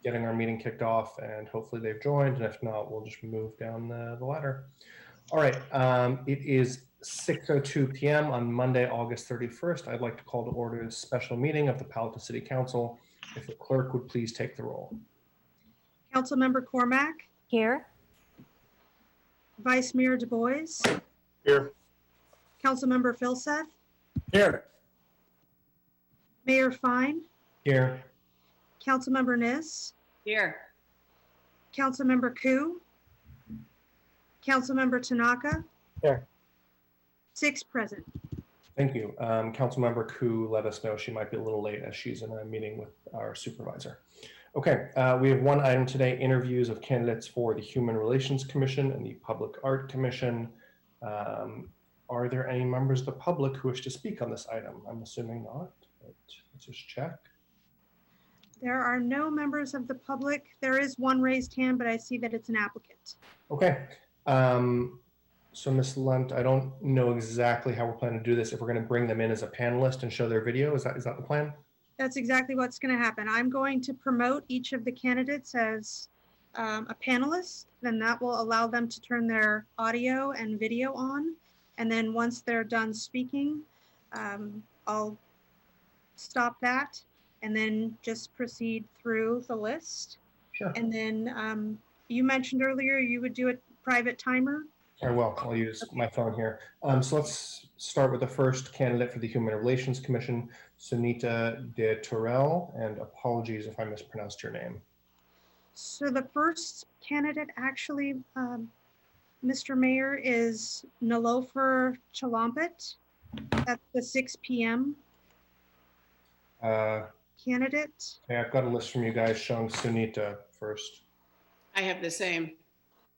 getting our meeting kicked off, and hopefully they've joined, and if not, we'll just move down the ladder. All right, it is 6:02 p.m. on Monday, August 31st. I'd like to call to order this special meeting of the Palo Alto City Council. If the clerk would please take the roll. Councilmember Cormack. Here. Vice Mayor Du Bois. Here. Councilmember Filseth. Here. Mayor Fine. Here. Councilmember Niss. Here. Councilmember Koo. Councilmember Tanaka. Here. 6 present. Thank you. Councilmember Koo let us know she might be a little late as she's in a meeting with our supervisor. Okay, we have one item today, interviews of candidates for the Human Relations Commission and the Public Art Commission. Are there any members of the public who wish to speak on this item? I'm assuming not, but let's just check. There are no members of the public. There is one raised hand, but I see that it's an applicant. Okay. So Ms. Lunt, I don't know exactly how we're planning to do this. If we're going to bring them in as a panelist and show their video, is that the plan? That's exactly what's going to happen. I'm going to promote each of the candidates as a panelist, then that will allow them to turn their audio and video on. And then once they're done speaking, I'll stop that and then just proceed through the list. Sure. And then you mentioned earlier you would do a private timer. Very well, I'll use my phone here. So let's start with the first candidate for the Human Relations Commission, Sunita De Torel, and apologies if I mispronounced your name. So the first candidate actually, Mr. Mayor, is Nilofer Chalampet at the 6 p.m. Candidate. Okay, I've got a list from you guys showing Sunita first. I have the same.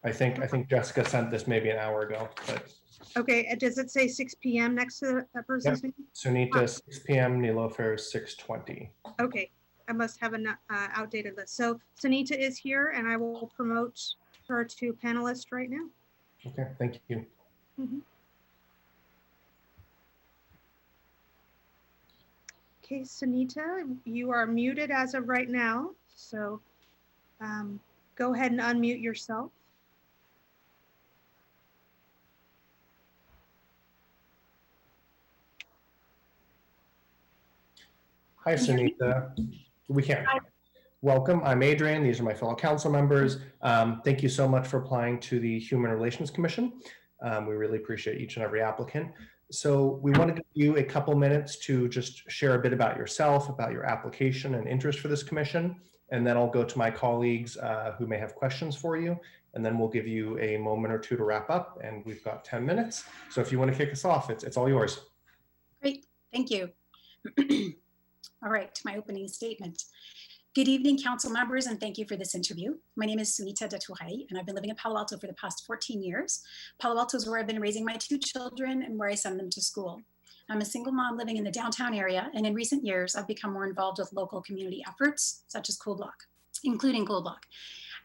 I think Jessica sent this maybe an hour ago, but. Okay, does it say 6 p.m. next to that person's name? Sunita, 6 p.m., Nilofer, 6:20. Okay, I must have an outdated list. So Sunita is here and I will promote her to panelist right now. Okay, thank you. Mm-hmm. Okay, Sunita, you are muted as of right now. So go ahead and unmute yourself. Hi, Sunita. We can't. Welcome. I'm Adrian. These are my fellow council members. Thank you so much for applying to the Human Relations Commission. We really appreciate each and every applicant. So we want to give you a couple minutes to just share a bit about yourself, about your application and interest for this commission. And then I'll go to my colleagues who may have questions for you. And then we'll give you a moment or two to wrap up. And we've got 10 minutes. So if you want to kick us off, it's all yours. Great. Thank you. All right, to my opening statement. Good evening, council members, and thank you for this interview. My name is Sunita De Torel, and I've been living in Palo Alto for the past 14 years. Palo Alto is where I've been raising my 2 children and where I send them to school. I'm a single mom living in the downtown area, and in recent years, I've become more involved with local community efforts, such as Cool Block, including Cool Block.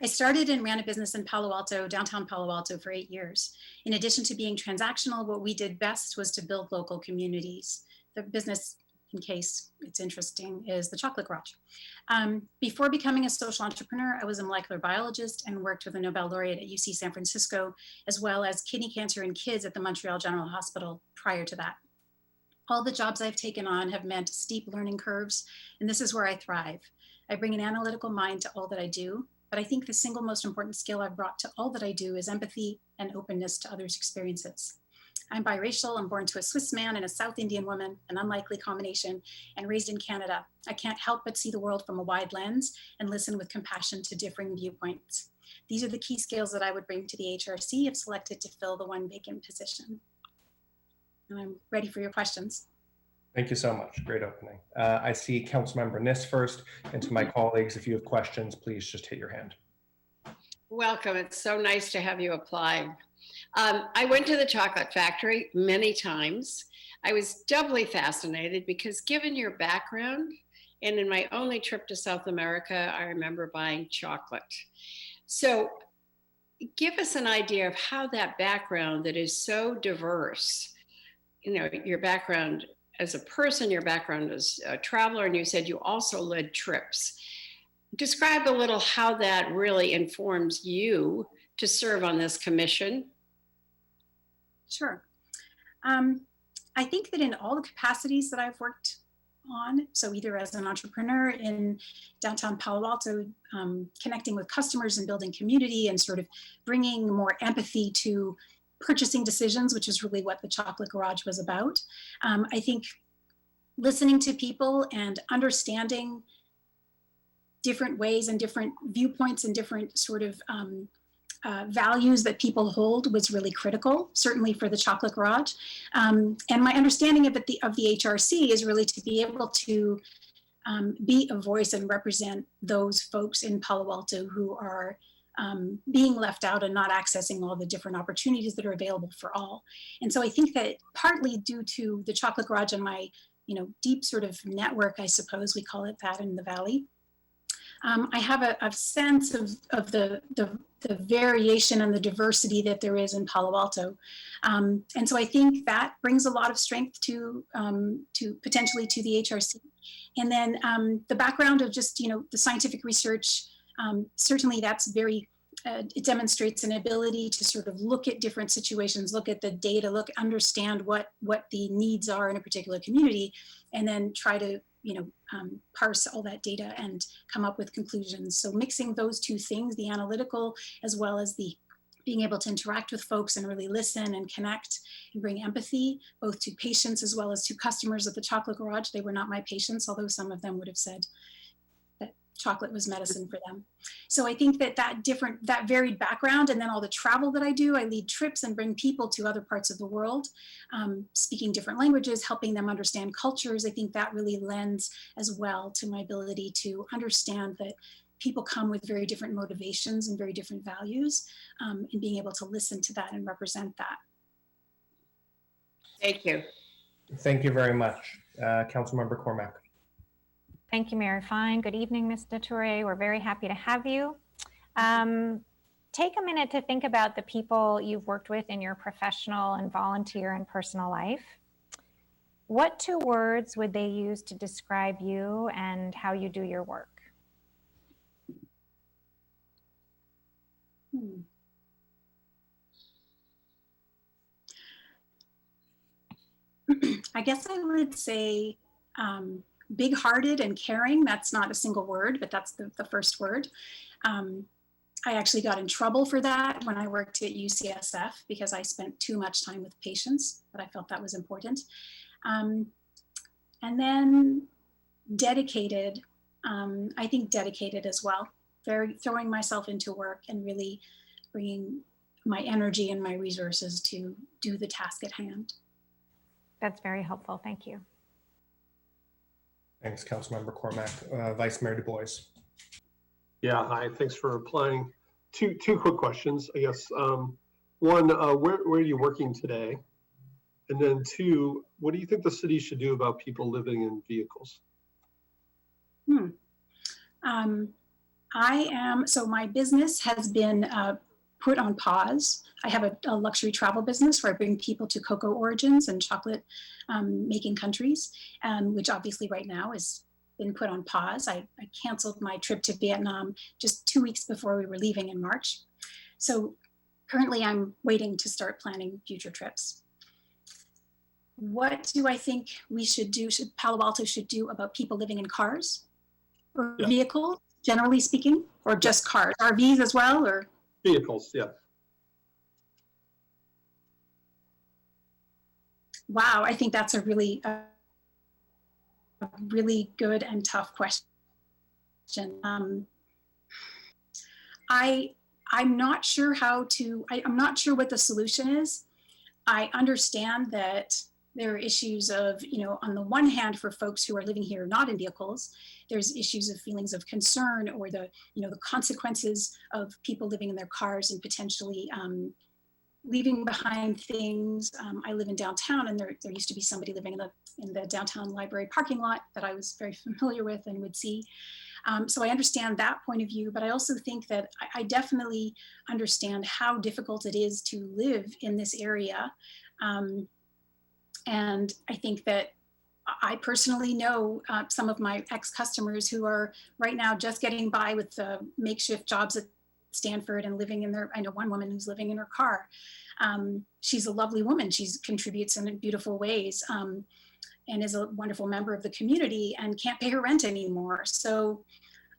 I started and ran a business in Palo Alto, downtown Palo Alto, for 8 years. In addition to being transactional, what we did best was to build local communities. The business, in case it's interesting, is the Chocolate Garage. Before becoming a social entrepreneur, I was a molecular biologist and worked with a Nobel laureate at UC San Francisco, as well as kidney cancer in kids at the Montreal General Hospital prior to that. All the jobs I've taken on have meant steep learning curves, and this is where I thrive. I bring an analytical mind to all that I do, but I think the single most important skill I've brought to all that I do is empathy and openness to others' experiences. I'm biracial. I'm born to a Swiss man and a South Indian woman, an unlikely combination, and raised in Canada. I can't help but see the world from a wide lens and listen with compassion to differing viewpoints. These are the key skills that I would bring to the HRC if selected to fill the one vacant position. And I'm ready for your questions. Thank you so much. Great opening. I see Councilmember Niss first, and to my colleagues, if you have questions, please just hit your hand. Welcome. It's so nice to have you apply. I went to the chocolate factory many times. I was doubly fascinated because given your background, and in my only trip to South America, I remember buying chocolate. So give us an idea of how that background that is so diverse, you know, your background as a person, your background as a traveler, and you said you also led trips. describe a little how that really informs you to serve on this commission. Sure. I think that in all the capacities that I've worked on, so either as an entrepreneur in downtown Palo Alto, connecting with customers and building community and sort of bringing more empathy to purchasing decisions, which is really what the Chocolate Garage was about. I think listening to people and understanding different ways and different viewpoints and different sort of values that people hold was really critical, certainly for the Chocolate Garage. And my understanding of the HRC is really to be able to be a voice and represent those folks in Palo Alto who are being left out and not accessing all the different opportunities that are available for all. And so I think that partly due to the Chocolate Garage and my, deep sort of network, I suppose we call it that in the Valley, I have a sense of the variation and the diversity that there is in Palo Alto. And so I think that brings a lot of strength to potentially to the HRC. And then the background of just, the scientific research, certainly that's very, it demonstrates an ability to sort of look at different situations, look at the data, understand what the needs are in a particular community, and then try to parse all that data and come up with conclusions. So mixing those two things, the analytical as well as the being able to interact with folks and really listen and connect and bring empathy, both to patients as well as to customers at the Chocolate Garage. They were not my patients, although some of them would have said that chocolate was medicine for them. So I think that varied background, and then all the travel that I do, I lead trips and bring people to other parts of the world, speaking different languages, helping them understand cultures. I think that really lends as well to my ability to understand that people come with very different motivations and very different values, and being able to listen to that and represent that. Thank you. Thank you very much. Councilmember Cormack. Thank you, Mayor Fine. Good evening, Ms. Detouré. We're very happy to have you. Take a minute to think about the people you've worked with in your professional and volunteer and personal life. What 2 words would they use to describe you and how you do your work? I guess I would say big-hearted and caring. That's not a single word, but that's the first word. I actually got in trouble for that when I worked at UCSF because I spent too much time with patients, but I felt that was important. And then dedicated, I think dedicated as well. Throwing myself into work and really bringing my energy and my resources to do the task at hand. That's very helpful. Thank you. Thanks, Councilmember Cormack. Vice Mayor Du Bois. Yeah, hi. Thanks for replying. Two quick questions, I guess. One, where are you working today? And then 2, what do you think the city should do about people living in vehicles? So my business has been put on pause. I have a luxury travel business where I bring people to cocoa origins and chocolate making countries, which obviously right now has been put on pause. I canceled my trip to Vietnam just 2 weeks before we were leaving in March. So currently I'm waiting to start planning future trips. What do I think we should do, Palo Alto should do about people living in cars or vehicles, generally speaking, or just cars, RVs as well, or? Vehicles, yeah. Wow, I think that's a really good and tough question. I'm not sure I'm not sure what the solution is. I understand that there are issues of, on the one hand, for folks who are living here not in vehicles, there's issues of feelings of concern or the consequences of people living in their cars and potentially leaving behind things. I live in downtown, and there used to be somebody living in the downtown library parking lot that I was very familiar with and would see. So I understand that point of view, but I also think that I definitely understand how difficult it is to live in this area. And I think that I personally know some of my ex-customers who are right now just getting by with makeshift jobs at Stanford and living in I know one woman who's living in her car. She's a lovely woman. She contributes in beautiful ways and is a wonderful member of the community and can't pay her rent anymore. So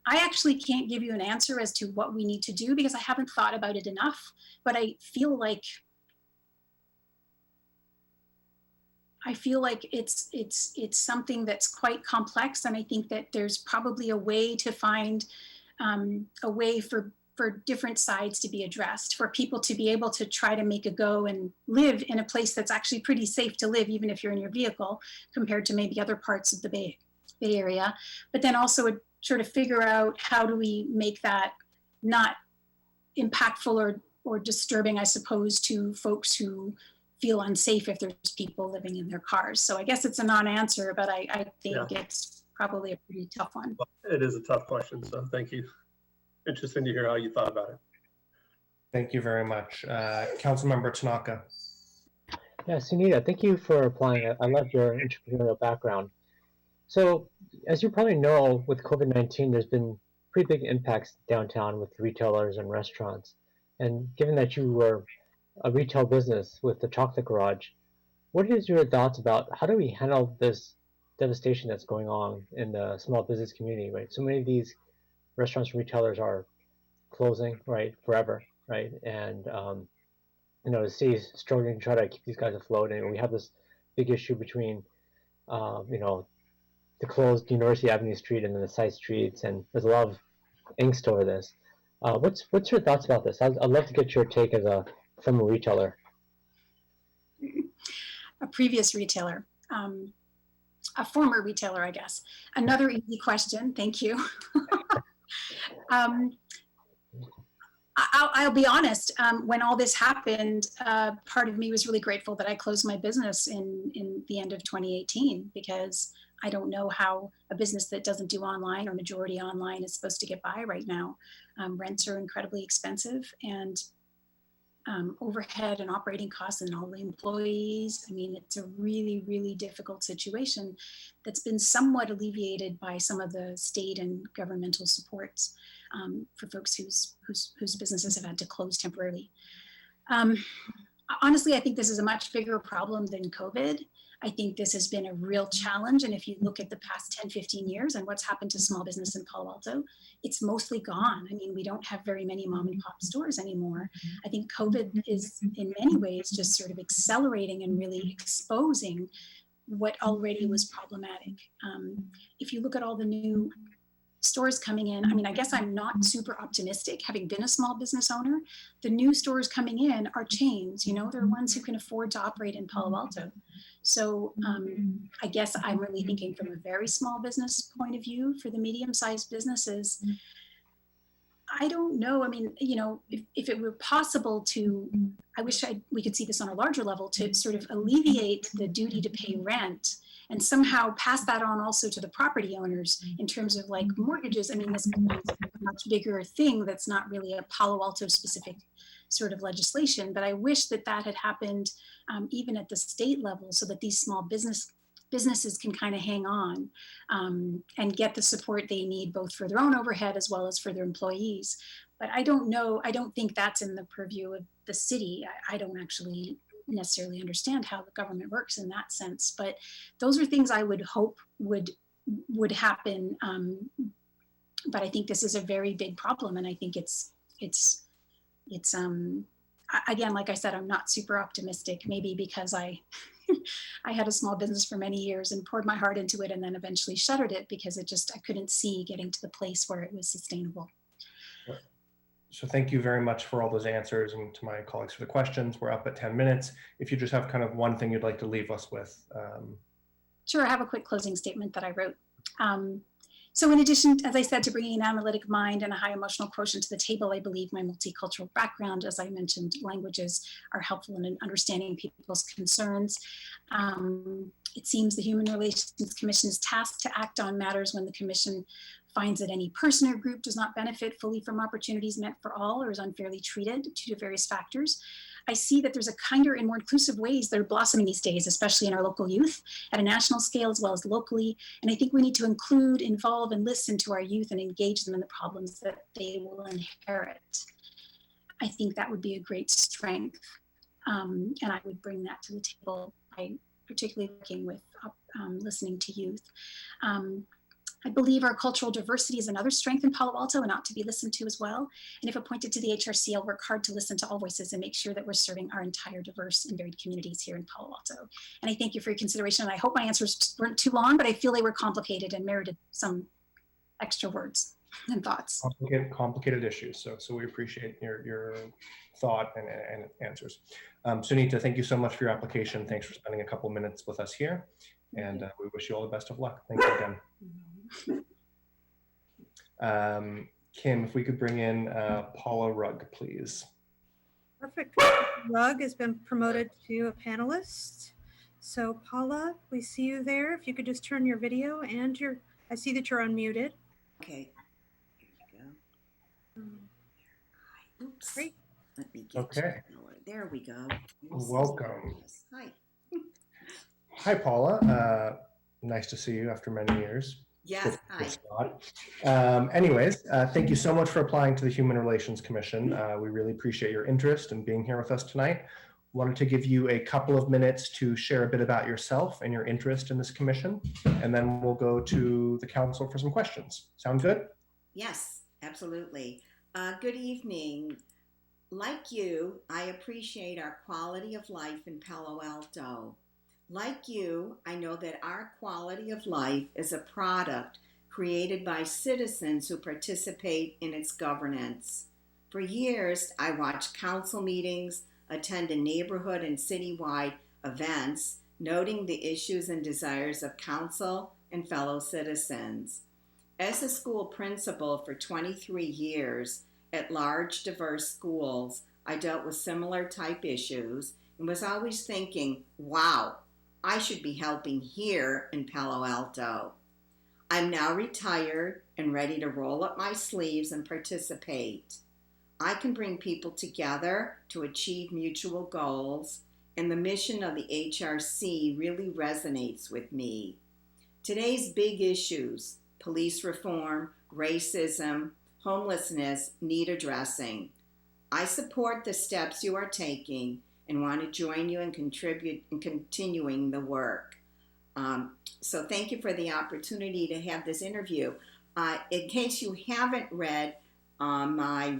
I actually can't give you an answer as to what we need to do because I haven't thought about it enough, but I feel like it's something that's quite complex, and I think that there's probably a way to find a way for different sides to be addressed, for people to be able to try to make a go and live in a place that's actually pretty safe to live, even if you're in your vehicle, compared to maybe other parts of the Bay Area. But then also sort of figure out how do we make that not impactful or disturbing, I suppose, to folks who feel unsafe if there's people living in their cars. So I guess it's a non-answer, but I think it's probably a pretty tough one. It is a tough question, so thank you. Interesting to hear how you thought about it. Thank you very much. Councilmember Tanaka. Yeah, Sunita, thank you for applying. I love your entrepreneurial background. So as you probably know, with COVID-19, there's been pretty big impacts downtown with retailers and restaurants. And given that you were a retail business with the Chocolate Garage, what is your thoughts about how do we handle this devastation that's going on in the small business community, right? So many of these restaurants and retailers are closing, right, forever, right? And the city's struggling to try to keep these guys afloat, and we have this big issue between the closed University Avenue Street and then the side streets, and there's a lot of angst over this. What's your thoughts about this? I'd love to get your take from a retailer. A previous retailer, a former retailer, I guess. Another easy question, thank you. I'll be honest, when all this happened, part of me was really grateful that I closed my business in the end of 2018, because I don't know how a business that doesn't do online or majority online is supposed to get by right now. Rents are incredibly expensive, and overhead and operating costs and all the employees. I mean, it's a really, really difficult situation that's been somewhat alleviated by some of the state and governmental supports for folks whose businesses have had to close temporarily. Honestly, I think this is a much bigger problem than COVID. I think this has been a real challenge. And if you look at the past 10, 15 years and what's happened to small business in Palo Alto, it's mostly gone. I mean, we don't have very many mom and pop stores anymore. I think COVID is in many ways just sort of accelerating and really exposing what already was problematic. If you look at all the new stores coming in, I mean, I guess I'm not super optimistic, having been a small business owner. The new stores coming in are chains, they're ones who can afford to operate in Palo Alto. So I guess I'm really thinking from a very small business point of view. For the medium-sized businesses, I don't know. I mean, if it were possible to, I wish we could see this on a larger level, to sort of alleviate the duty to pay rent and somehow pass that on also to the property owners in terms of like mortgages. I mean, this is a much bigger thing that's not really a Palo Alto specific sort of legislation, but I wish that had happened even at the state level, so that these small businesses can kind of hang on and get the support they need, both for their own overhead as well as for their employees. But I don't know, I don't think that's in the purview of the city. I don't actually necessarily understand how the government works in that sense, but those are things I would hope would happen. But I think this is a very big problem, and I think it's again, like I said, I'm not super optimistic, maybe because I had a small business for many years and poured my heart into it and then eventually shuttered it because I couldn't see getting to the place where it was sustainable. So thank you very much for all those answers, and to my colleagues for the questions. We're up at 10 minutes. If you just have kind of one thing you'd like to leave us with. Sure, I have a quick closing statement that I wrote. So in addition, as I said, to bringing an analytic mind and a high emotional quotient to the table, I believe my multicultural background, as I mentioned, languages are helpful in understanding people's concerns. It seems the Human Relations Commission is tasked to act on matters when the Commission finds that any person or group does not benefit fully from opportunities meant for all or is unfairly treated due to various factors. I see that there's a kinder and more inclusive ways that are blossoming these days, especially in our local youth at a national scale as well as locally. And I think we need to include, involve, and listen to our youth and engage them in the problems that they will inherit. I think that would be a great strength. And I would bring that to the table by particularly working with listening to youth. I believe our cultural diversity is another strength in Palo Alto and ought to be listened to as well. And if appointed to the HRC, I'll work hard to listen to all voices and make sure that we're serving our entire diverse and varied communities here in Palo Alto. And I thank you for your consideration. And I hope my answers weren't too long, but I feel they were complicated and merited some extra words and thoughts. Complicated issues. So we appreciate your thought and answers. Sunita, thank you so much for your application. Thanks for spending a couple minutes with us here. And we wish you all the best of luck. Thank you again. Kim, if we could bring in Paula Rugg, please. Perfect. Rugg has been promoted to a panelist. So Paula, we see you there. If you could just turn your video and I see that you're unmuted. Okay, here you go. Oops. Great. Let me get Okay. There we go. Welcome. Hi. Hi, Paula. Nice to see you after many years. Yes, hi. Anyways, thank you so much for applying to the Human Relations Commission. We really appreciate your interest in being here with us tonight. Wanted to give you a couple of minutes to share a bit about yourself and your interest in this commission, and then we'll go to the council for some questions. Sound good? Yes, absolutely. Good evening. Like you, I appreciate our quality of life in Palo Alto. Like you, I know that our quality of life is a product created by citizens who participate in its governance. For years, I watched council meetings, attended neighborhood and citywide events, noting the issues and desires of council and fellow citizens. As a school principal for 23 years at large, diverse schools, I dealt with similar type issues and was always thinking, wow, I should be helping here in Palo Alto. I'm now retired and ready to roll up my sleeves and participate. I can bring people together to achieve mutual goals, and the mission of the HRC really resonates with me. Today's big issues, police reform, racism, homelessness, need addressing. I support the steps you are taking and want to join you and contribute in continuing the work. So thank you for the opportunity to have this interview. In case you haven't read my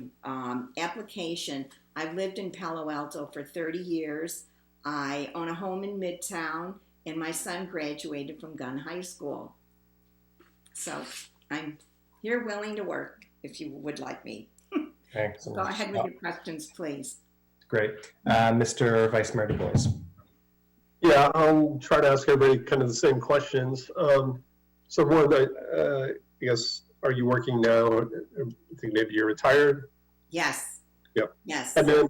application, I've lived in Palo Alto for 30 years. I own a home in Midtown, and my son graduated from Gunn High School. So I'm here willing to work if you would like me. Excellent. Go ahead with your questions, please. Great. Mr. Vice Mayor Du Bois. Yeah, I'll try to ask everybody kind of the same questions. So one, I guess, are you working now? I think maybe you're retired. Yes. Yep. Yes. And then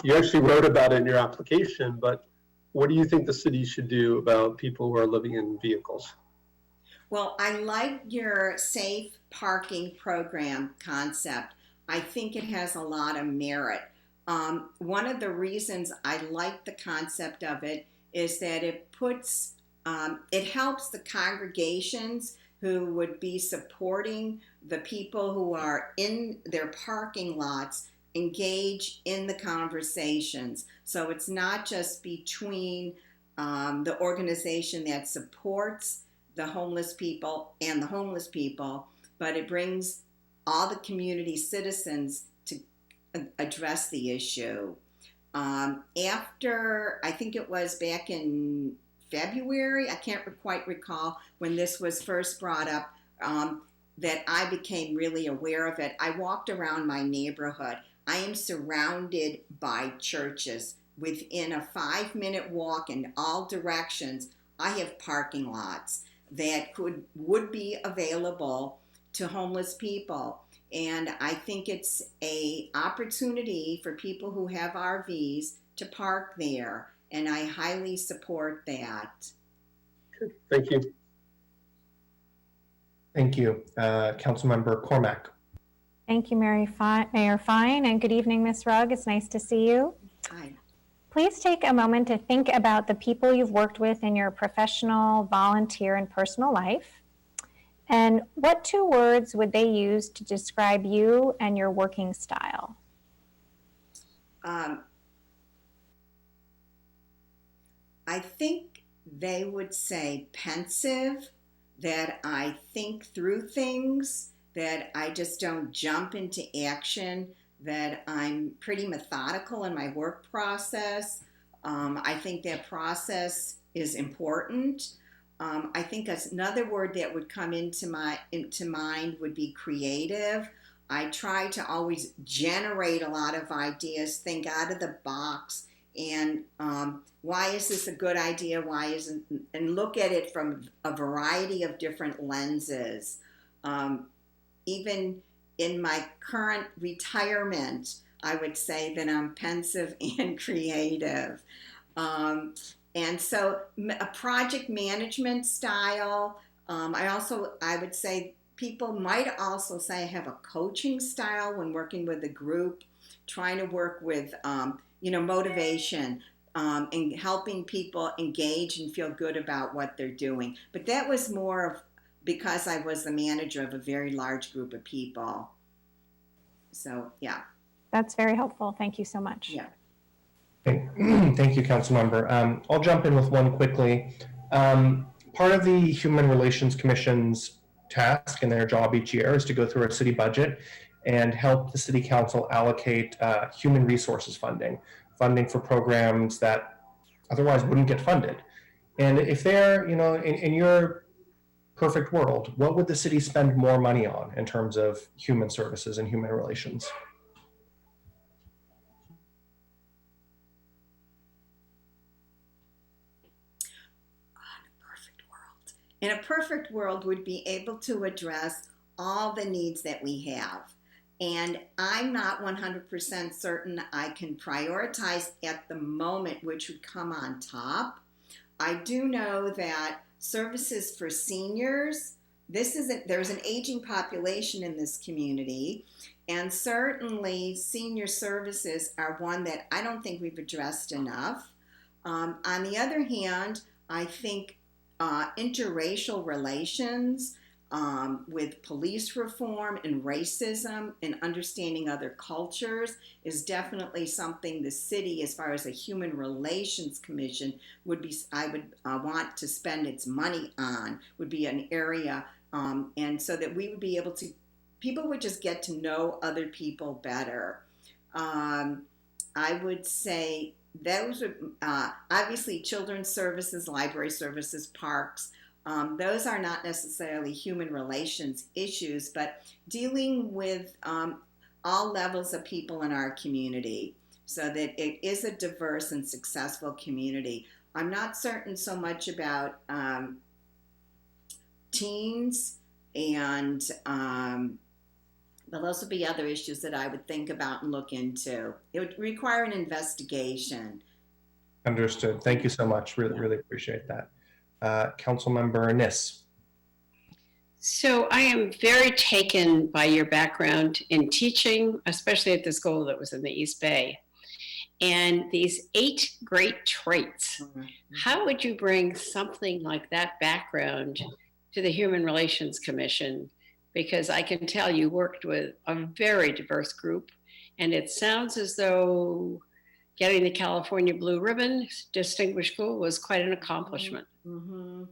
you actually wrote about it in your application, but what do you think the city should do about people who are living in vehicles? Well, I like your safe parking program concept. I think it has a lot of merit. One of the reasons I like the concept of it is that it puts, it helps the congregations who would be supporting the people who are in their parking lots engage in the conversations. So it's not just between the organization that supports the homeless people and the homeless people, but it brings all the community citizens to address the issue. After, I think it was back in February, I can't quite recall when this was first brought up, that I became really aware of it. I walked around my neighborhood. I am surrounded by churches. Within a 5-minute walk in all directions, I have parking lots that would be available to homeless people. And I think it's an opportunity for people who have RVs to park there. And I highly support that. Thank you. Thank you. Councilmember Cormack. Thank you, Mayor Fine, and good evening, Ms. Rugg. It's nice to see you. Hi. Please take a moment to think about the people you've worked with in your professional, volunteer, and personal life. And what 2 words would they use to describe you and your working style? I think they would say pensive, that I think through things, that I just don't jump into action, that I'm pretty methodical in my work process. I think that process is important. I think another word that would come into mind would be creative. I try to always generate a lot of ideas, think out of the box, and why is this a good idea? Why isn't? And look at it from a variety of different lenses. Even in my current retirement, I would say that I'm pensive and creative. And so a project management style. I would say people might also say I have a coaching style when working with a group, trying to work with, motivation, and helping people engage and feel good about what they're doing. But that was more of because I was the manager of a very large group of people. So, yeah. That's very helpful. Thank you so much. Yeah. Okay. Thank you, Councilmember. I'll jump in with one quickly. Part of the Human Relations Commission's task and their job each year is to go through a city budget and help the city council allocate human resources funding for programs that otherwise wouldn't get funded. And if they're, in your perfect world, what would the city spend more money on in terms of human services and human relations? In a perfect world, would be able to address all the needs that we have. And I'm not 100% certain I can prioritize at the moment which would come on top. I do know that services for seniors, there's an aging population in this community, and certainly senior services are one that I don't think we've addressed enough. On the other hand, I think interracial relations, with police reform and racism and understanding other cultures is definitely something the city, as far as a human relations commission, I would want to spend its money on, would be an area, and so that we would be able to, people would just get to know other people better. I would say those are obviously children's services, library services, parks. Those are not necessarily human relations issues, but dealing with all levels of people in our community so that it is a diverse and successful community. I'm not certain so much about teens, and but those would be other issues that I would think about and look into. It would require an investigation. Understood. Thank you so much. Really appreciate that. Councilmember Niss. So I am very taken by your background in teaching, especially at the school that was in the East Bay. And these 8 great traits. How would you bring something like that background to the Human Relations Commission? Because I can tell you worked with a very diverse group, and it sounds as though getting the California Blue Ribbon Distinguished School was quite an accomplishment. Mm-hmm.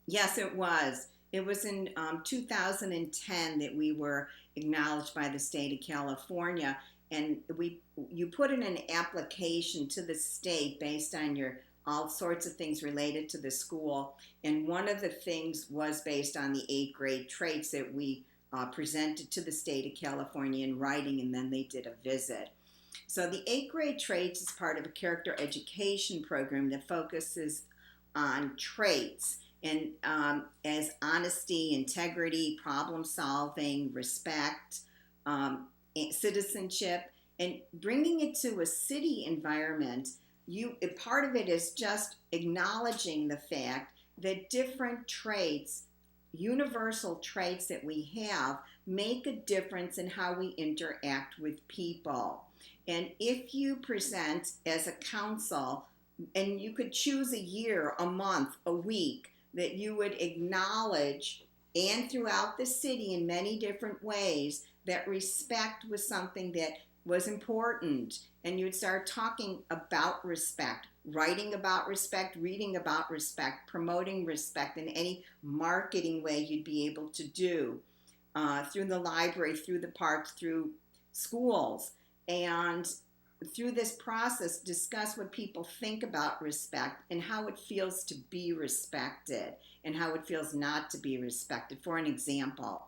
Yes, it was. It was in 2010 that we were acknowledged by the state of California, and you put in an application to the state based on your all sorts of things related to the school, and one of the things was based on the 8 great traits that we presented to the state of California in writing, and then they did a visit. So the 8 great traits is part of a character education program that focuses on traits and as honesty, integrity, problem solving, respect, citizenship, and bringing it to a city environment. Part of it is just acknowledging the fact that different traits, universal traits that we have, make a difference in how we interact with people. And if you present as a council, and you could choose a year, a month, a week, that you would acknowledge, and throughout the city in many different ways, that respect was something that was important. And you would start talking about respect, writing about respect, reading about respect, promoting respect in any marketing way you'd be able to do, through the library, through the parks, through schools. And through this process, discuss what people think about respect and how it feels to be respected and how it feels not to be respected, for an example.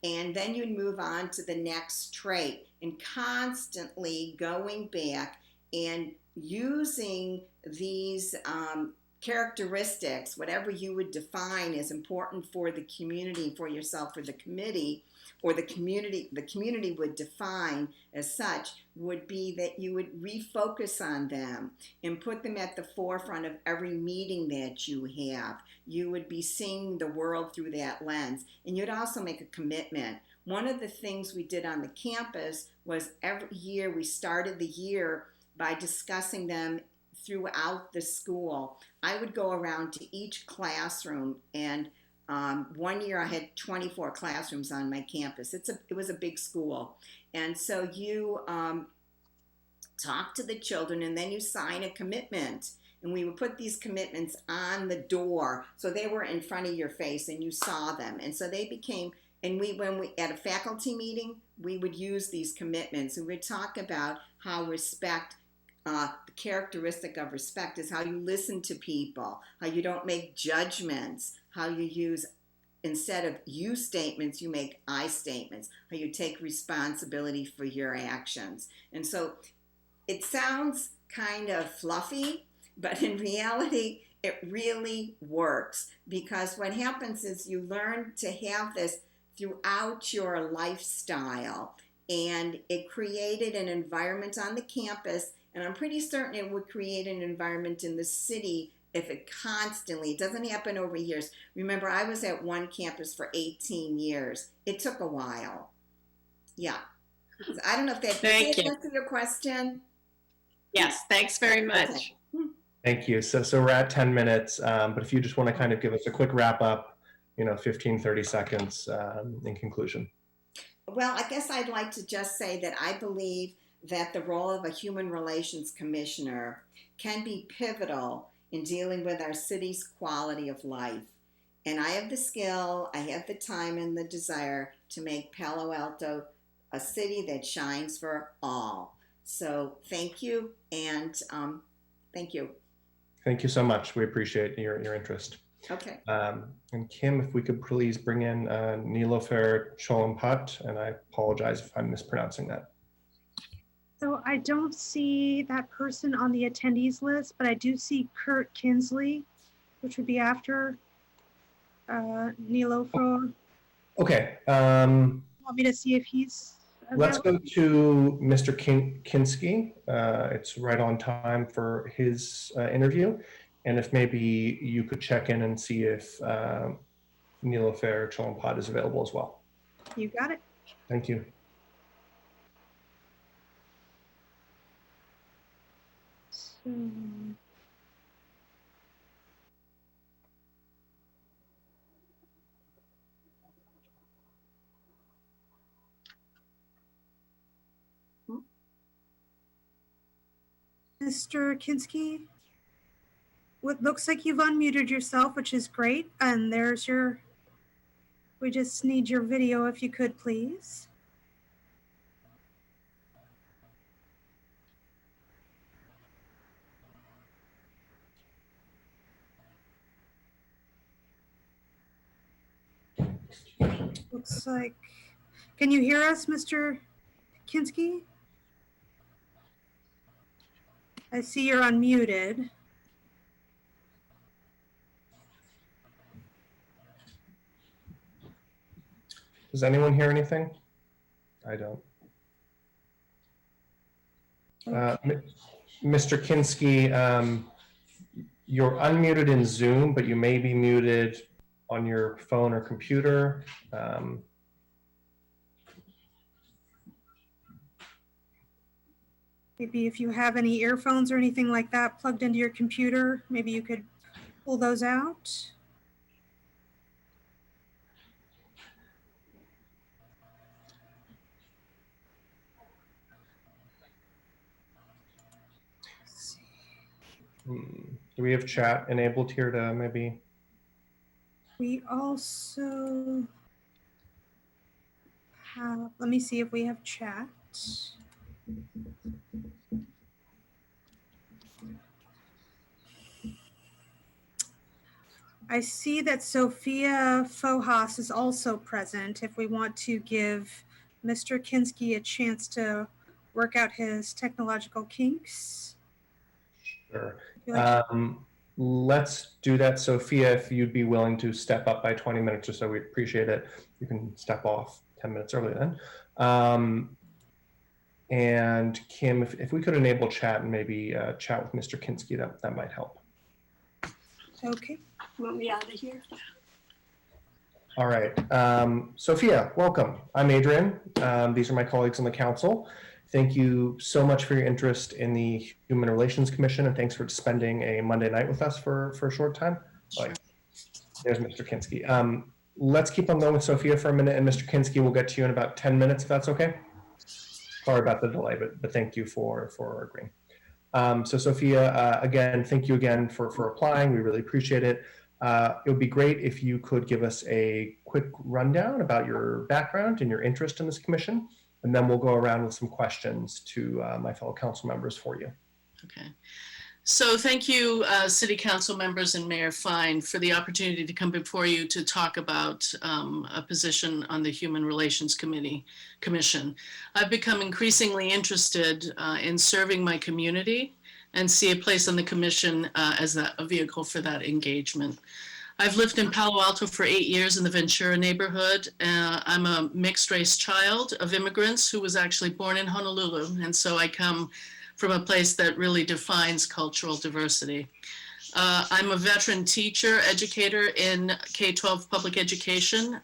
And then you'd move on to the next trait, and constantly going back and using these characteristics, whatever you would define as important for the community, for yourself, for the committee, or the community would define as such, would be that you would refocus on them and put them at the forefront of every meeting that you have. You would be seeing the world through that lens, and you'd also make a commitment. One of the things we did on the campus was every year we started the year by discussing them throughout the school. I would go around to each classroom, and one year I had 24 classrooms on my campus. It was a big school. And so you talk to the children, and then you sign a commitment. And we would put these commitments on the door, so they were in front of your face and you saw them. And so they became, and when we at a faculty meeting, we would use these commitments. And we'd talk about how respect, the characteristic of respect is how you listen to people, how you don't make judgments, how you use, instead of you statements, you make I statements, how you take responsibility for your actions. And so it sounds kind of fluffy, but in reality, it really works, because what happens is you learn to have this throughout your lifestyle, and it created an environment on the campus, and I'm pretty certain it would create an environment in the city if it constantly, it doesn't happen over years. Remember, I was at one campus for 18 years. It took a while. Yeah. I don't know if that answers your question. Yes, thanks very much. Okay. Thank you. So we're at 10 minutes, but if you just want to kind of give us a quick wrap up, 15, 30 seconds in conclusion. Well, I guess I'd like to just say that I believe that the role of a human relations commissioner can be pivotal in dealing with our city's quality of life. And I have the skill, I have the time and the desire to make Palo Alto a city that shines for all. So thank you, and thank you. Thank you so much. We appreciate your interest. Okay. And Kim, if we could please bring in Nilofer Cholampat, and I apologize if I'm mispronouncing that. So I don't see that person on the attendees list, but I do see Kurt Kinsley, which would be after Nilofer. Okay. Want me to see if he's Let's available? go to Mr. Kinski. It's right on time for his interview. And if maybe you could check in and see if Nilofer Cholampat is available as well. You got it. Thank you. So, Mr. Kinski, what looks like you've unmuted yourself, which is great. And there's your, we just need your video if you could, please. Looks like, can you hear us, Mr. Kinski? I see you're unmuted. Does anyone hear anything? I don't. Mr. Kinski, you're unmuted in Zoom, but you may be muted on your phone or computer. Maybe if you have any earphones or anything like that plugged into your computer, maybe you could pull those out. Do we have chat enabled here to maybe? We also have, let me see if we have chat. I see that Sophia Fojas is also present if we want to give Mr. Kinski a chance to work out his technological kinks. Sure. If you like Let's do that. Sophia, if you'd be willing to step up by 20 minutes or so, we'd appreciate it. You can step off 10 minutes earlier then. And Kim, if we could enable chat and maybe chat with Mr. Kinski, that might help. Okay. Want me out of here? All right. Sophia, welcome. I'm Adrian. These are my colleagues on the council. Thank you so much for your interest in the Human Relations Commission, and thanks for spending a Monday night with us for a short time. Sure. There's Mr. Kinski. Let's keep on going with Sophia for a minute, and Mr. Kinski will get to you in about 10 minutes, if that's okay. Sorry about the delay, but thank you for agreeing. So Sophia, again, thank you again for applying. We really appreciate it. It would be great if you could give us a quick rundown about your background and your interest in this commission, and then we'll go around with some questions to my fellow council members for you. Okay. So thank you, City Council members and Mayor Fine, for the opportunity to come before you to talk about a position on the Human Relations Commission. I've become increasingly interested in serving my community and see a place on the commission as a vehicle for that engagement. I've lived in Palo Alto for 8 years in the Ventura neighborhood. I'm a mixed race child of immigrants who was actually born in Honolulu, and so I come from a place that really defines cultural diversity. I'm a veteran teacher, educator in K-12 public education,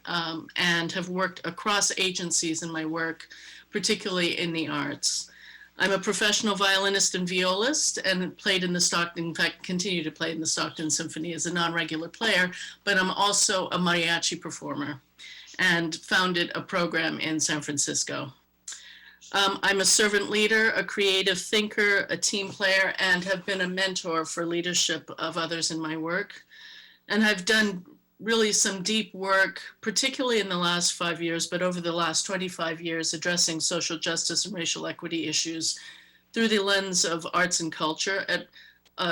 and have worked across agencies in my work, particularly in the arts. I'm a professional violinist and violist and played in the Stockton, in fact, continue to play in the Stockton Symphony as a non-regular player, but I'm also a mariachi performer and founded a program in San Francisco. I'm a servant leader, a creative thinker, a team player, and have been a mentor for leadership of others in my work. And I've done really some deep work, particularly in the last 5 years, but over the last 25 years, addressing social justice and racial equity issues through the lens of arts and culture at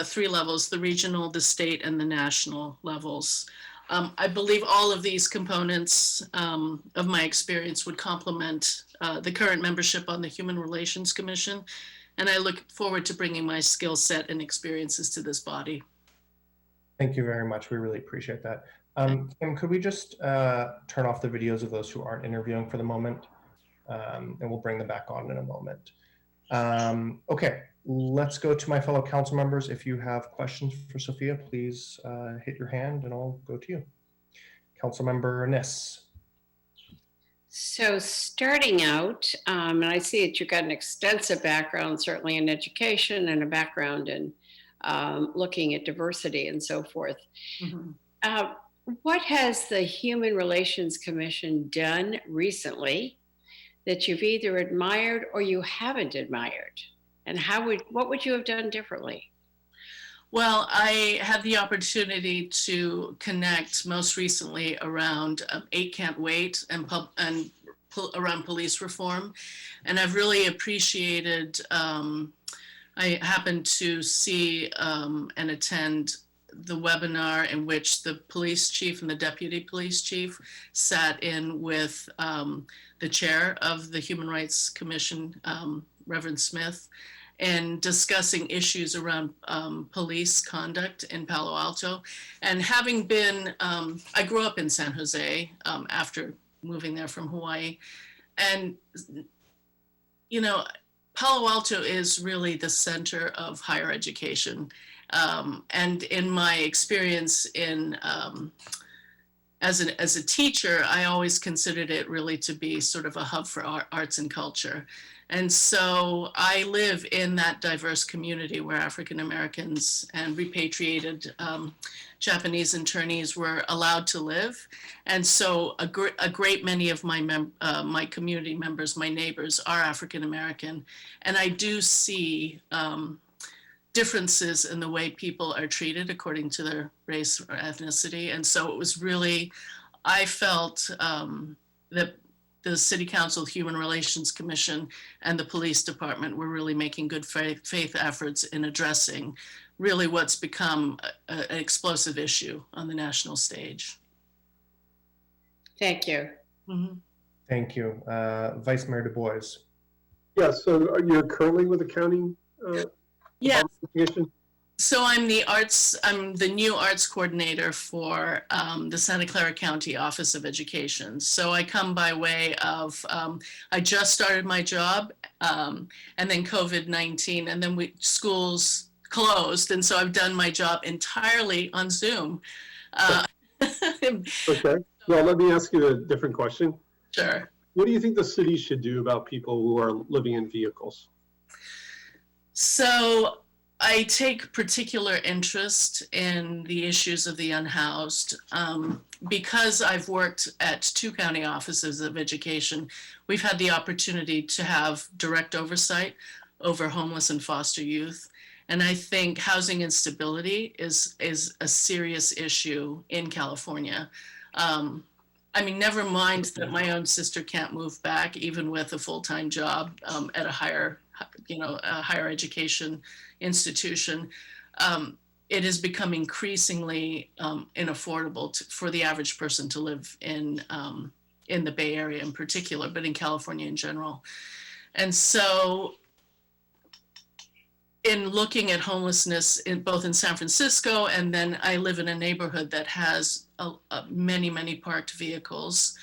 3 levels: the regional, the state, and the national levels. I believe all of these components of my experience would complement the current membership on the Human Relations Commission, and I look forward to bringing my skill set and experiences to this body. Thank you very much. We really appreciate that. Kim, could we just turn off the videos of those who aren't interviewing for the moment? And we'll bring them back on in a moment. Okay, let's go to my fellow council members. If you have questions for Sophia, please hit your hand and I'll go to you. Councilmember Niss. So starting out, and I see that you've got an extensive background, certainly in education, and a background in looking at diversity and so forth. Mm-hmm. What has the Human Relations Commission done recently that you've either admired or you haven't admired? And what would you have done differently? Well, I had the opportunity to connect most recently around 8 Can't Wait and around police reform. And I've really appreciated, I happened to see and attend the webinar in which the police chief and the deputy police chief sat in with the chair of the Human Rights Commission, Reverend Smith, and discussing issues around police conduct in Palo Alto. And having been, I grew up in San Jose after moving there from Hawaii. And, you know, Palo Alto is really the center of higher education. And in my experience in, as a teacher, I always considered it really to be sort of a hub for arts and culture. And so I live in that diverse community where African Americans and repatriated Japanese internees were allowed to live. And so a great many of my my community members, my neighbors, are African American. And I do see differences in the way people are treated according to their race or ethnicity. And so it was really, I felt that the City Council Human Relations Commission and the police department were really making good faith efforts in addressing really what's become an explosive issue on the national stage. Thank you. Mm-hmm. Thank you. Vice Mayor Du Bois. Yeah, so you're currently with the county? Yeah. Commission? So I'm the new arts coordinator for the Santa Clara County Office of Education. So I come by way of, I just started my job and then COVID-19 and then schools closed. And so I've done my job entirely on Zoom. Okay, well, let me ask you a different question. Sure. What do you think the city should do about people who are living in vehicles? So I take particular interest in the issues of the unhoused. Because I've worked at 2 county offices of education, we've had the opportunity to have direct oversight over homeless and foster youth. And I think housing instability is a serious issue in California. I mean, never mind that my own sister can't move back, even with a full-time job at a higher education institution. It has become increasingly inaffordable for the average person to live in the Bay Area in particular, but in California in general. And so in looking at homelessness both in San Francisco, and then I live in a neighborhood that has many parked vehicles,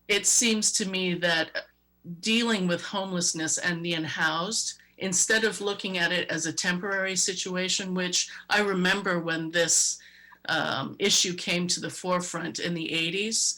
it seems to me that dealing with homelessness and the unhoused, instead of looking at it as a temporary situation, which I remember when this issue came to the forefront in the 80s,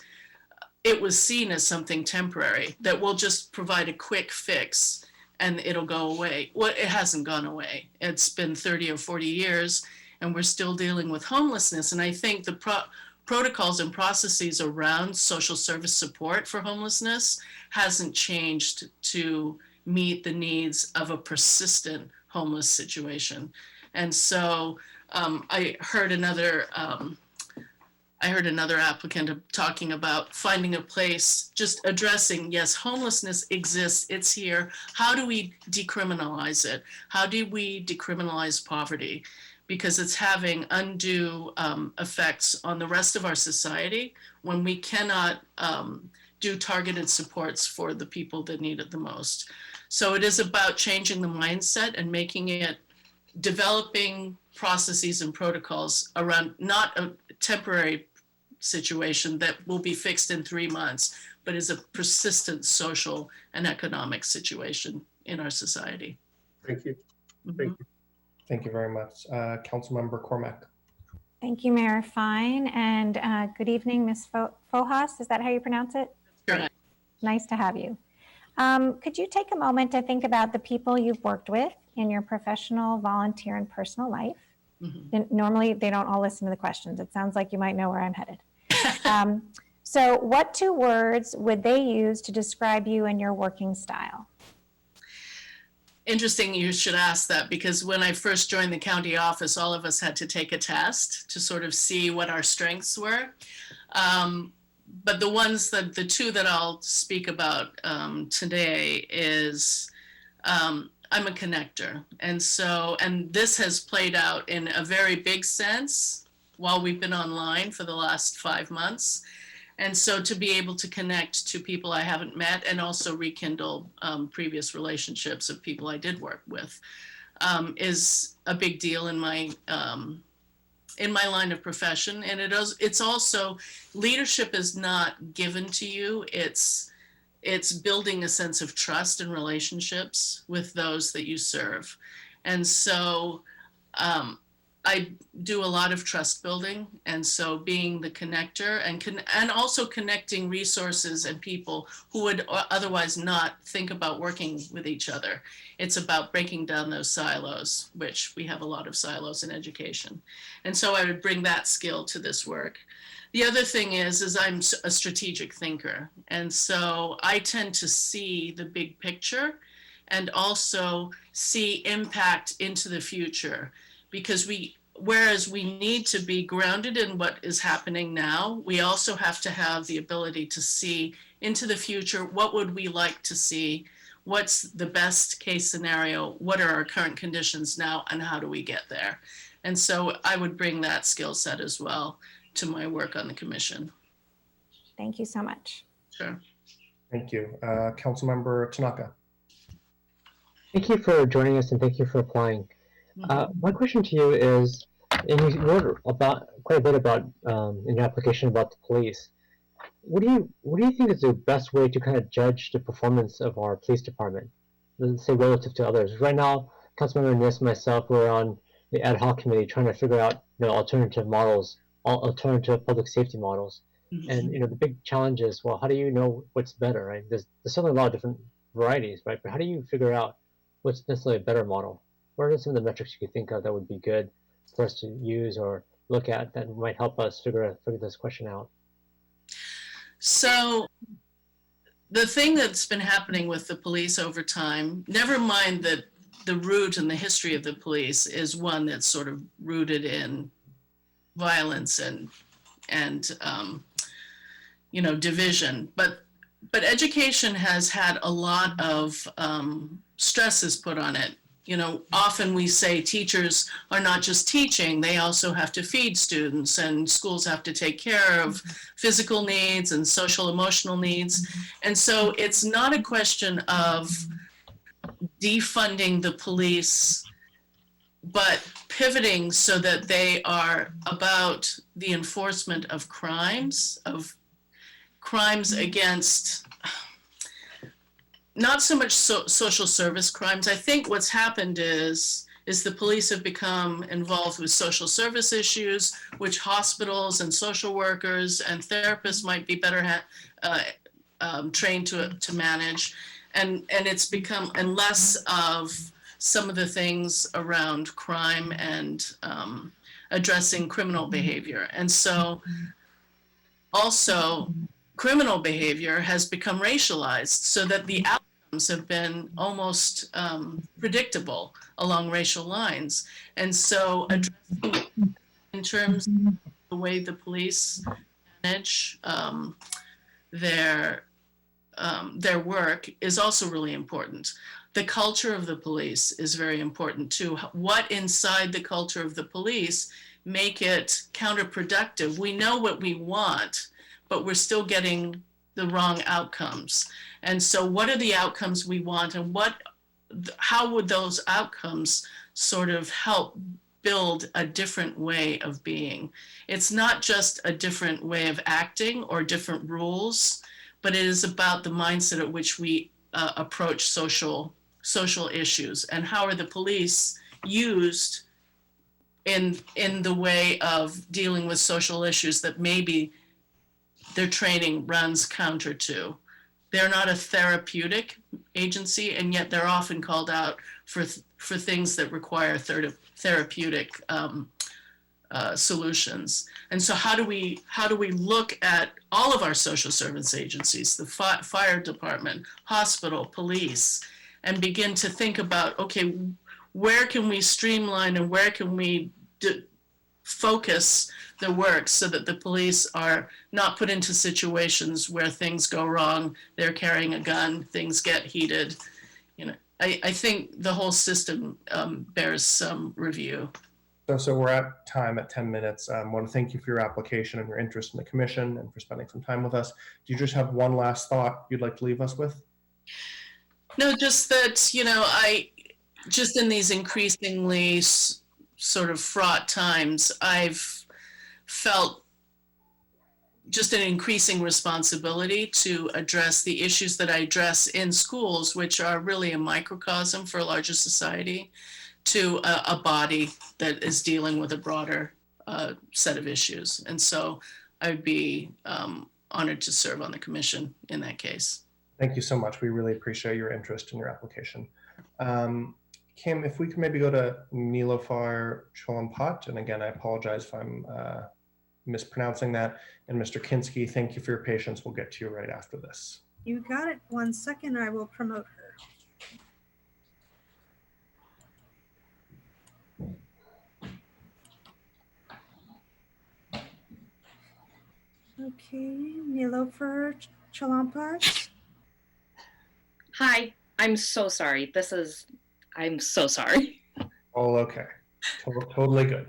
it was seen as something temporary that will just provide a quick fix and it'll go away. Well, it hasn't gone away. It's been 30 or 40 years and we're still dealing with homelessness. And I think the protocols and processes around social service support for homelessness hasn't changed to meet the needs of a persistent homeless situation. And so I heard another applicant talking about finding a place, just addressing, yes, homelessness exists, it's here. How do we decriminalize it? How do we decriminalize poverty? Because it's having undue effects on the rest of our society when we cannot do targeted supports for the people that need it the most. So it is about changing the mindset and making it, developing processes and protocols around not a temporary situation that will be fixed in 3 months, but is a persistent social and economic situation in our society. Thank you. Mm-hmm. Thank you. Thank you very much. Councilmember Cormack. Thank you, Mayor Fine, and good evening, Ms. Fojas. Is that how you pronounce it? Sure. Nice to have you. Could you take a moment to think about the people you've worked with in your professional, volunteer, and personal life? Mm-hmm. Normally, they don't all listen to the questions. It sounds like you might know where I'm headed. So what 2 words would they use to describe you and your working style? Interesting you should ask that, because when I first joined the county office, all of us had to take a test to sort of see what our strengths were. But the 2 that I'll speak about today is I'm a connector. And this has played out in a very big sense while we've been online for the last 5 months. And so to be able to connect to people I haven't met and also rekindle previous relationships of people I did work with is a big deal in my line of profession. And it's also, leadership is not given to you. It's building a sense of trust and relationships with those that you serve. And so I do a lot of trust building, and so being the connector and also connecting resources and people who would otherwise not think about working with each other. It's about breaking down those silos, which we have a lot of silos in education. And so I would bring that skill to this work. The other thing is I'm a strategic thinker, and so I tend to see the big picture and also see impact into the future, because whereas we need to be grounded in what is happening now, we also have to have the ability to see into the future. What would we like to see? What's the best case scenario? What are our current conditions now, and how do we get there? And so I would bring that skill set as well to my work on the commission. Thank you so much. Sure. Thank you. Councilmember Tanaka. Thank you for joining us and thank you for applying. My question to you is, and you wrote about quite a bit about in your application about the police. What do you think is the best way to kind of judge the performance of our police department, let's say relative to others? Right now, Councilmember Ness and myself, we're on the ad hoc committee trying to figure out alternative models, alternative public safety models. And the big challenge is, well, how do you know what's better, right? There's certainly a lot of different varieties, right? But how do you figure out what's necessarily a better model? What are some of the metrics you could think of that would be good for us to use or look at that might help us figure this question out? So the thing that's been happening with the police over time, never mind that the root and the history of the police is one that's sort of rooted in violence and division, but education has had a lot of stresses put on it. Often we say teachers are not just teaching, they also have to feed students, and schools have to take care of physical needs and social emotional needs. And so it's not a question of defunding the police, but pivoting so that they are about the enforcement of crimes against not so much social service crimes. I think what's happened is the police have become involved with social service issues, which hospitals and social workers and therapists might be better trained to manage. And it's become, and less of some of the things around crime and addressing criminal behavior. And so also criminal behavior has become racialized so that the outcomes have been almost predictable along racial lines. And so addressing in terms of the way the police manage their work is also really important. The culture of the police is very important too. What inside the culture of the police make it counterproductive? We know what we want, but we're still getting the wrong outcomes. And so what are the outcomes we want, and how would those outcomes sort of help build a different way of being? It's not just a different way of acting or different rules, but it is about the mindset at which we approach social issues, and how are the police used in the way of dealing with social issues that maybe their training runs counter to. They're not a therapeutic agency, and yet they're often called out for things that require therapeutic solutions. And so how do we look at all of our social service agencies, the fire department, hospital, police, and begin to think about, okay, where can we streamline and where can we focus the work so that the police are not put into situations where things go wrong, they're carrying a gun, things get heated. I think the whole system bears some review. So we're at time at 10 minutes. I want to thank you for your application and your interest in the commission and for spending some time with us. Do you just have one last thought you'd like to leave us with? No, just that, just in these increasingly sort of fraught times, I've felt just an increasing responsibility to address the issues that I address in schools, which are really a microcosm for a larger society, to a body that is dealing with a broader set of issues. And so I would be honored to serve on the commission in that case. Thank you so much. We really appreciate your interest in your application. Kim, if we could maybe go to Nilofar Cholampat, and again, I apologize if I'm mispronouncing that. And Mr. Kinski, thank you for your patience. We'll get to you right after this. You got it. 1 second, I will promote her. Okay, Nilofer Chalampat. Hi, I'm so sorry. I'm so sorry. All okay. Totally good.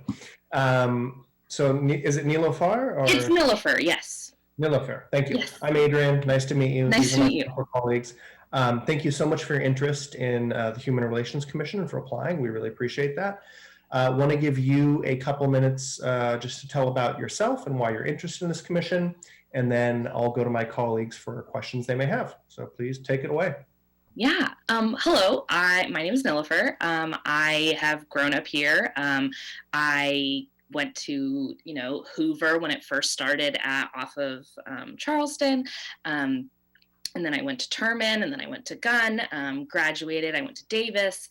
So is it Nilofar or? It's Nilofer, yes. Nilofar, thank you. Yes. I'm Adrian. Nice to meet you. Nice These to are my meet you. fellow colleagues. Thank you so much for your interest in the Human Relations Commission and for applying. We really appreciate that. Want to give you a couple minutes just to tell about yourself and why you're interested in this commission, and then I'll go to my colleagues for questions they may have. So please take it away. Yeah. Hello. My name is Nilofer. I have grown up here. I went to Hoover when it first started off of Charleston. And then I went to Terman, and then I went to Gunn, graduated, I went to Davis.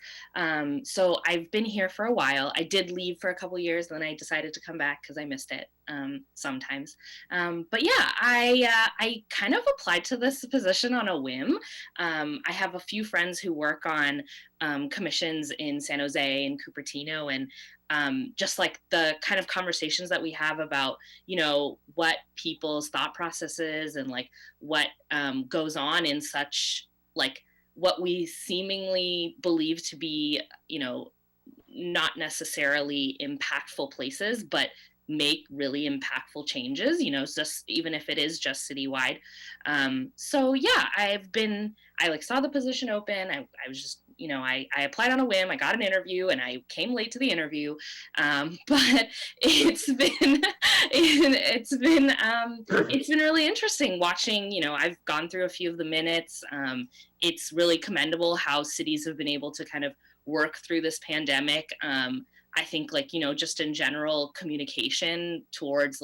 So I've been here for a while. I did leave for a couple years, then I decided to come back because I missed it sometimes. But yeah, I kind of applied to this position on a whim. I have a few friends who work on commissions in San Jose and Cupertino, and just like the kind of conversations that we have about, what people's thought processes and like what goes on in such like what we seemingly believe to be, not necessarily impactful places, but make really impactful changes, just even if it is just citywide. So yeah, I saw the position open. I was just, I applied on a whim. I got an interview and I came late to the interview. But it's been really interesting watching, I've gone through a few of the minutes. It's really commendable how cities have been able to kind of work through this pandemic. I think just in general communication towards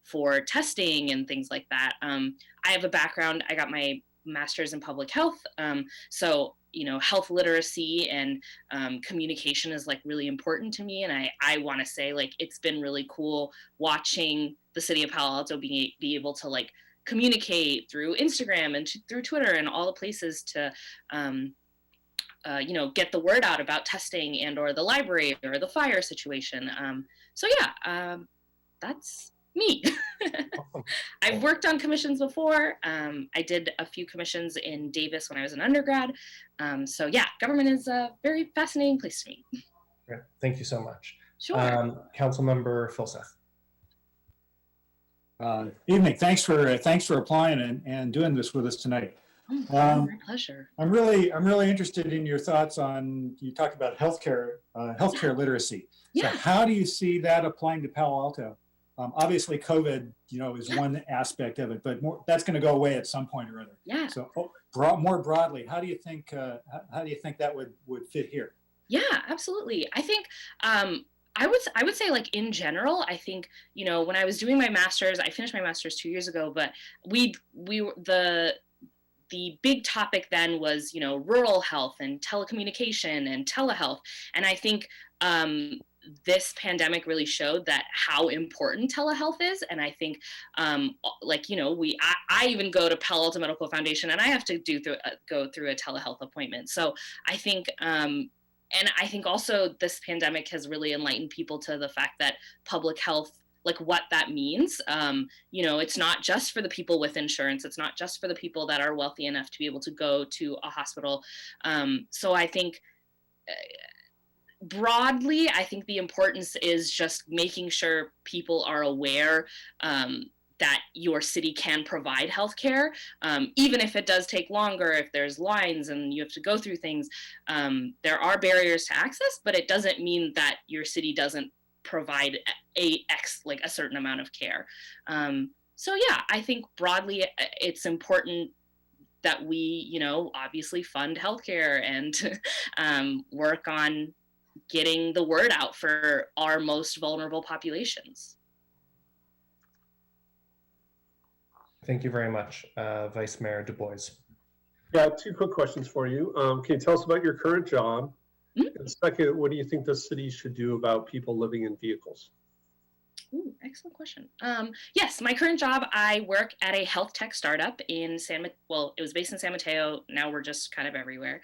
for testing and things like that. I have a background, I got my master's in public health. So, health literacy and communication is really important to me. And I want to say it's been really cool watching the city of Palo Alto be able to communicate through Instagram and through Twitter and all the places to, get the word out about testing and or the library or the fire situation. So yeah, that's me. Awesome. I've worked on commissions before. I did a few commissions in Davis when I was an undergrad. So yeah, government is a very fascinating place to me. Great. Thank you so much. Sure. Councilmember Philseth. Evening. Thanks for applying and doing this with us tonight. My pleasure. I'm really interested in your thoughts on, you talked about healthcare literacy. Yeah. So how do you see that applying to Palo Alto? Obviously COVID, is one aspect of it, but that's going to go away at some point or other. Yeah. So more broadly, how do you think that would fit here? Yeah, absolutely. I think, I would say in general, I think, when I was doing my master's, I finished my master's 2 years ago, but the big topic then was, rural health and telecommunication and telehealth. And I think this pandemic really showed that how important telehealth is. And I think, I even go to Palo Alto Medical Foundation and I have to go through a telehealth appointment. So I think, and I think also this pandemic has really enlightened people to the fact that public health, what that means. It's not just for the people with insurance. It's not just for the people that are wealthy enough to be able to go to a hospital. So I think broadly, I think the importance is just making sure people are aware that your city can provide healthcare, even if it does take longer, if there's lines and you have to go through things. There are barriers to access, but it doesn't mean that your city doesn't provide a certain amount of care. So yeah, I think broadly it's important that we, obviously fund healthcare and work on getting the word out for our most vulnerable populations. Thank you very much, Vice Mayor Du Bois. Yeah, two quick questions for you. Can you tell us about your current job? Mm-hmm. And second, what do you think the city should do about people living in vehicles? Ooh, excellent question. Yes, my current job, I work at a health tech startup in it was based in San Mateo. Now we're just kind of everywhere.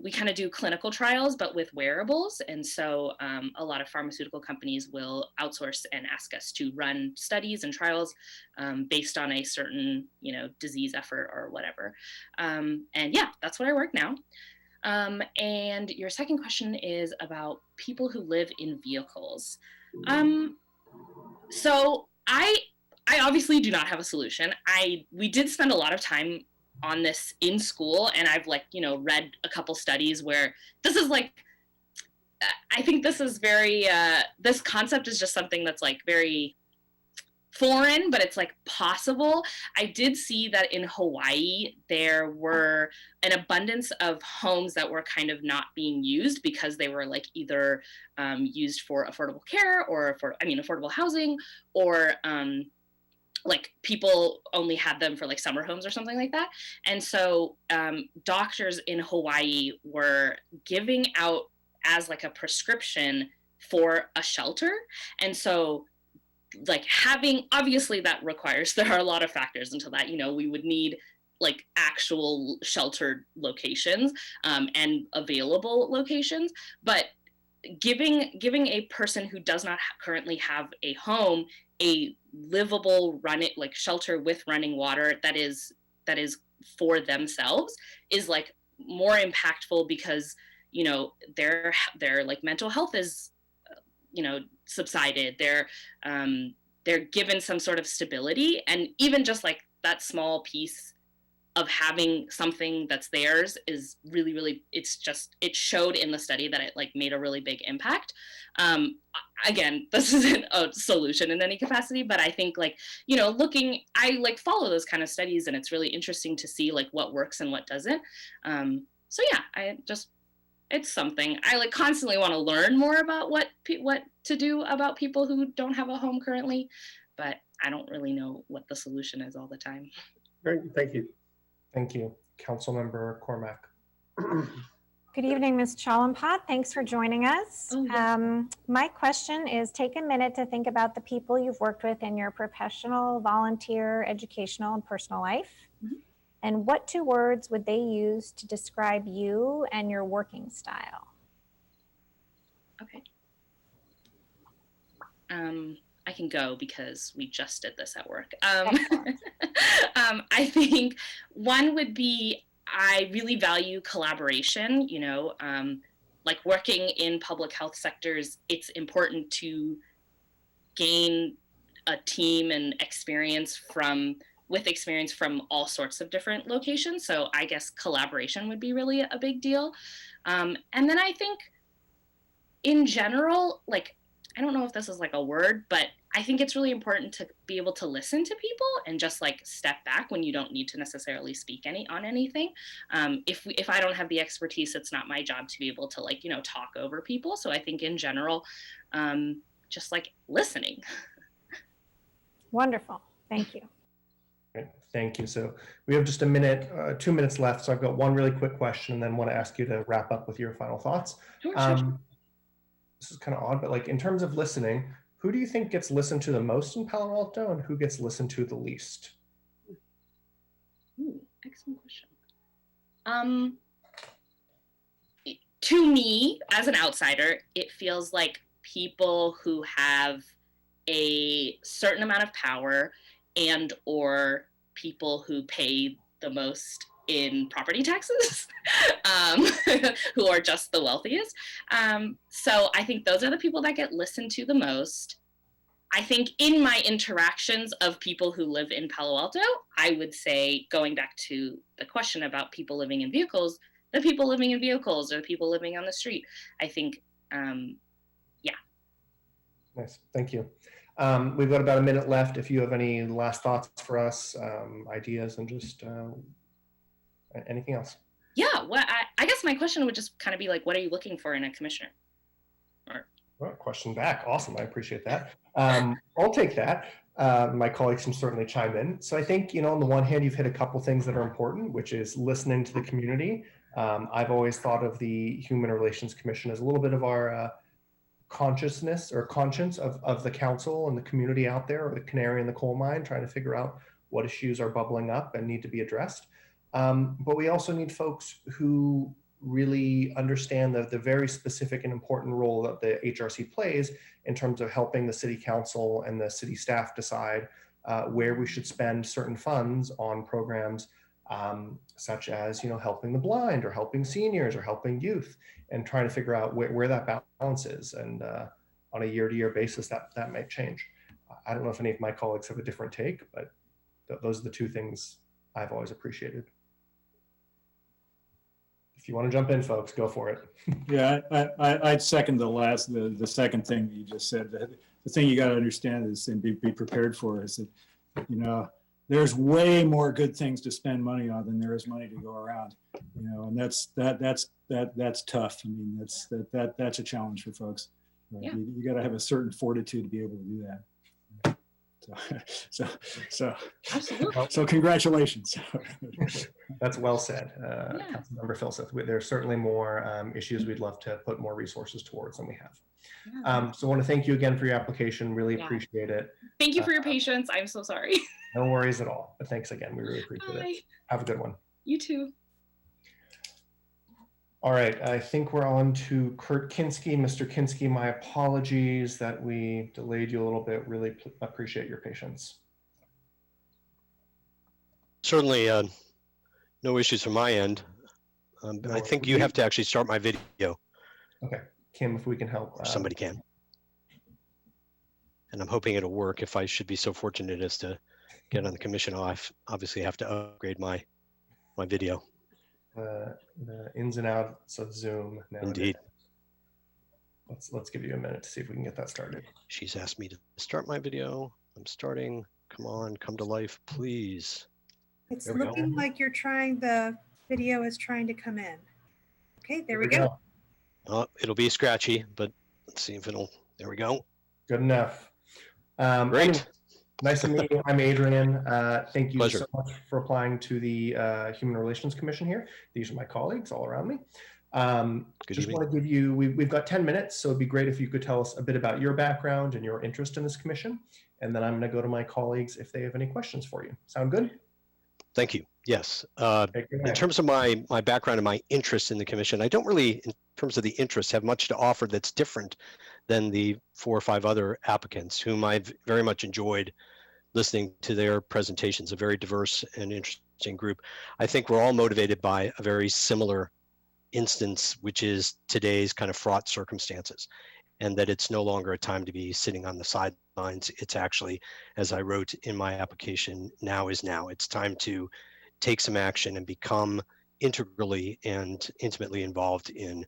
We kind of do clinical trials, but with wearables. And so a lot of pharmaceutical companies will outsource and ask us to run studies and trials based on a certain, disease effort or whatever. And yeah, that's where I work now. And your second question is about people who live in vehicles. So I obviously do not have a solution. We did spend a lot of time on this in school, and I've read a couple studies where this is I think this is very, this concept is just something that's very foreign, but it's possible. I did see that in Hawaii, there were an abundance of homes that were kind of not being used because they were either used for affordable care or affordable housing, or people only had them for summer homes or something like that. And so doctors in Hawaii were giving out as a prescription for a shelter. And so obviously that requires, there are a lot of factors into that. We would need actual sheltered locations and available locations, but giving a person who does not currently have a home a livable shelter with running water that is for themselves is more impactful, because their mental health is subsided. They're given some sort of stability, and even just that small piece of having something that's theirs is really, really, it showed in the study that it made a really big impact. Again, this isn't a solution in any capacity, but I think I follow those kind of studies, and it's really interesting to see what works and what doesn't. So yeah, it's something I constantly want to learn more about what to do about people who don't have a home currently, but I don't really know what the solution is all the time. Great, thank you. Thank you. Councilmember Cormack. Good evening, Ms. Chalampot. Thanks for joining us. Oh, yes. My question is, take a minute to think about the people you've worked with in your professional, volunteer, educational, and personal life. Mm-hmm. And what 2 words would they use to describe you and your working style? Okay. I can go because we just did this at work. I think one would be, I really value collaboration. Working in public health sectors, it's important to gain a team and experience from all sorts of different locations. So I guess collaboration would be really a big deal. And then I think in general, I don't know if this is a word, but I think it's really important to be able to listen to people and just step back when you don't need to necessarily speak on anything. If I don't have the expertise, it's not my job to be able to talk over people. So I think in general, just listening. Wonderful. Thank you. Great. Thank you. So we have just a minute, 2 minutes left. So I've got one really quick question, and then want to ask you to wrap up with your final thoughts. Sure. This is kind of odd, but in terms of listening, who do you think gets listened to the most in Palo Alto, and who gets listened to the least? Ooh, excellent question. To me, as an outsider, it feels like people who have a certain amount of power and or people who pay the most in property taxes, who are just the wealthiest. So I think those are the people that get listened to the most. I think in my interactions of people who live in Palo Alto, I would say, going back to the question about people living in vehicles, the people living in vehicles or the people living on the street, I think, yeah. Nice, thank you. We've got about a minute left. If you have any last thoughts for us, ideas, and just anything else. Yeah, well, I guess my question would just kind of be like, what are you looking for in a commissioner? Well, question back. Awesome. I appreciate that. I'll take that. My colleagues can certainly chime in. So I think, on the one hand, you've hit a couple things that are important, which is listening to the community. I've always thought of the Human Relations Commission as a little bit of our consciousness or conscience of the council and the community out there, or the canary in the coal mine, trying to figure out what issues are bubbling up and need to be addressed. But we also need folks who really understand the very specific and important role that the HRC plays in terms of helping the city council and the city staff decide where we should spend certain funds on programs such as helping the blind or helping seniors or helping youth, and trying to figure out where that balance is. And on a year-to-year basis, that might change. I don't know if any of my colleagues have a different take, but those are the two things I've always appreciated. If you want to jump in, folks, go for it. Yeah, I'd second the second thing that you just said. The thing you got to understand is, and be prepared for, is that, there's way more good things to spend money on than there is money to go around, and that's tough. I mean, that's a challenge for folks. Right? Yeah. You got to have a certain fortitude to be able to do that. So congratulations. That's well said, Councilmember Filseth. There's certainly more issues we'd love to put more resources towards than we have. So I want to thank you again for your application. Really appreciate it. Thank you for your patience. I'm so sorry. No worries at all. But thanks again. We really appreciate it. Have a good one. You too. All right, I think we're on to Kurt Kinski. Mr. Kinski, my apologies that we delayed you a little bit. Really appreciate your patience. Certainly no issues from my end. I think you have to actually start my video. Okay, Kim, if we can help. Or somebody can. And I'm hoping it'll work. If I should be so fortunate as to get on the commission, I'll obviously have to upgrade my video. The ins and outs of Zoom nowadays. Indeed. Let's give you a minute to see if we can get that started. She's asked me to start my video. I'm starting. Come on, come to life, please. It's looking like the video is trying to come in. Okay, there we go. It'll be scratchy, but let's see if there we go. Good enough. Great. Nice to meet you. I'm Adrian. Thank you Pleasure. so much for applying to the Human Relations Commission here. These are my colleagues all around me. Just want to give you, we've got 10 minutes, so it'd be great if you could tell us a bit about your background and your interest in this commission. And then I'm going to go to my colleagues if they have any questions for you. Sound good? Thank you. Yes. In terms of my background and my interest in the commission, I don't really, in terms of the interest, have much to offer that's different than the 4 or 5 other applicants whom I've very much enjoyed listening to their presentations, a very diverse and interesting group. I think we're all motivated by a very similar instance, which is today's kind of fraught circumstances, and that it's no longer a time to be sitting on the sidelines. It's actually, as I wrote in my application, now is now. It's time to take some action and become integrally and intimately involved in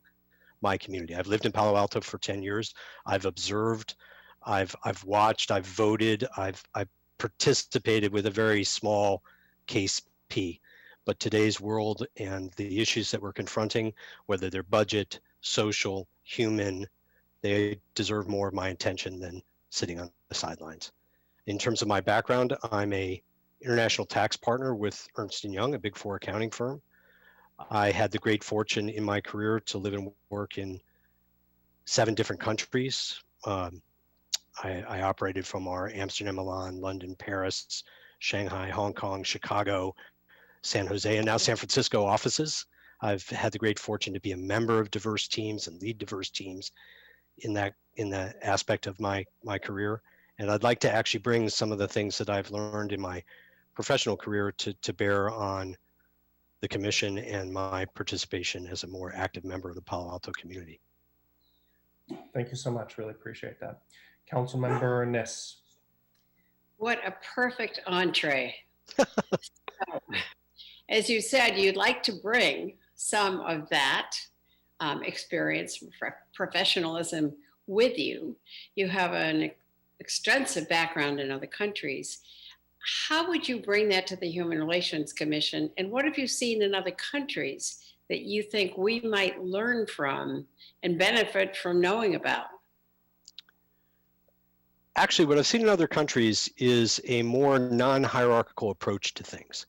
my community. I've lived in Palo Alto for 10 years. I've observed, I've watched, I've voted, I've participated with a very small case P. But today's world and the issues that we're confronting, whether they're budget, social, human, they deserve more of my attention than sitting on the sidelines. In terms of my background, I'm a international tax partner with Ernst & Young, a Big 4 accounting firm. I had the great fortune in my career to live and work in 7 different countries. I operated from our Amsterdam, Milan, London, Paris, Shanghai, Hong Kong, Chicago, San Jose, and now San Francisco offices. I've had the great fortune to be a member of diverse teams and lead diverse teams in that aspect of my career. And I'd like to actually bring some of the things that I've learned in my professional career to bear on the commission and my participation as a more active member of the Palo Alto community. Thank you so much. Really appreciate that. Councilmember Niss. What a perfect entree. As you said, you'd like to bring some of that experience, professionalism with you. You have an extensive background in other countries. How would you bring that to the Human Relations Commission? And what have you seen in other countries that you think we might learn from and benefit from knowing about? Actually, what I've seen in other countries is a more non-hierarchical approach to things.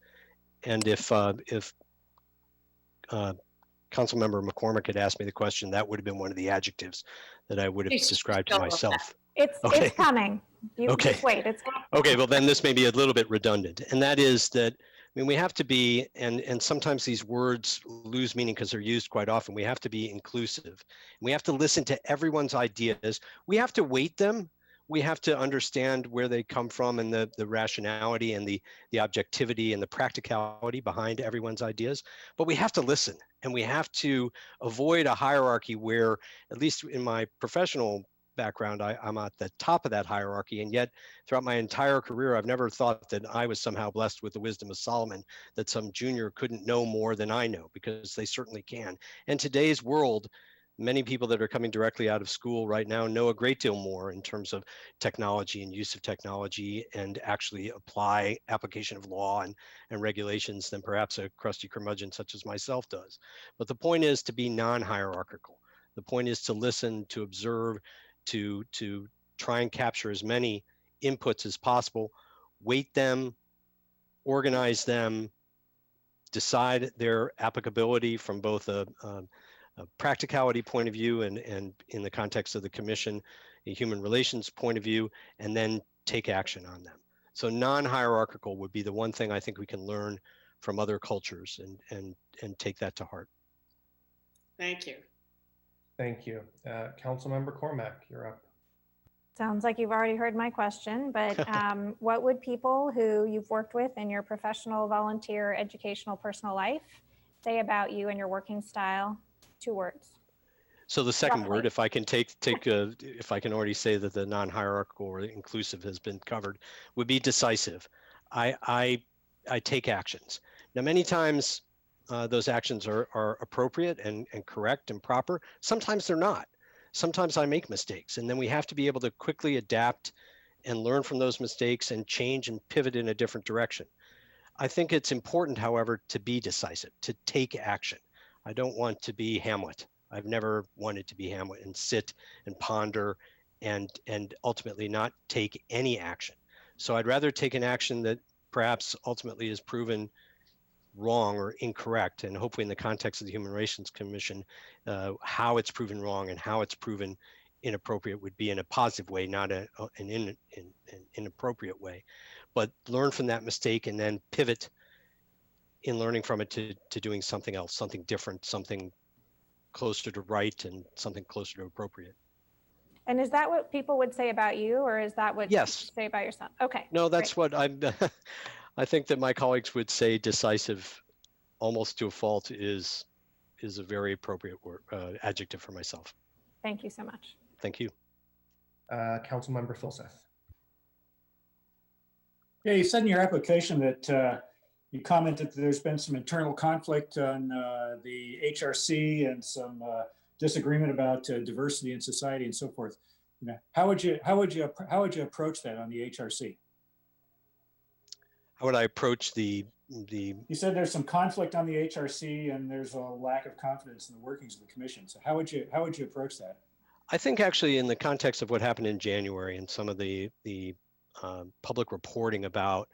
And if Councilmember McCormick had asked me the question, that would have been one of the adjectives that I would have Please described to tell us myself. It's coming. You Okay. just wait. It's coming. Okay, well then this may be a little bit redundant, and that is that, I mean, we have to be, and sometimes these words lose meaning because they're used quite often. We have to be inclusive. We have to listen to everyone's ideas. We have to weight them. We have to understand where they come from and the rationality and the objectivity and the practicality behind everyone's ideas. But we have to listen, and we have to avoid a hierarchy where, at least in my professional background, I'm at the top of that hierarchy, and yet throughout my entire career, I've never thought that I was somehow blessed with the wisdom of Solomon, that some junior couldn't know more than I know, because they certainly can. And today's world, many people that are coming directly out of school right now know a great deal more in terms of technology and use of technology and actually application of law and regulations than perhaps a crusty curmudgeon such as myself does. But the point is to be non-hierarchical. The point is to listen, to observe, to try and capture as many inputs as possible, weight them, organize them, decide their applicability from both a practicality point of view and in the context of the commission, a human relations point of view, and then take action on them. So non-hierarchical would be the one thing I think we can learn from other cultures and take that to heart. Thank you. Thank you. Councilmember Cormack, you're up. Sounds like you've already heard my question, but what would people who you've worked with in your professional, volunteer, educational, personal life say about you and your working style? 2 words. So the second Roughly. word, if I can if I can already say that the non-hierarchical or inclusive has been covered, would be decisive. I take actions. Now, many times those actions are appropriate and correct and proper. Sometimes they're not. Sometimes I make mistakes, and then we have to be able to quickly adapt and learn from those mistakes and change and pivot in a different direction. I think it's important, however, to be decisive, to take action. I don't want to be Hamlet. I've never wanted to be Hamlet and sit and ponder and ultimately not take any action. So I'd rather take an action that perhaps ultimately is proven wrong or incorrect, and hopefully in the context of the Human Relations Commission, how it's proven wrong and how it's proven inappropriate would be in a positive way, not an inappropriate way. But learn from that mistake and then pivot in learning from it to doing something else, something different, something closer to right and something closer to appropriate. And is that what people would say about you, or is that what Yes. you say about yourself? Okay. No, that's great. what I'm, I think that my colleagues would say decisive almost to a fault is a very appropriate word, adjective for myself. Thank you so much. Thank you. Councilmember Filseth. Yeah, you said in your application that you commented that there's been some internal conflict on the HRC and some disagreement about diversity in society and so forth. You know, how would you approach that on the HRC? How would I approach the? You said there's some conflict on the HRC and there's a lack of confidence in the workings of the commission. So how would you approach that? I think actually in the context of what happened in January and some of the public reporting about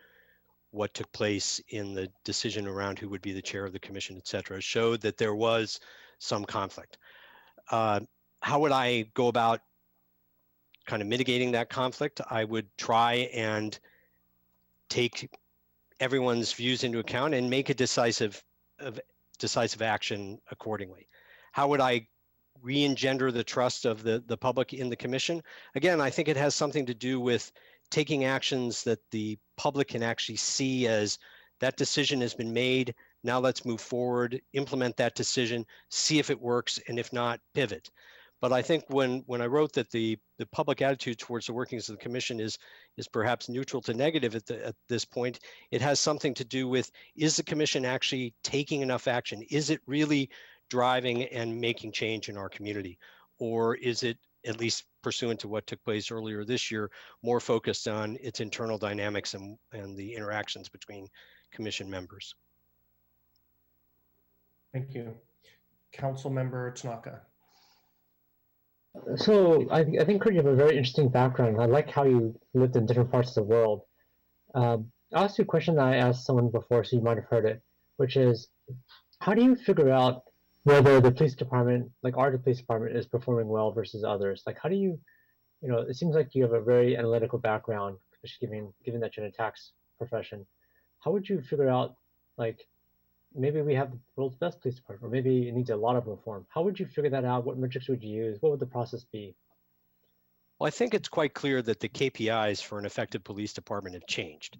what took place in the decision around who would be the chair of the commission, et cetera, showed that there was some conflict. How would I go about kind of mitigating that conflict? I would try and take everyone's views into account and make a decisive action accordingly. How would I re-engender the trust of the public in the commission? Again, I think it has something to do with taking actions that the public can actually see as that decision has been made. Now let's move forward, implement that decision, see if it works, and if not, pivot. But I think when I wrote that the public attitude towards the workings of the commission is perhaps neutral to negative at this point, it has something to do with, is the commission actually taking enough action? Is it really driving and making change in our community? Or is it, at least pursuant to what took place earlier this year, more focused on its internal dynamics and the interactions between commission members? Thank you. Councilmember Tanaka. So I think Kurt, you have a very interesting background. I like how you lived in different parts of the world. I'll ask you a question that I asked someone before, so you might have heard it, which is, how do you figure out whether the police department, like our police department, is performing well versus others? Like, how do you, it seems like you have a very analytical background, especially given that you're in a tax profession. How would you figure out, like, maybe we have the world's best police department, or maybe it needs a lot of reform? How would you figure that out? What metrics would you use? What would the process be? Well, I think it's quite clear that the KPIs for an effective police department have changed.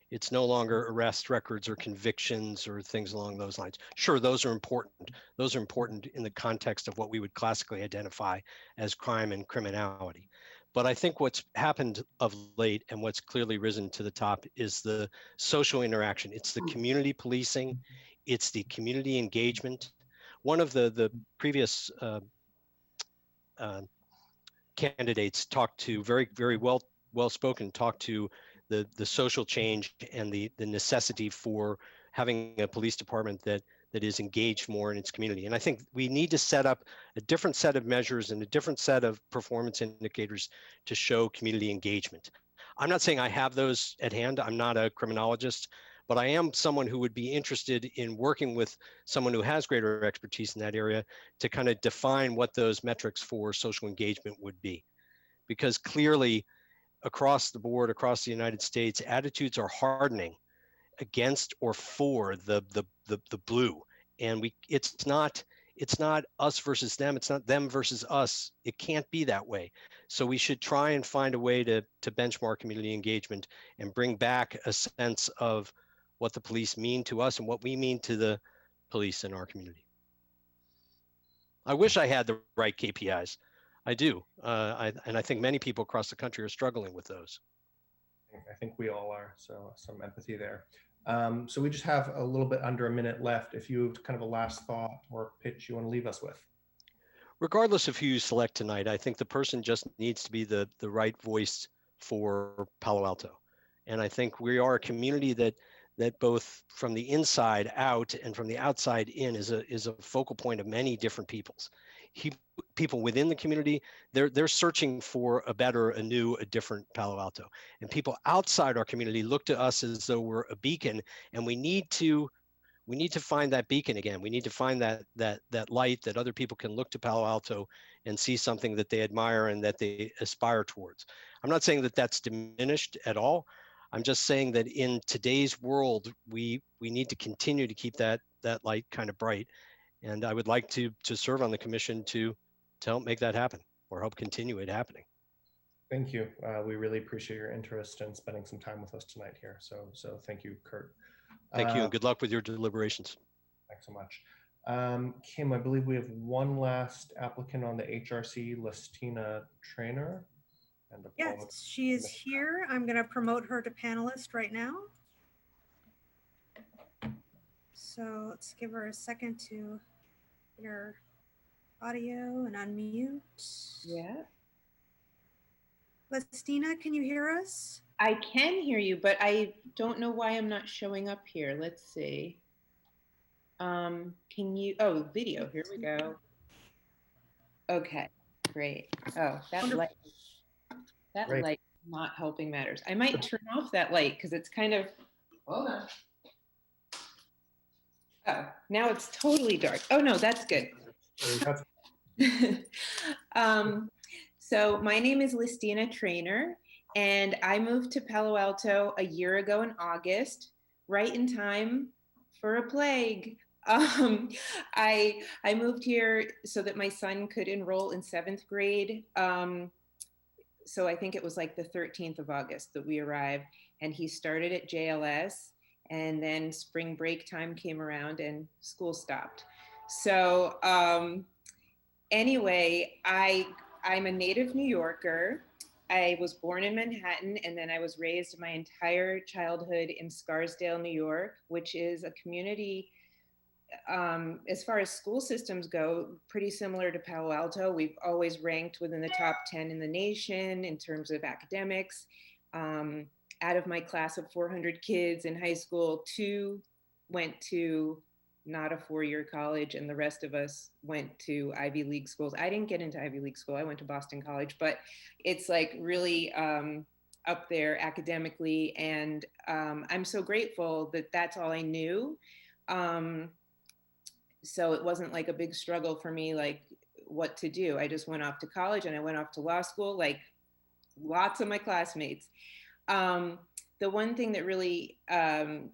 It's no longer arrest records or convictions or things along those lines. Sure, those are important. Those are important in the context of what we would classically identify as crime and criminality. But I think what's happened of late and what's clearly risen to the top is the social interaction. It's the community policing. It's the community engagement. One of the previous candidates talked to very well spoken, talked to the social change and the necessity for having a police department that is engaged more in its community. And I think we need to set up a different set of measures and a different set of performance indicators to show community engagement. I'm not saying I have those at hand. I'm not a criminologist, but I am someone who would be interested in working with someone who has greater expertise in that area to kind of define what those metrics for social engagement would be. Because clearly, across the board, across the United States, attitudes are hardening against or for the blue. And it's not us versus them. It's not them versus us. It can't be that way. So we should try and find a way to benchmark community engagement and bring back a sense of what the police mean to us and what we mean to the police in our community. I wish I had the right KPIs. I do. And I think many people across the country are struggling with those. I think we all are, so some empathy there. So we just have a little bit under a minute left. If you have kind of a last thought or pitch you want to leave us with. Regardless of who you select tonight, I think the person just needs to be the right voice for Palo Alto. And I think we are a community that both from the inside out and from the outside in is a focal point of many different peoples. People within the community, they're searching for a better, a new, a different Palo Alto. And people outside our community look to us as though we're a beacon, and we need to find that beacon again. We need to find that light that other people can look to Palo Alto and see something that they admire and that they aspire towards. I'm not saying that that's diminished at all. I'm just saying that in today's world, we need to continue to keep that light kind of bright. And I would like to serve on the commission to help make that happen or help continue it happening. Thank you. We really appreciate your interest and spending some time with us tonight here. So thank you, Kurt. Thank you, and good luck with your deliberations. Thanks so much. Kim, I believe we have one last applicant on the HRC, Listina Trainer. Yes, she is here. I'm going to promote her to panelist right now. So let's give her a second to get her audio and unmute. Yeah. Listina, can you hear us? I can hear you, but I don't know why I'm not showing up here. Let's see. Can you, oh, video, here we go. Okay, great. Oh, that light not helping matters. I might turn off that light because it's kind of, hold on. Oh, now it's totally dark. Oh no, that's good. So my name is Listina Trainer, and I moved to Palo Alto a year ago in August, right in time for a plague. I moved here so that my son could enroll in 7th grade. So I think it was like the 13th of August that we arrived, and he started at JLS, and then spring break time came around and school stopped. So anyway, I'm a native New Yorker. I was born in Manhattan, and then I was raised my entire childhood in Scarsdale, New York, which is a community, as far as school systems go, pretty similar to Palo Alto. We've always ranked within the top 10 in the nation in terms of academics. Out of my class of 400 kids in high school, 2 went to not a four-year college, and the rest of us went to Ivy League schools. I didn't get into Ivy League school. I went to Boston College, but it's like really up there academically. And I'm so grateful that that's all I knew. So it wasn't like a big struggle for me, like what to do. I just went off to college and I went off to law school, like lots of my classmates. The one thing that really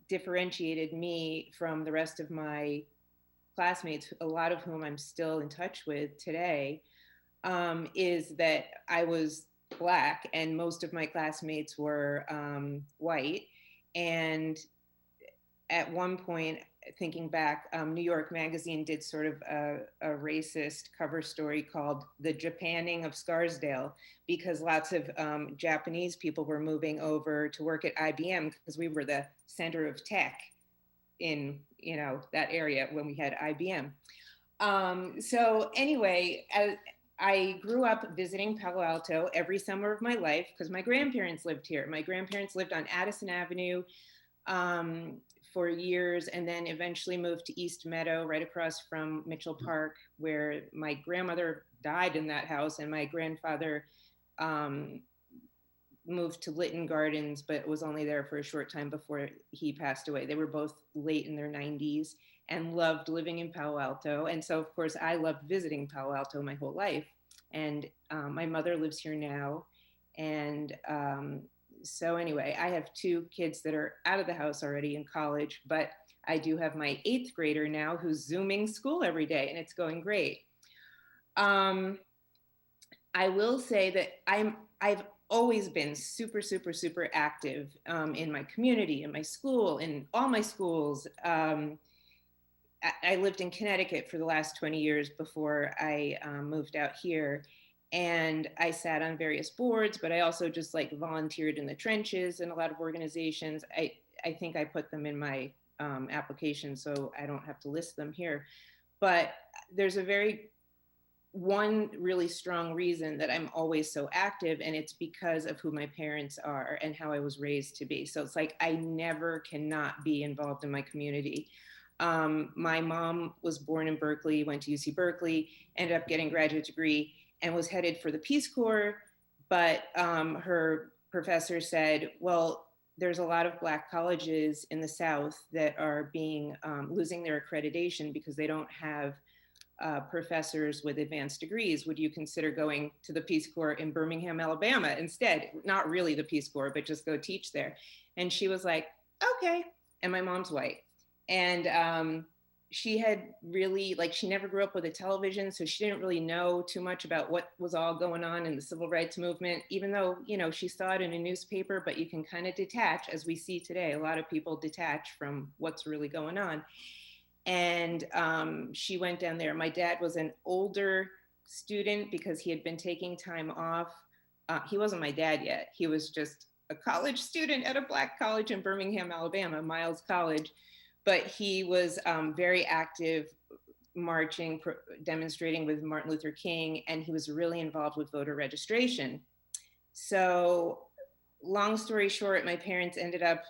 differentiated me from the rest of my classmates, a lot of whom I'm still in touch with today, is that I was Black and most of my classmates were white. And at one point, thinking back, New York Magazine did sort of a racist cover story called The Japanning of Scarsdale, because lots of Japanese people were moving over to work at IBM because we were the center of tech in, you know, that area when we had IBM. So anyway, I grew up visiting Palo Alto every summer of my life because my grandparents lived here. My grandparents lived on Addison Avenue for years, and then eventually moved to East Meadow, right across from Mitchell Park, where my grandmother died in that house, and my grandfather moved to Lytton Gardens, but was only there for a short time before he passed away. They were both late in their 90s and loved living in Palo Alto. And so, of course, I loved visiting Palo Alto my whole life. And my mother lives here now. And so anyway, I have two kids that are out of the house already in college, but I do have my 8th grader now who's Zooming school every day, and it's going great. I will say that I've always been super, super, super active in my community, in my school, in all my schools. I lived in Connecticut for the last 20 years before I moved out here. And I sat on various boards, but I also just like volunteered in the trenches in a lot of organizations. I think I put them in my application, so I don't have to list them here. But there's one really strong reason that I'm always so active, and it's because of who my parents are and how I was raised to be. So it's like I never cannot be involved in my community. My mom was born in Berkeley, went to UC Berkeley, ended up getting a graduate degree, and was headed for the Peace Corps. But her professor said, well, there's a lot of Black colleges in the South that are losing their accreditation because they don't have professors with advanced degrees. Would you consider going to the Peace Corps in Birmingham, Alabama instead? Not really the Peace Corps, but just go teach there. And she was like, okay. And my mom's white. And she had really, she never grew up with a television, so she didn't really know too much about what was all going on in the civil rights movement, even though, she saw it in a newspaper, but you can kind of detach, as we see today. A lot of people detach from what's really going on. And she went down there. My dad was an older student because he had been taking time off. He wasn't my dad yet. He was just a college student at a Black college in Birmingham, Alabama, Miles College. But he was very active, marching, demonstrating with Martin Luther King, and he was really involved with voter registration. So long story short, my parents ended up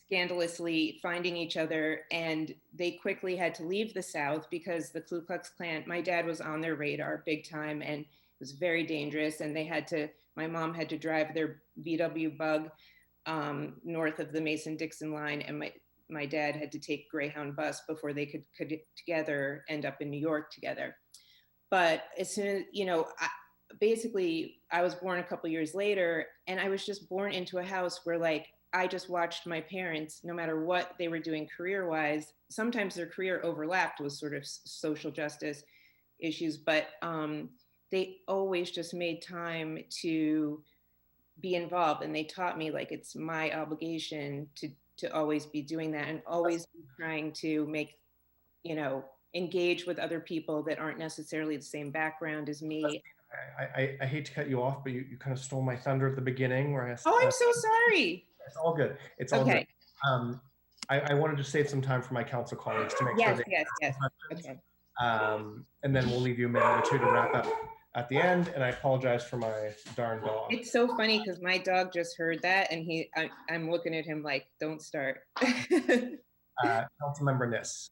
scandalously finding each other, and they quickly had to leave the South because the Ku Klux Klan, my dad was on their radar big time, and it was very dangerous. And my mom had to drive their VW Bug north of the Mason-Dixon line, and my dad had to take Greyhound bus before they could together end up in New York together. But as soon as, basically I was born a couple years later, and I was just born into a house where I just watched my parents, no matter what they were doing career-wise. Sometimes their career overlapped with sort of social justice issues, but they always just made time to be involved. And they taught me it's my obligation to always be doing that, and always be trying to make, engage with other people that aren't necessarily the same background as me. I hate to cut you off, but you kind of stole my thunder at the beginning where I asked. Oh, I'm so sorry. It's all good. It's all good. I wanted to save some time for my council colleagues to make sure they yes. Okay. And then we'll leave you a minute or two to wrap up at the end. And I apologize for my darn dog. It's so funny because my dog just heard that, and I'm looking at him like, don't start. Councilmember Niss.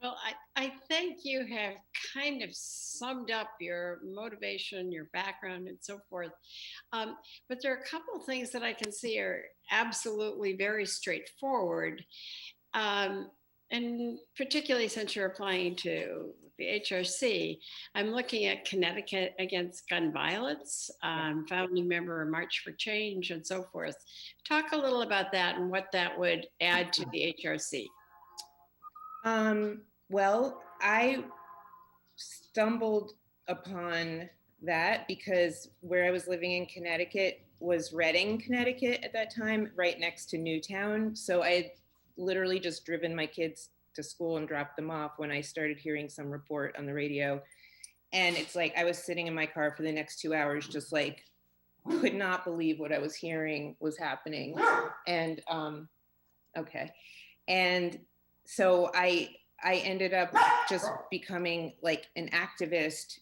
Well, I think you have kind of summed up your motivation, your background, and so forth. But there are a couple of things that I can see are absolutely very straightforward. Um, and particularly since you're applying to the HRC, I'm looking at Connecticut Against Gun Violence, founding member March for Change, and so forth. Talk a little about that and what that would add to the HRC. Well, I stumbled upon that because where I was living in Connecticut was Reading, Connecticut at that time, right next to Newtown. So I had literally just driven my kids to school and dropped them off when I started hearing some report on the radio. And it's like I was sitting in my car for the next 2 hours, just like could not believe what I was hearing was happening. And okay. And so I ended up just becoming like an activist.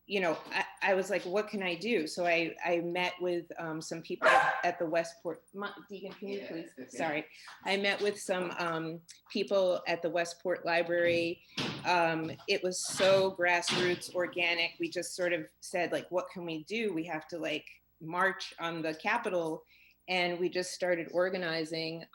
You know, I was like, what can I do? So I met with some people at the Westport, Deacon, can you please? Sorry. I met with some people at the Westport Library. It was so grassroots, organic. We just sort of said, like, what can we do? We have to like march on the Capitol. And we just started organizing.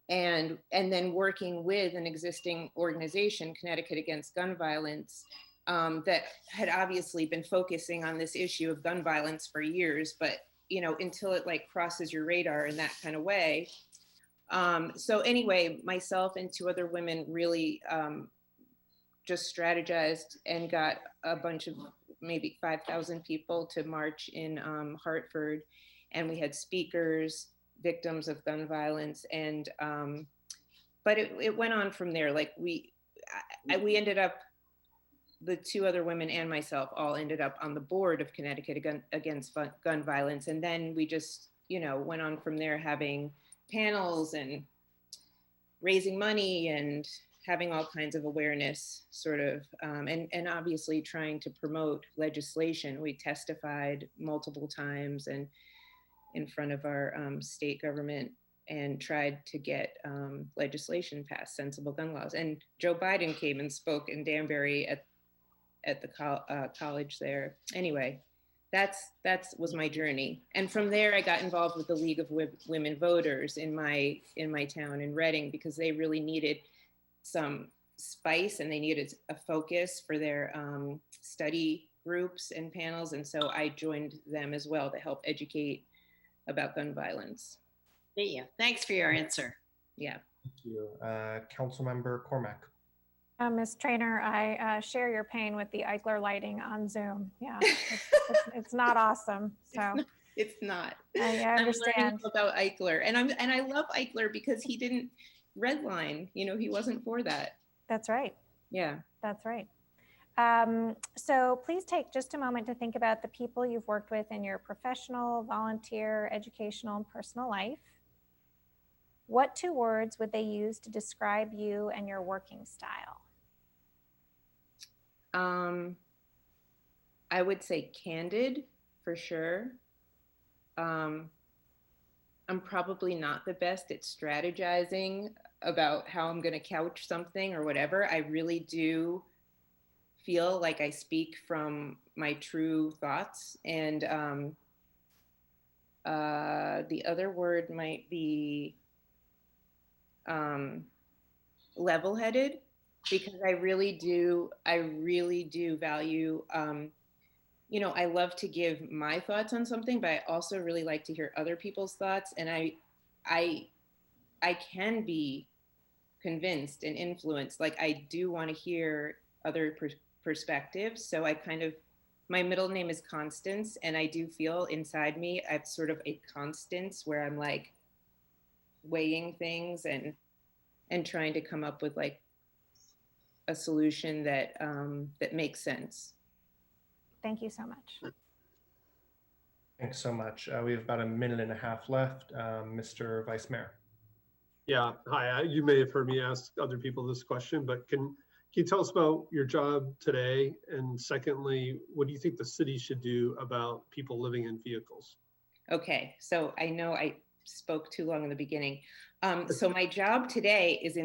And then working with an existing organization, Connecticut Against Gun Violence, that had obviously been focusing on this issue of gun violence for years, but you know, until it like crosses your radar in that kind of way. So anyway, myself and 2 other women really just strategized and got a bunch of maybe 5,000 people to march in Hartford, and we had speakers, victims of gun violence, and but it went on from there. Like we ended up, the 2 other women and myself all ended up on the board of Connecticut Against Gun Violence, and then we just, you know, went on from there, having panels and raising money and having all kinds of awareness, sort of, and obviously trying to promote legislation. We testified multiple times and in front of our state government and tried to get legislation passed, sensible gun laws. And Joe Biden came and spoke in Danbury at the college there. Anyway, that was my journey. And from there, I got involved with the League of Women Voters in my town in Reading, because they really needed some spice and they needed a focus for their study groups and panels. And so I joined them as well to help educate about gun violence. Yeah, thanks for your answer. Yeah. Thank you. Councilmember Cormack. Ms. Trainer, I share your pain with the Eichler lighting on Zoom. Yeah, it's not awesome. So it's not. I understand. I'm learning about Eichler, and I love Eichler because he didn't redline. You know, he wasn't for that. That's right. Yeah, that's right. So please take just a moment to think about the people you've worked with in your professional, volunteer, educational, and personal life. What 2 words would they use to describe you and your working style? I would say candid, for sure. I'm probably not the best at strategizing about how I'm going to couch something or whatever. I really do feel like I speak from my true thoughts. And the other word might be level-headed, because I really do value, you know, I love to give my thoughts on something, but I also really like to hear other people's thoughts. And I can be convinced and influenced. Like, I do want to hear other perspectives. So I kind of, my middle name is Constance, and I do feel inside me, I've sort of a Constance where I'm like weighing things and trying to come up with like a solution that that makes sense. Thank you so much. Thanks so much. We have about a minute and a half left. Mr. Vice Mayor. Yeah, hi. You may have heard me ask other people this question, but can you tell us about your job today? And secondly, what do you think the city should do about people living in vehicles? Okay, so I know spoke too long in the beginning. So my job today is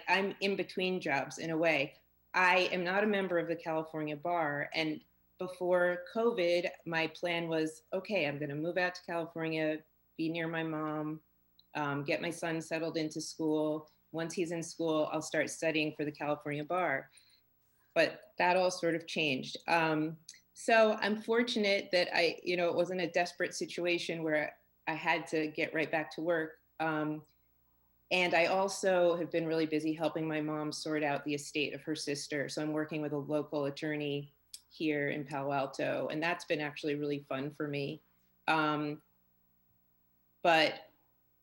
I'm in between jobs in a way. I am not a member of the California Bar, and before COVID, my plan was, okay, I'm going to move out to California, be near my mom, get my son settled into school. Once he's in school, I'll start studying for the California Bar. But that all sort of changed. So I'm fortunate that it wasn't a desperate situation where I had to get right back to work. And I also have been really busy helping my mom sort out the estate of her sister. So I'm working with a local attorney here in Palo Alto, and that's been actually really fun for me. But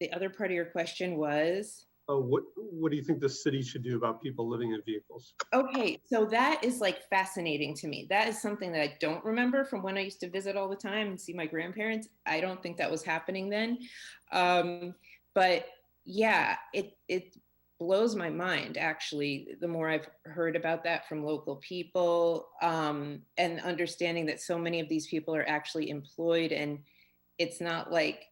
the other part of your question was? What do you think the city should do about people living in vehicles? Okay, so that is like fascinating to me. That is something that I don't remember from when I used to visit all the time and see my grandparents. I don't think that was happening then. But yeah, it blows my mind, actually, the more I've heard about that from local people, and understanding that so many of these people are actually employed, and it's not like,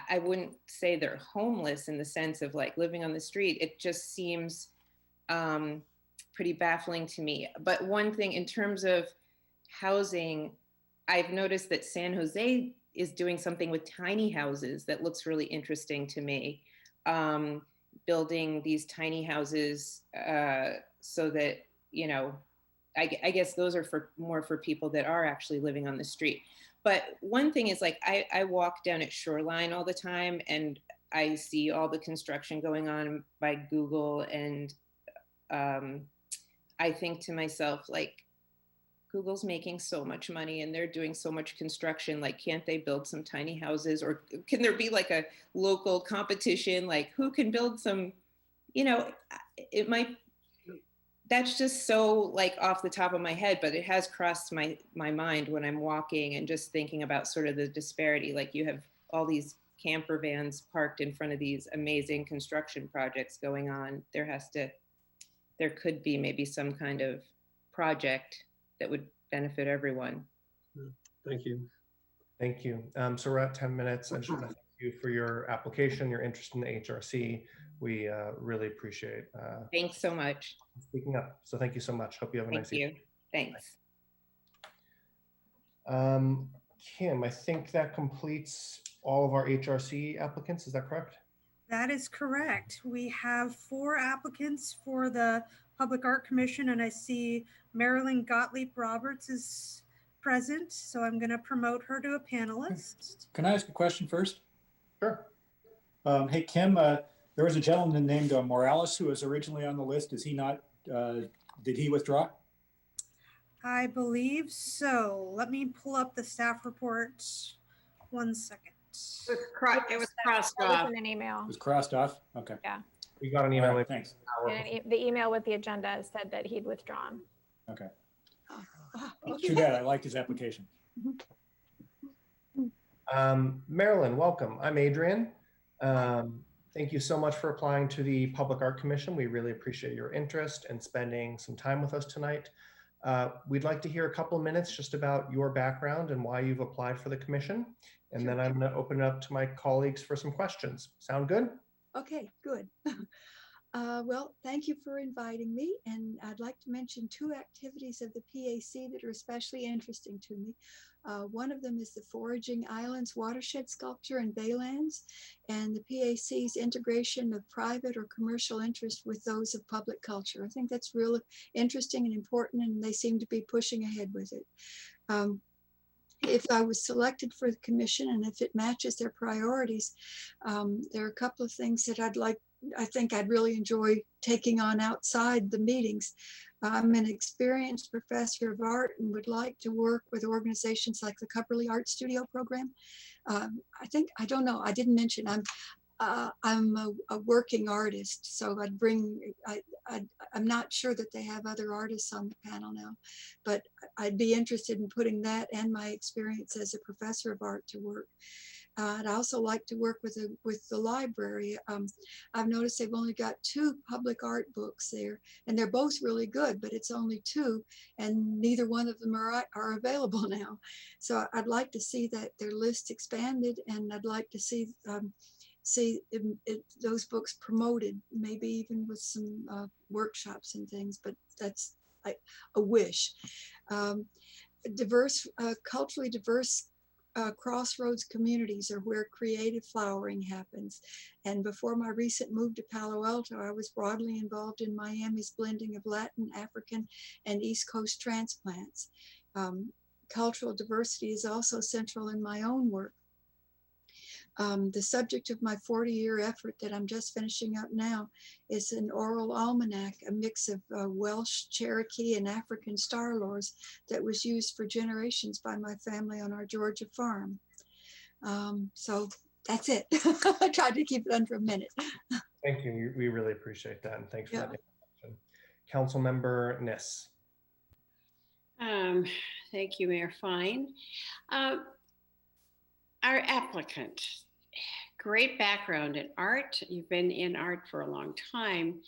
I wouldn't say they're homeless in the sense of like living on the street. It just seems pretty baffling to me. But one thing in terms of housing, I've noticed that San Jose is doing something with tiny houses that looks really interesting to me. Building these tiny houses so that, I guess those are more for people that are actually living on the street. But one thing is, like, I walk down at Shoreline all the time, and I see all the construction going on by Google, and I think to myself, like, Google's making so much money and they're doing so much construction. Like, can't they build some tiny houses, or can there be like a local competition? Like, who can build some, it might, that's just so like off the top of my head, but it has crossed my mind when I'm walking and just thinking about sort of the disparity. Like, you have all these camper vans parked in front of these amazing construction projects going on. There could be maybe some kind of project that would benefit everyone. Thank you. Thank you. So we're at 10 minutes. I just want to thank you for your application, your interest in the HRC. We really appreciate Thanks so much. Speaking up. So thank you so much. Hope you have a nice evening. Thanks. Kim, I think that completes all of our HRC applicants. Is that correct? That is correct. We have 4 applicants for the Public Art Commission, and I see Marilyn Gottlieb Roberts is present, so I'm going to promote her to a panelist. Can I ask a question first? Sure. Hey, Kim, there was a gentleman named Morales who was originally on the list. Is he not, did he withdraw? I believe so. Let me pull up the staff report. 1 second. It was crossed That off. was in an email. It was crossed off? Okay. Yeah. We got an email. All right, thanks. And the email with the agenda said that he'd withdrawn. Okay. Too bad. I liked his application. Marilyn, welcome. I'm Adrian. Thank you so much for applying to the Public Art Commission. We really appreciate your interest and spending some time with us tonight. We'd like to hear a couple of minutes just about your background and why you've applied for the commission. And then I'm going to open it up to my colleagues for some questions. Sound good? Okay, good. Well, thank you for inviting me. And I'd like to mention 2 activities of the PAC that are especially interesting to me. One of them is the Foraging Islands watershed sculpture in Baylands, and the PAC's integration of private or commercial interest with those of public culture. I think that's really interesting and important, and they seem to be pushing ahead with it. If I was selected for the commission and if it matches their priorities, there are a couple of things that I think I'd really enjoy taking on outside the meetings. I'm an experienced professor of art and would like to work with organizations like the Cupperly Art Studio program. I don't know, I didn't mention I'm a working artist, so I'm not sure that they have other artists on the panel now, but I'd be interested in putting that and my experience as a professor of art to work. I'd also like to work with the library. I've noticed they've only got 2 public art books there, and they're both really good, but it's only 2, and neither one of them are available now. So I'd like to see that their list expanded, and I'd like to see those books promoted, maybe even with some workshops and things. But that's a wish. Culturally diverse crossroads communities are where creative flowering happens. And before my recent move to Palo Alto, I was broadly involved in Miami's blending of Latin, African, and East Coast transplants. Cultural diversity is also central in my own work. The subject of my 40-year effort that I'm just finishing up now is an oral almanac, a mix of Welsh, Cherokee, and African star lores that was used for generations by my family on our Georgia farm. So that's it. I tried to keep it under a minute. Thank you. We really appreciate that, and thanks for that introduction. Councilmember Niss. Thank you, Mayor Fine. Our applicant, great background in art. You've been in art for a long time.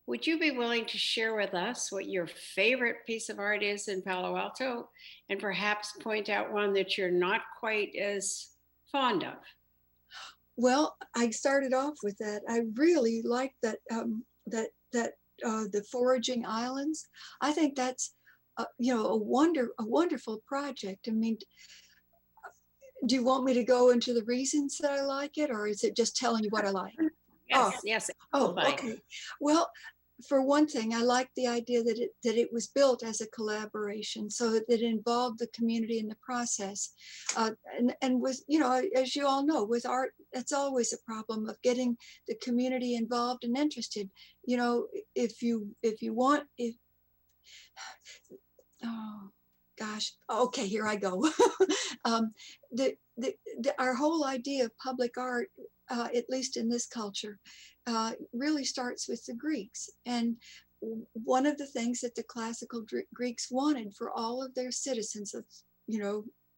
Would you be willing to share with us what your favorite piece of art is in Palo Alto, and perhaps point out one that you're not quite as fond of? Well, I started off with that. I really like that the foraging islands. I think that's a wonderful project. I mean, do you want me to go into the reasons that I like it, or is it just telling you what I like? Yes. Oh, okay. Well, for one thing, I like the idea that it was built as a collaboration, so that it involved the community in the process. And with, as you all know, with art, it's always a problem of getting the community involved and interested. Oh gosh, okay, here I go. Our whole idea of public art, at least in this culture, really starts with the Greeks. And one of the things that the classical Greeks wanted for all of their citizens,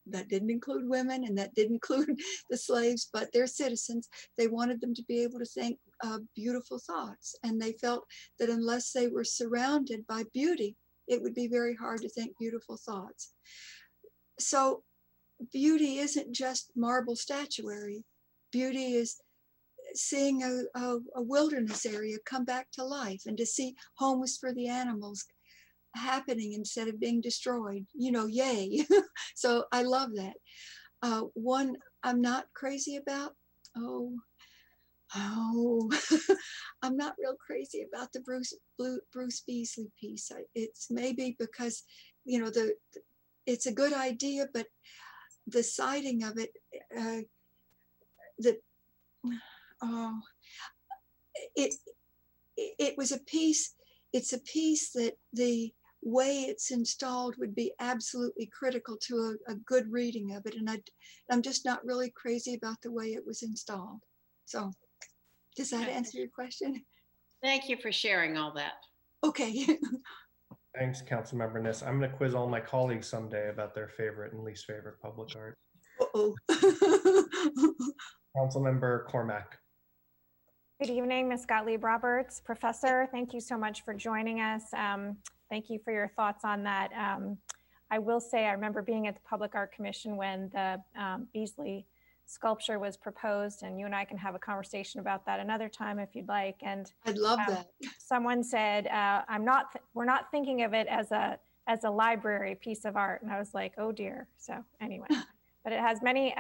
that didn't include women and that didn't include the slaves, but their citizens, they wanted them to be able to think beautiful thoughts. And they felt that unless they were surrounded by beauty, it would be very hard to think beautiful thoughts. So beauty isn't just marble statuary. Beauty is seeing a wilderness area come back to life, and to see homes for the animals happening instead of being destroyed, yay. So I love that. One I'm not crazy about, I'm not real crazy about the Bruce Beasley piece. It's maybe because, it's a good idea, but the sighting of it, it was a piece. It's a piece that the way it's installed would be absolutely critical to a good reading of it. And I'm just not really crazy about the way it was installed. So does that answer your question? Thank you for sharing all that. Okay. Thanks, Councilmember Niss. I'm going to quiz all my colleagues someday about their favorite and least favorite public art. Uh-oh. Councilmember Cormack. Good evening, Ms. Gottlieb-Roberts. Professor, thank you so much for joining us. Thank you for your thoughts on that. I will say I remember being at the Public Art Commission when the Beasley sculpture was proposed, and you and I can have a conversation about that another time if you'd like. And I'd love that. Someone said, we're not thinking of it as a library piece of art. And I was like, oh dear. So anyway, but it has many,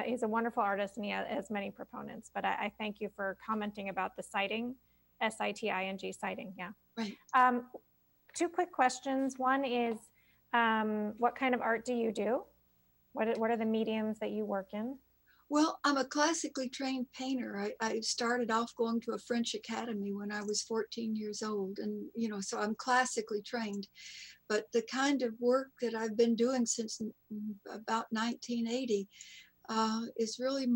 he's a wonderful artist and he has many proponents, but I thank you for commenting about the sighting, S-I-T-I-N-G sighting, yeah. Right. 2 quick questions. One is, what kind of art do you do? What are the mediums that you work in? Well, I'm a classically trained painter. I started off going to a French academy when I was 14 years old. And, so I'm classically trained. But the kind of work that I've been doing since about 1980 is really,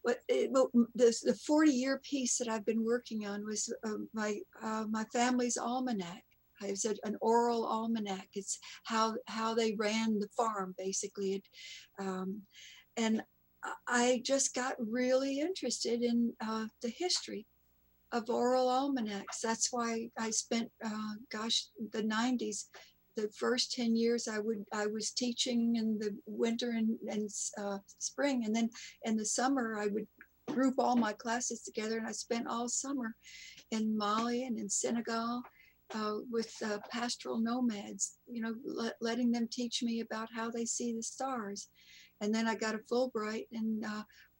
the 40-year piece that I've been working on was my family's almanac. It's an oral almanac. It's how they ran the farm, basically. And I just got really interested in the history of oral almanacs. That's why I spent, the 90s. The first 10 years I was teaching in the winter and spring, and then in the summer I would group all my classes together, and I spent all summer in Mali and in Senegal with pastoral nomads, letting them teach me about how they see the stars. And then I got a Fulbright and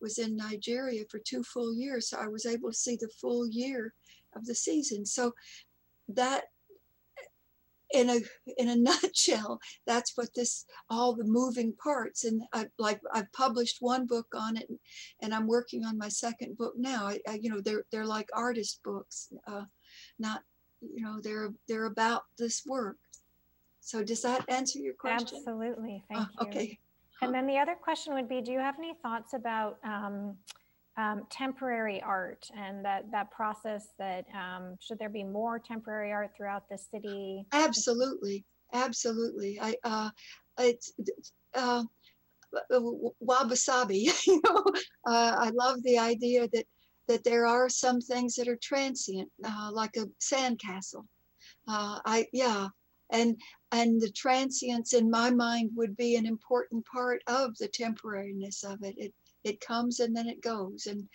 was in Nigeria for 2 full years, so I was able to see the full year of the season. So that, in a nutshell, that's what all the moving parts. And I've published 1 book on it, and I'm working on my 2nd book now. They're like artist books, not, they're about this work. So does that answer your question? Absolutely, thank you. Okay. And then the other question would be, do you have any thoughts about temporary art and that process, that should there be more temporary art throughout the city? Absolutely, absolutely. It's wabi-sabi. I love the idea that there are some things that are transient, like a sandcastle. And the transience in my mind would be an important part of the temporariness of it. It comes and then it goes, and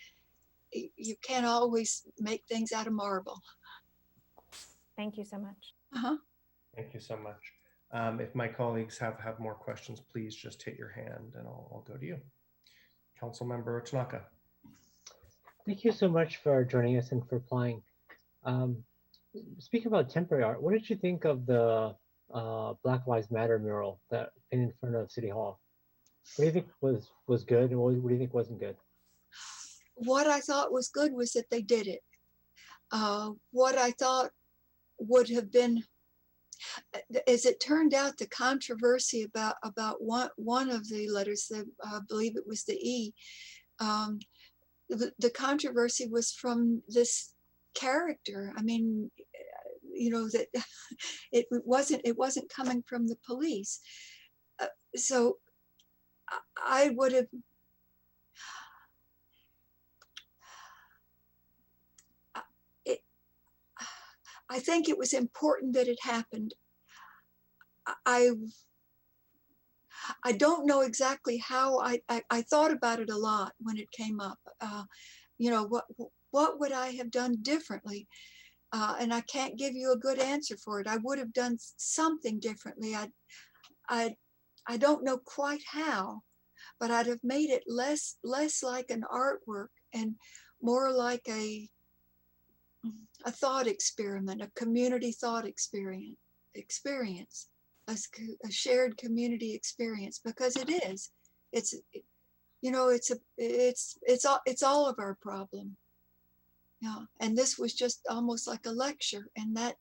you can't always make things out of marble. Thank you so much. Thank you so much. If my colleagues have more questions, please just hit your hand and I'll go to you. Councilmember Tanaka. Thank you so much for joining us and for applying. Speaking about temporary art, what did you think of the Black Lives Matter mural that in front of City Hall? What do you think was good, and what do you think wasn't good? What I thought was good was that they did it. What I thought would have been, as it turned out, the controversy about one of the letters, I believe it was the E, the controversy was from this character. I mean, that it wasn't coming from the police. So I would have, I think it was important that it happened. I don't know exactly how. I thought about it a lot when it came up. What would I have done differently? And I can't give you a good answer for it. I would have done something differently. I don't know quite how, but I'd have made it less like an artwork and more like a thought experiment, a community thought experience, a shared community experience, because it is. It's all of our problem. Yeah, and this was just almost like a lecture, and that,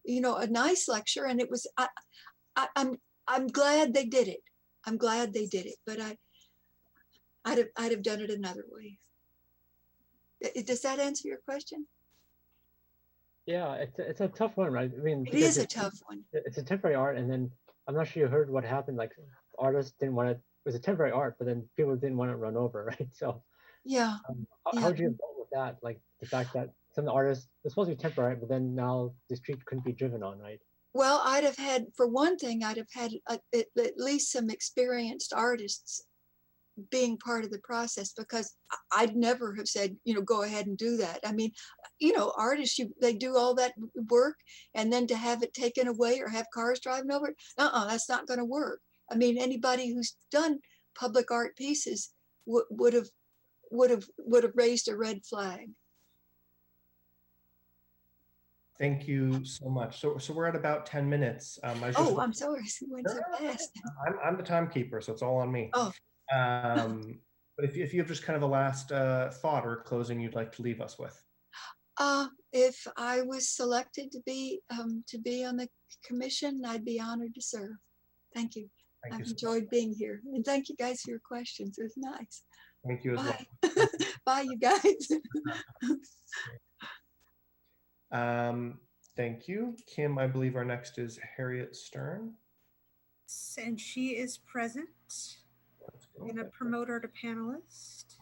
a nice lecture, and it was. I'm glad they did it. I'm glad they did it, but I'd have done it another way. Does that answer your question? Yeah, it's a tough one, right? I mean, it is a tough one. It's a temporary art, and then I'm not sure you heard what happened. Like, artists didn't want it. It was a temporary art, but then people didn't want it run over, right? So yeah. How would you have dealt with that? Like the fact that some artists, it was supposed to be temporary, but then now the street couldn't be driven on, right? Well, I'd have had, for one thing, I'd have had at least some experienced artists being part of the process, because I'd never have said, go ahead and do that. I mean, artists, they do all that work, and then to have it taken away or have cars driving over it, that's not going to work. I mean, anybody who's done public art pieces would have raised a red flag. Thank you so much. So we're at about 10 minutes. I'm sorry, it went so fast. I'm the timekeeper, so it's all on me. Oh. But if you have just kind of a last thought or closing you'd like to leave us with. If I was selected to be on the commission, I'd be honored to serve. Thank you. I've enjoyed being here, and thank you guys for your questions. It was nice. Thank you as Bye. well. Bye, you guys. Thank you. Kim, I believe our next is Harriet Stern. And she is present. Let's I'm go. going to promote her to panelist.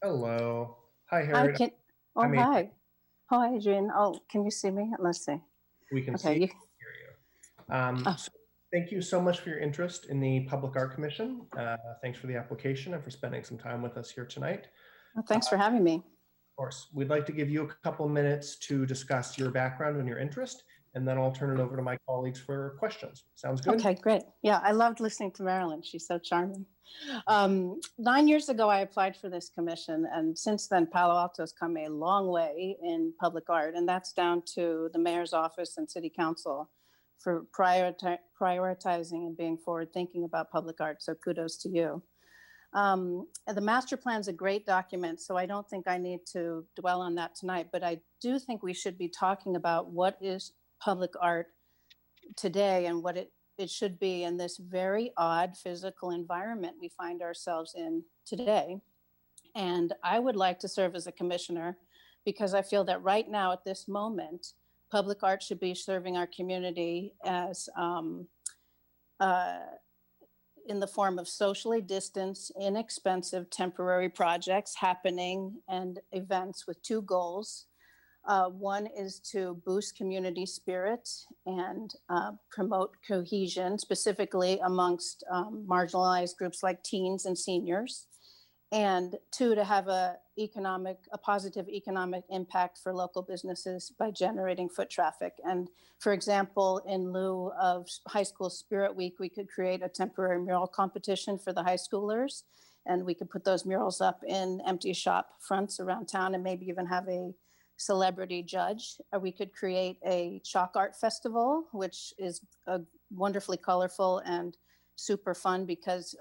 Hello. Hi, Hi, Harriet. can, I oh, mean, hi. Hi, Adrian. Oh, can you see me? Let's see. we can Okay, see you, and hear you. oh, So thank you so much for your interest in the Public Art Commission. Thanks for the application and for spending some time with us here tonight. well, thanks for having me. Of course, we'd like to give you a couple minutes to discuss your background and your interest, and then I'll turn it over to my colleagues for questions. Sounds good? Okay, great. Yeah, I loved listening to Marilyn. She's so charming. 9 years ago, I applied for this commission, and since then, Palo Alto's come a long way in public art, and that's down to the mayor's office and city council for prioritizing and being forward thinking about public art. So kudos to you. The master plan is a great document, so I don't think I need to dwell on that tonight, but I do think we should be talking about what is public art today and what it should be in this very odd physical environment we find ourselves in today. And I would like to serve as a commissioner because I feel that right now at this moment, public art should be serving our community as in the form of socially distanced, inexpensive temporary projects happening and events with two goals. One is to boost community spirit and promote cohesion, specifically amongst marginalized groups like teens and seniors. And two, to have a positive economic impact for local businesses by generating foot traffic. And for example, in lieu of High School Spirit Week, we could create a temporary mural competition for the high schoolers. And we could put those murals up in empty shop fronts around town and maybe even have a celebrity judge. Or we could create a chalk art festival, which is wonderfully colorful and super fun because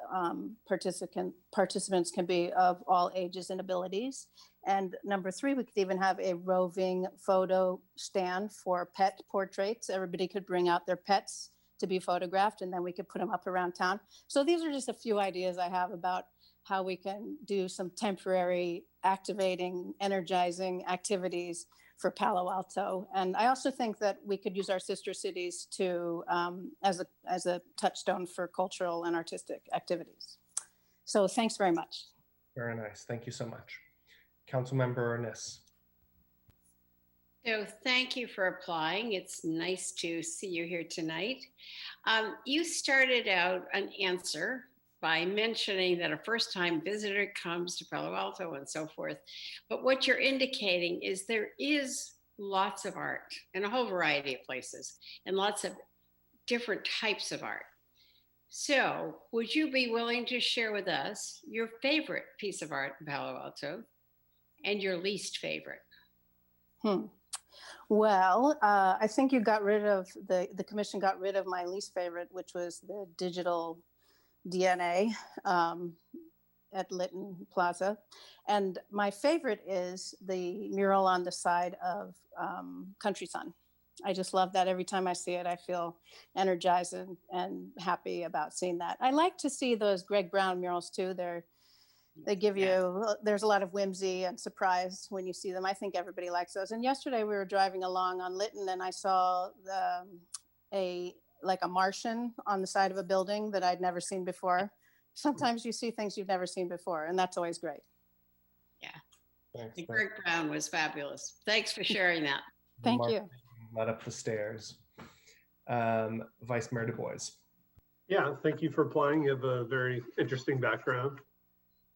participants can be of all ages and abilities. And number three, we could even have a roving photo stand for pet portraits. Everybody could bring out their pets to be photographed, and then we could put them up around town. So these are just a few ideas I have about how we can do some temporary activating, energizing activities for Palo Alto. And I also think that we could use our sister cities to as a touchstone for cultural and artistic activities. So thanks very much. Very nice. Thank you so much. Councilmember Niss. So thank you for applying. It's nice to see you here tonight. You started out an answer by mentioning that a first-time visitor comes to Palo Alto and so forth. But what you're indicating is there is lots of art in a whole variety of places and lots of different types of art. So would you be willing to share with us your favorite piece of art in Palo Alto and your least favorite? Well, I think you got rid of, the commission got rid of my least favorite, which was the digital DNA at Lytton Plaza. And my favorite is the mural on the side of Country Sun. I just love that. Every time I see it, I feel energized and happy about seeing that. I like to see those Greg Brown murals too. They give you, there's a lot of whimsy and surprise when you see them. I think everybody likes those. And yesterday we were driving along on Lytton and I saw like a Martian on the side of a building that I'd never seen before. Sometimes you see things you've never seen before, and that's always great. Yeah. Thanks. Greg Brown was fabulous. Thanks for sharing that. Thank you. Led up the stairs. Vice Mayor Du Bois. Yeah, thank you for applying. You have a very interesting background.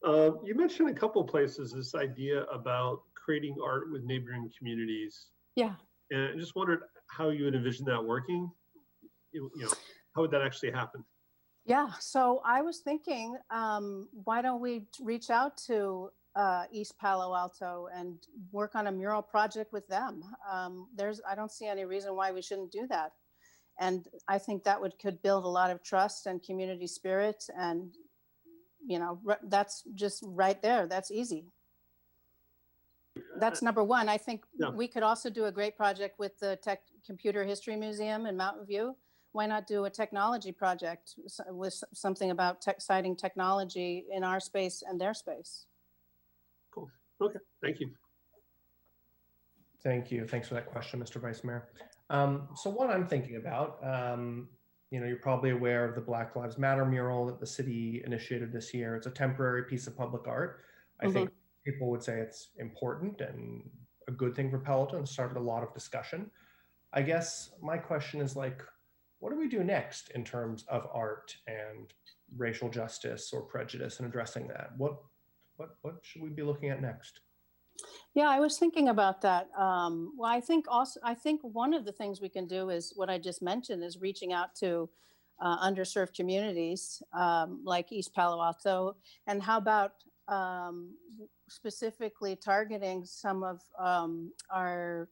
You mentioned a couple places this idea about creating art with neighboring communities. Yeah. And I just wondered how you would envision that working. You know, how would that actually happen? Yeah, so I was thinking, why don't we reach out to East Palo Alto and work on a mural project with them? I don't see any reason why we shouldn't do that. And I think that could build a lot of trust and community spirit. And, you know, that's just right there. That's easy. That's number one. I think we could also do a great project with the Computer History Museum in Mountain View. why not do a technology project with something about citing technology in our space and their space? Cool. Okay. Thank you. Thank you. Thanks for that question, Mr. Vice Mayor. So what I'm thinking about, you're probably aware of the Black Lives Matter mural that the city initiated this year. It's a temporary piece of public art. I think people would say it's important and a good thing for Palo Alto and started a lot of discussion. I guess my question is like, what do we do next in terms of art and racial justice or prejudice and addressing that? What should we be looking at next? Yeah, I was thinking about that. Well, I think one of the things we can do is what I just mentioned is reaching out to underserved communities like East Palo Alto, and how about specifically targeting some of our,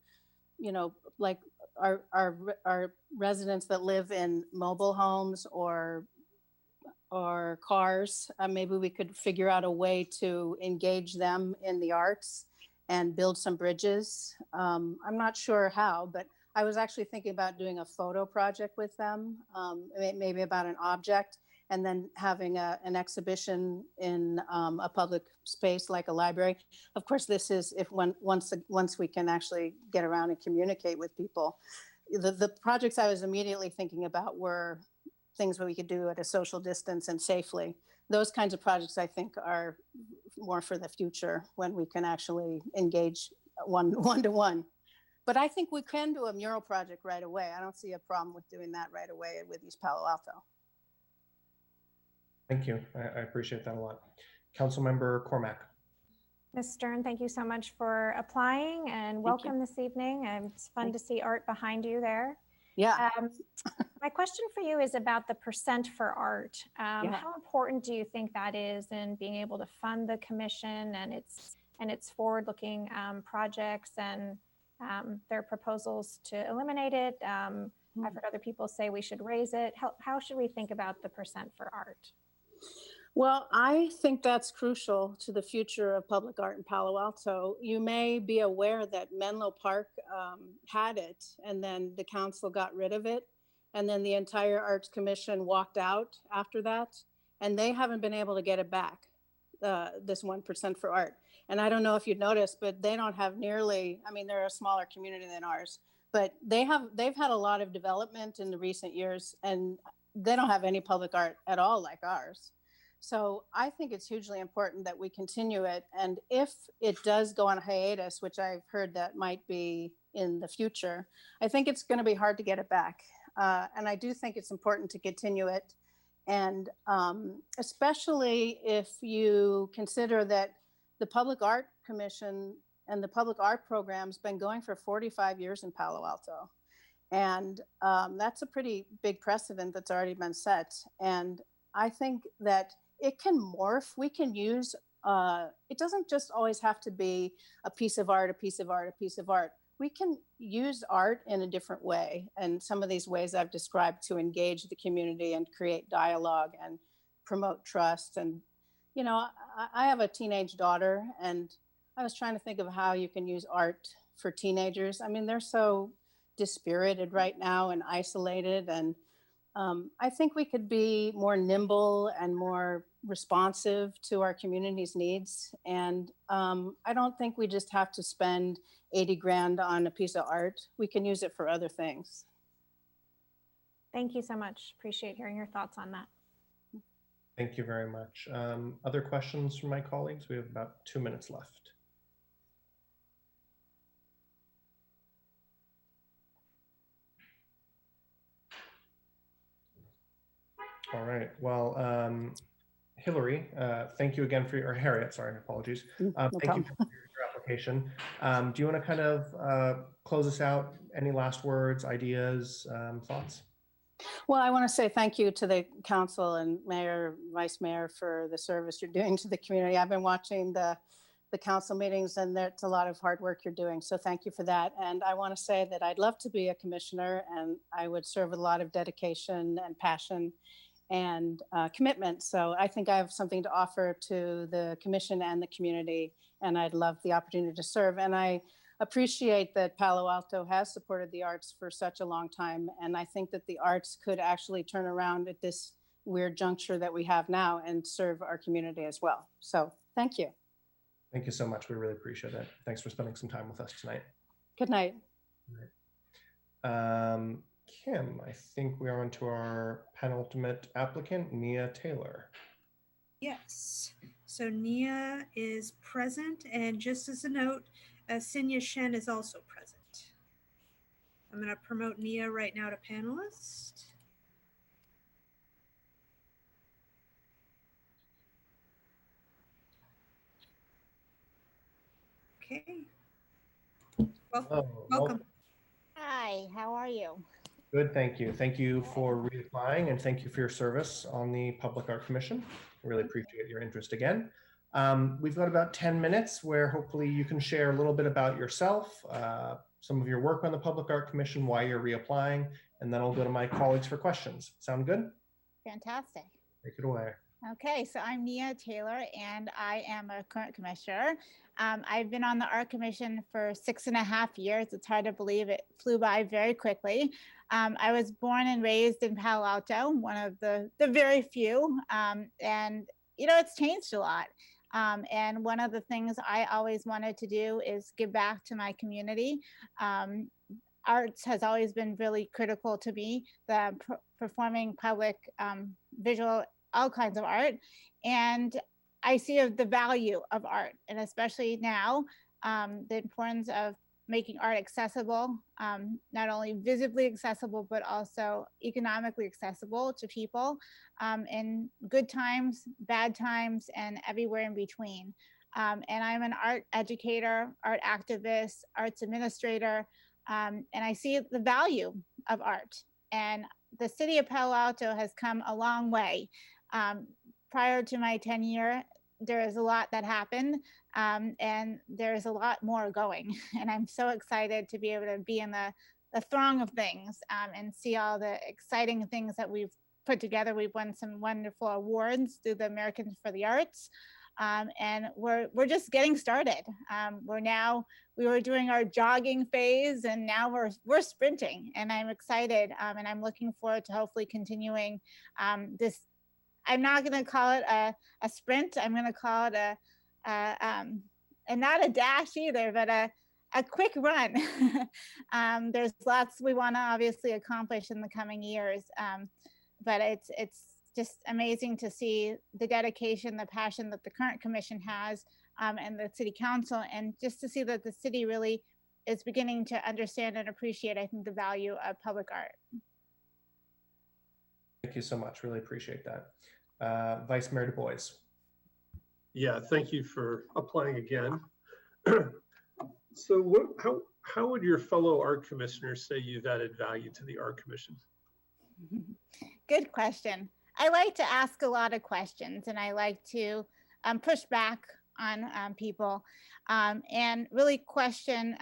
like our residents that live in mobile homes or cars. Maybe we could figure out a way to engage them in the arts and build some bridges. I'm not sure how, but I was actually thinking about doing a photo project with them, maybe about an object, and then having an exhibition in a public space like a library. Of course, this is once we can actually get around and communicate with people. The projects I was immediately thinking about were things that we could do at a social distance and safely. Those kinds of projects I think are more for the future when we can actually engage one-to-one. But I think we can do a mural project right away. I don't see a problem with doing that right away with East Palo Alto. Thank you. I appreciate that a lot. Councilmember Cormack. Ms. Stern, thank you so much for applying and welcome this evening. It's fun to see art behind you there. Yeah. My question for you is about the percent for art. How important do you think that is in being able to fund the commission and its forward-looking projects and their proposals to eliminate it? I've heard other people say we should raise it. How should we think about the percent for art? Well, I think that's crucial to the future of public art in Palo Alto. You may be aware that Menlo Park had it, and then the council got rid of it. And then the entire Arts Commission walked out after that, and they haven't been able to get it back, this 1% for art. And I don't know if you'd noticed, but they don't have nearly, they're a smaller community than ours, but they've had a lot of development in the recent years, and they don't have any public art at all like ours. So I think it's hugely important that we continue it. And if it does go on hiatus, which I've heard that might be in the future, I think it's going to be hard to get it back. And I do think it's important to continue it. And especially if you consider that the Public Art Commission and the public art program's been going for 45 years in Palo Alto. And that's a pretty big precedent that's already been set. And I think that it can morph. We can use, it doesn't just always have to be a piece of art, a piece of art, a piece of art. We can use art in a different way. And some of these ways I've described to engage the community and create dialogue and promote trust. And, I have a teenage daughter, and I was trying to think of how you can use art for teenagers. They're so dispirited right now and isolated. And I think we could be more nimble and more responsive to our community's needs. And I don't think we just have to spend 80 grand on a piece of art. We can use it for other things. Thank you so much. Appreciate hearing your thoughts on that. Thank you very much. Other questions from my colleagues? We have about 2 minutes left. All right. Well, Hillary, thank you again for Harriet, sorry, apologies. Thank you for your application. Do you want to kind of close us out? Any last words, ideas, thoughts? Well, I want to say thank you to the council and mayor, vice mayor for the service you're doing to the community. I've been watching the council meetings, and it's a lot of hard work you're doing. So thank you for that. And I want to say that I'd love to be a commissioner, and I would serve with a lot of dedication and passion and commitment. So I think I have something to offer to the commission and the community, and I'd love the opportunity to serve. And I appreciate that Palo Alto has supported the arts for such a long time. And I think that the arts could actually turn around at this weird juncture that we have now and serve our community as well. So thank you. Thank you so much. We really appreciate it. Thanks for spending some time with us tonight. Good night. Kim, I think we are on to our penultimate applicant, Nia Taylor. Yes. So Nia is present, and just as a note, Sinya Shen is also present. I'm going to promote Nia right now to panelist. Okay. Welcome. Hi, how are you? Good, thank you. Thank you for reapplying, and thank you for your service on the Public Art Commission. Really appreciate your interest again. We've got about 10 minutes where hopefully you can share a little bit about yourself, some of your work on the Public Art Commission, why you're reapplying, and then I'll go to my colleagues for questions. Sound good? Fantastic. Take it away. Okay, so I'm Nia Taylor, and I am a current commissioner. I've been on the Art Commission for 6.5 years. It's hard to believe it flew by very quickly. I was born and raised in Palo Alto, one of the very few, and you know, it's changed a lot. And one of the things I always wanted to do is give back to my community. Arts has always been really critical to me, the performing, public, visual, all kinds of art. And I see the value of art, and especially now, the importance of making art accessible, not only visibly accessible, but also economically accessible to people in good times, bad times, and everywhere in between. And I'm an art educator, art activist, arts administrator, and I see the value of art. And the city of Palo Alto has come a long way. Prior to my tenure, there is a lot that happened, and there's a lot more going. And I'm so excited to be able to be in the throng of things and see all the exciting things that we've put together. We've won some wonderful awards through the Americans for the Arts, and we're just getting started. We were doing our jogging phase, and now we're sprinting, and I'm excited, and I'm looking forward to hopefully continuing this. I'm not going to call it a sprint. I'm going to call it and not a dash either, but a quick run. There's lots we want to obviously accomplish in the coming years, but it's just amazing to see the dedication, the passion that the current commission has, and the city council, and just to see that the city really is beginning to understand and appreciate, I think, the value of public art. Thank you so much. Really appreciate that. Vice Mayor Du Bois. Yeah, thank you for applying again. So how would your fellow art commissioners say you've added value to the Art Commission? Good question. I like to ask a lot of questions, and I like to push back on people and really question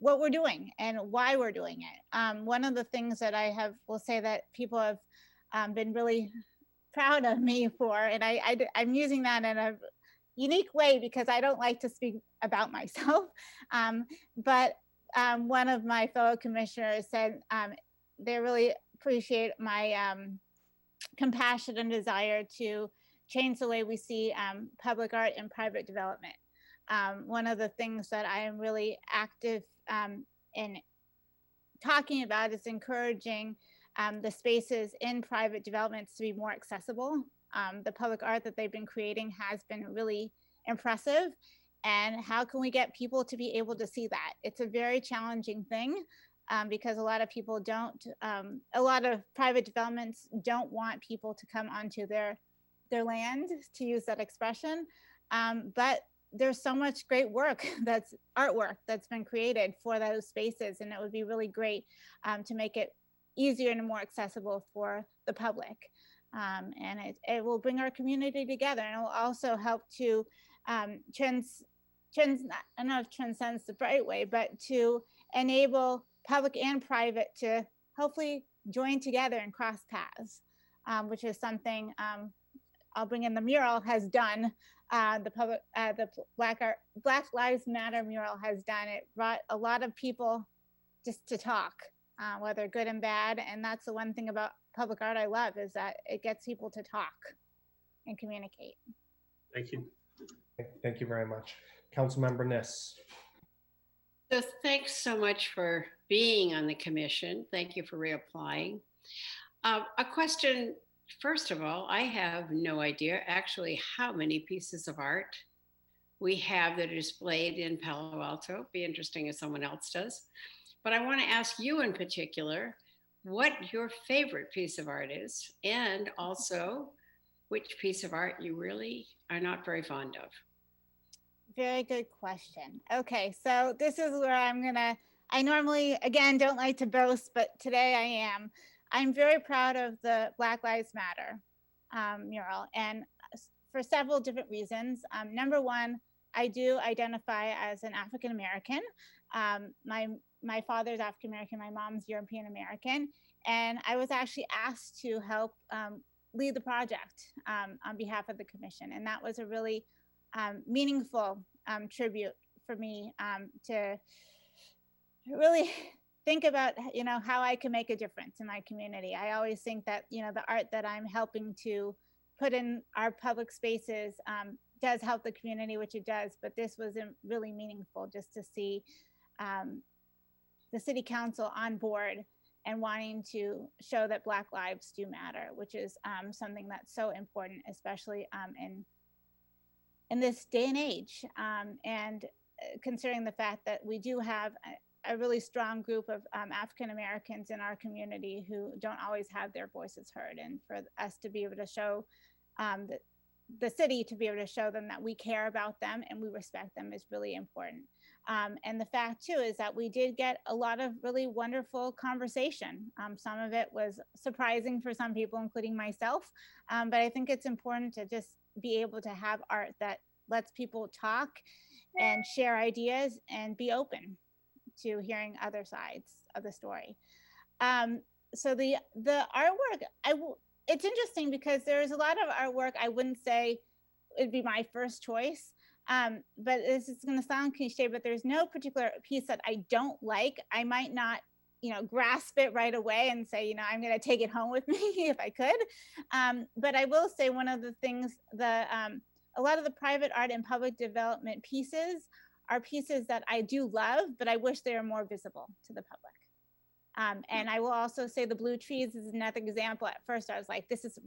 what we're doing and why we're doing it. One of the things that will say that people have been really proud of me for, and I'm using that in a unique way because I don't like to speak about myself, but one of my fellow commissioners said they really appreciate my compassion and desire to change the way we see public art and private development. One of the things that I am really active in talking about is encouraging the spaces in private developments to be more accessible. The public art that they've been creating has been really impressive. And how can we get people to be able to see that? It's a very challenging thing because a lot of people a lot of private developments don't want people to come onto their land, to use that expression. But there's so much great work, that's artwork that's been created for those spaces. And it would be really great to make it easier and more accessible for the public. And it will bring our community together, and it will also help to I don't know if transcends the right way, but to enable public and private to hopefully join together and cross paths, which is something I'll bring in the mural, has done. The Black Lives Matter mural has done. It brought a lot of people just to talk, whether good and bad. And that's the one thing about public art I love, is that it gets people to talk and communicate. Thank you. Thank you very much. Councilmember Niss. So thanks so much for being on the commission. Thank you for reapplying. A question, first of all, I have no idea actually how many pieces of art we have that are displayed in Palo Alto. Be interesting if someone else does. But I want to ask you in particular what your favorite piece of art is, and also which piece of art you really are not very fond of. Very good question. Okay, so this is where I normally, again, don't like to boast, but today I am. I'm very proud of the Black Lives Matter mural, and for several different reasons. Number one, I do identify as an African American. My father's African American, my mom's European American, and I was actually asked to help lead the project on behalf of the commission, and that was a really meaningful tribute for me to really think about, how I can make a difference in my community. I always think that, the art that I'm helping to put in our public spaces does help the community, which it does, but this was really meaningful just to see the city council on board and wanting to show that Black lives do matter, which is something that's so important, especially in this day and age. And considering the fact that we do have a really strong group of African Americans in our community who don't always have their voices heard, and for us to be able to show the city to be able to show them that we care about them and we respect them is really important. And the fact too is that we did get a lot of really wonderful conversation. Some of it was surprising for some people, including myself, but I think it's important to just be able to have art that lets people talk and share ideas and be open to hearing other sides of the story. So the artwork, it's interesting because there's a lot of artwork I wouldn't say it'd be my first choice, but this is going to sound cliche, but there's no particular piece that I don't like. I might not, grasp it right away and say, I'm going to take it home with me if I could. But I will say one of the things, a lot of the private art and public development pieces are pieces that I do love, but I wish they were more visible to the public. And I will also say the blue trees is another example. At first I was like, this is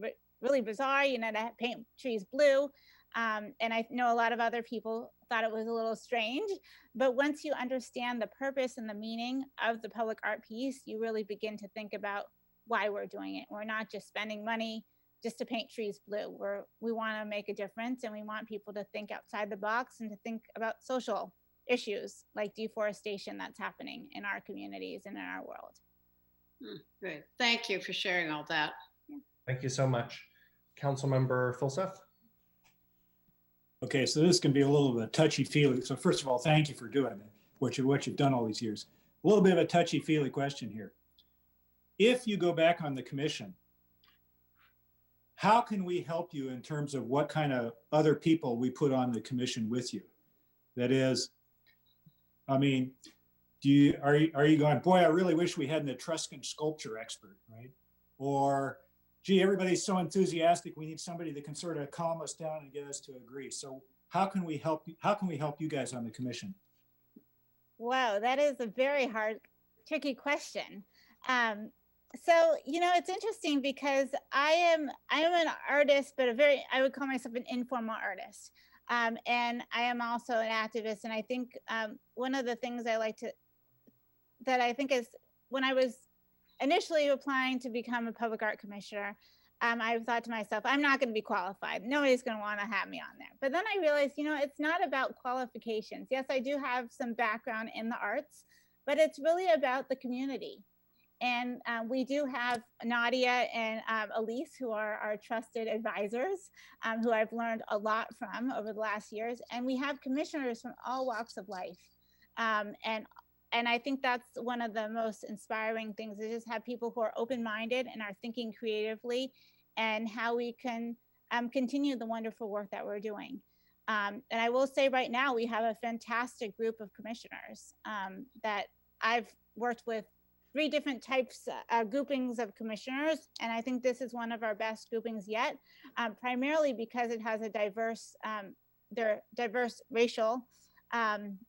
really bizarre, to paint trees blue. And I know a lot of other people thought it was a little strange, but once you understand the purpose and the meaning of the public art piece, you really begin to think about why we're doing it. We're not just spending money just to paint trees blue. We want to make a difference, and we want people to think outside the box and to think about social issues like deforestation that's happening in our communities and in our world. Great. Thank you for sharing all that. Yeah. Thank you so much. Councilmember Filseth. Okay, so this can be a little bit touchy-feely. So first of all, thank you for doing it, what you've done all these years. A little bit of a touchy-feely question here. If you go back on the commission, how can we help you in terms of what kind of other people we put on the commission with you? That is, I mean, are you going, boy, I really wish we had an Etruscan sculpture expert, right? Or, gee, everybody's so enthusiastic, we need somebody that can sort of calm us down and get us to agree. So how can we help you guys on the commission? Wow, that is a very hard, tricky question. So, it's interesting because I am an artist, but I would call myself an informal artist. And I am also an activist. And I think one of the things that I think is, when I was initially applying to become a public art commissioner, I thought to myself, I'm not going to be qualified. Nobody's going to want to have me on there. But then I realized, it's not about qualifications. Yes, I do have some background in the arts, but it's really about the community. And we do have Nadia and Elise, who are our trusted advisors, who I've learned a lot from over the last years. And we have commissioners from all walks of life. And I think that's one of the most inspiring things, is just have people who are open-minded and are thinking creatively, and how we can continue the wonderful work that we're doing. And I will say right now, we have a fantastic group of commissioners that I've worked with 3 different types, groupings of commissioners. And I think this is one of our best groupings yet, primarily because it has a diverse, they're diverse racial and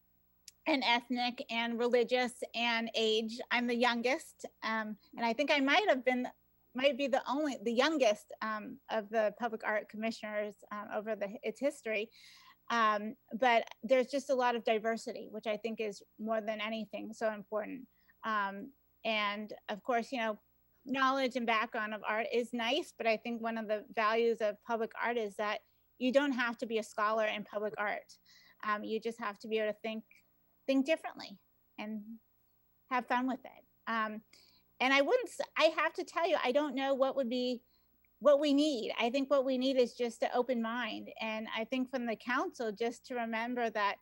ethnic and religious and age. I'm the youngest. And I think I might be the youngest of the public art commissioners over its history. But there's just a lot of diversity, which I think is more than anything so important. And of course, you know, knowledge and background of art is nice, but I think one of the values of public art is that you don't have to be a scholar in public art. You just have to be able to think differently and have fun with it. And I have to tell you, I don't know what we need. I think what we need is just an open mind. And I think from the council, just to remember that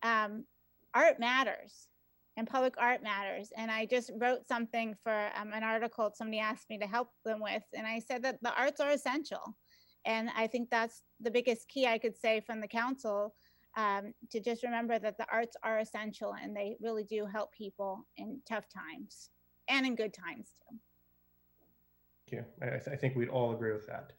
art matters and public art matters. And I just wrote something for an article somebody asked me to help them with. And I said that the arts are essential. And I think that's the biggest key I could say from the council, to just remember that the arts are essential and they really do help people in tough times and in good times too. Thank you. I think we'd all agree with that.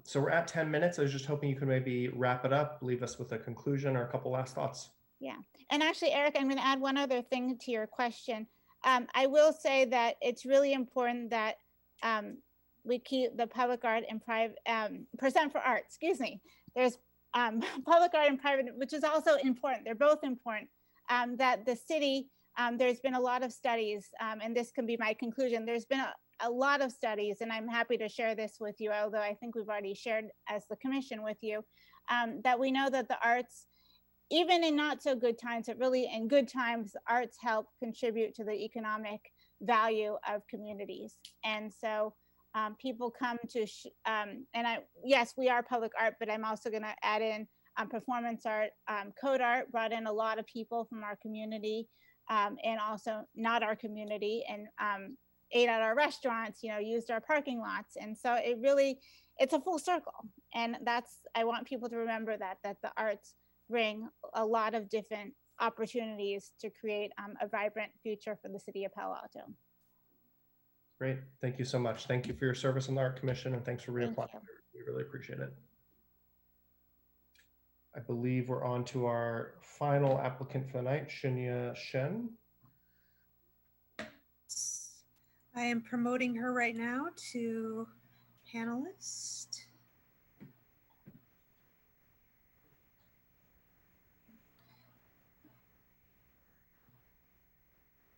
So we're at 10 minutes. I was just hoping you could maybe wrap it up, leave us with a conclusion or a couple last thoughts. Yeah, and actually, Eric, I'm going to add one other thing to your question. I will say that it's really important that we keep the public art and private percent for art. Excuse me. There's public art and private, which is also important. They're both important. That the city, there's been a lot of studies, and this can be my conclusion. There's been a lot of studies, and I'm happy to share this with you, although I think we've already shared as the commission with you, that we know that the arts, even in not so good times, but really in good times, arts help contribute to the economic value of communities. And so people come to, yes, we are public art, but I'm also gonna add in performance art. Code art brought in a lot of people from our community and also not our community, and ate at our restaurants, you know, used our parking lots. And so it's a full circle. And I want people to remember that the arts bring a lot of different opportunities to create a vibrant future for the city of Palo Alto. Great. Thank you so much. Thank you for your service on the Art Commission, and thanks for reapplying. We really appreciate it. I believe we're on to our final applicant for the night, Shinya Shen. I am promoting her right now to panelist.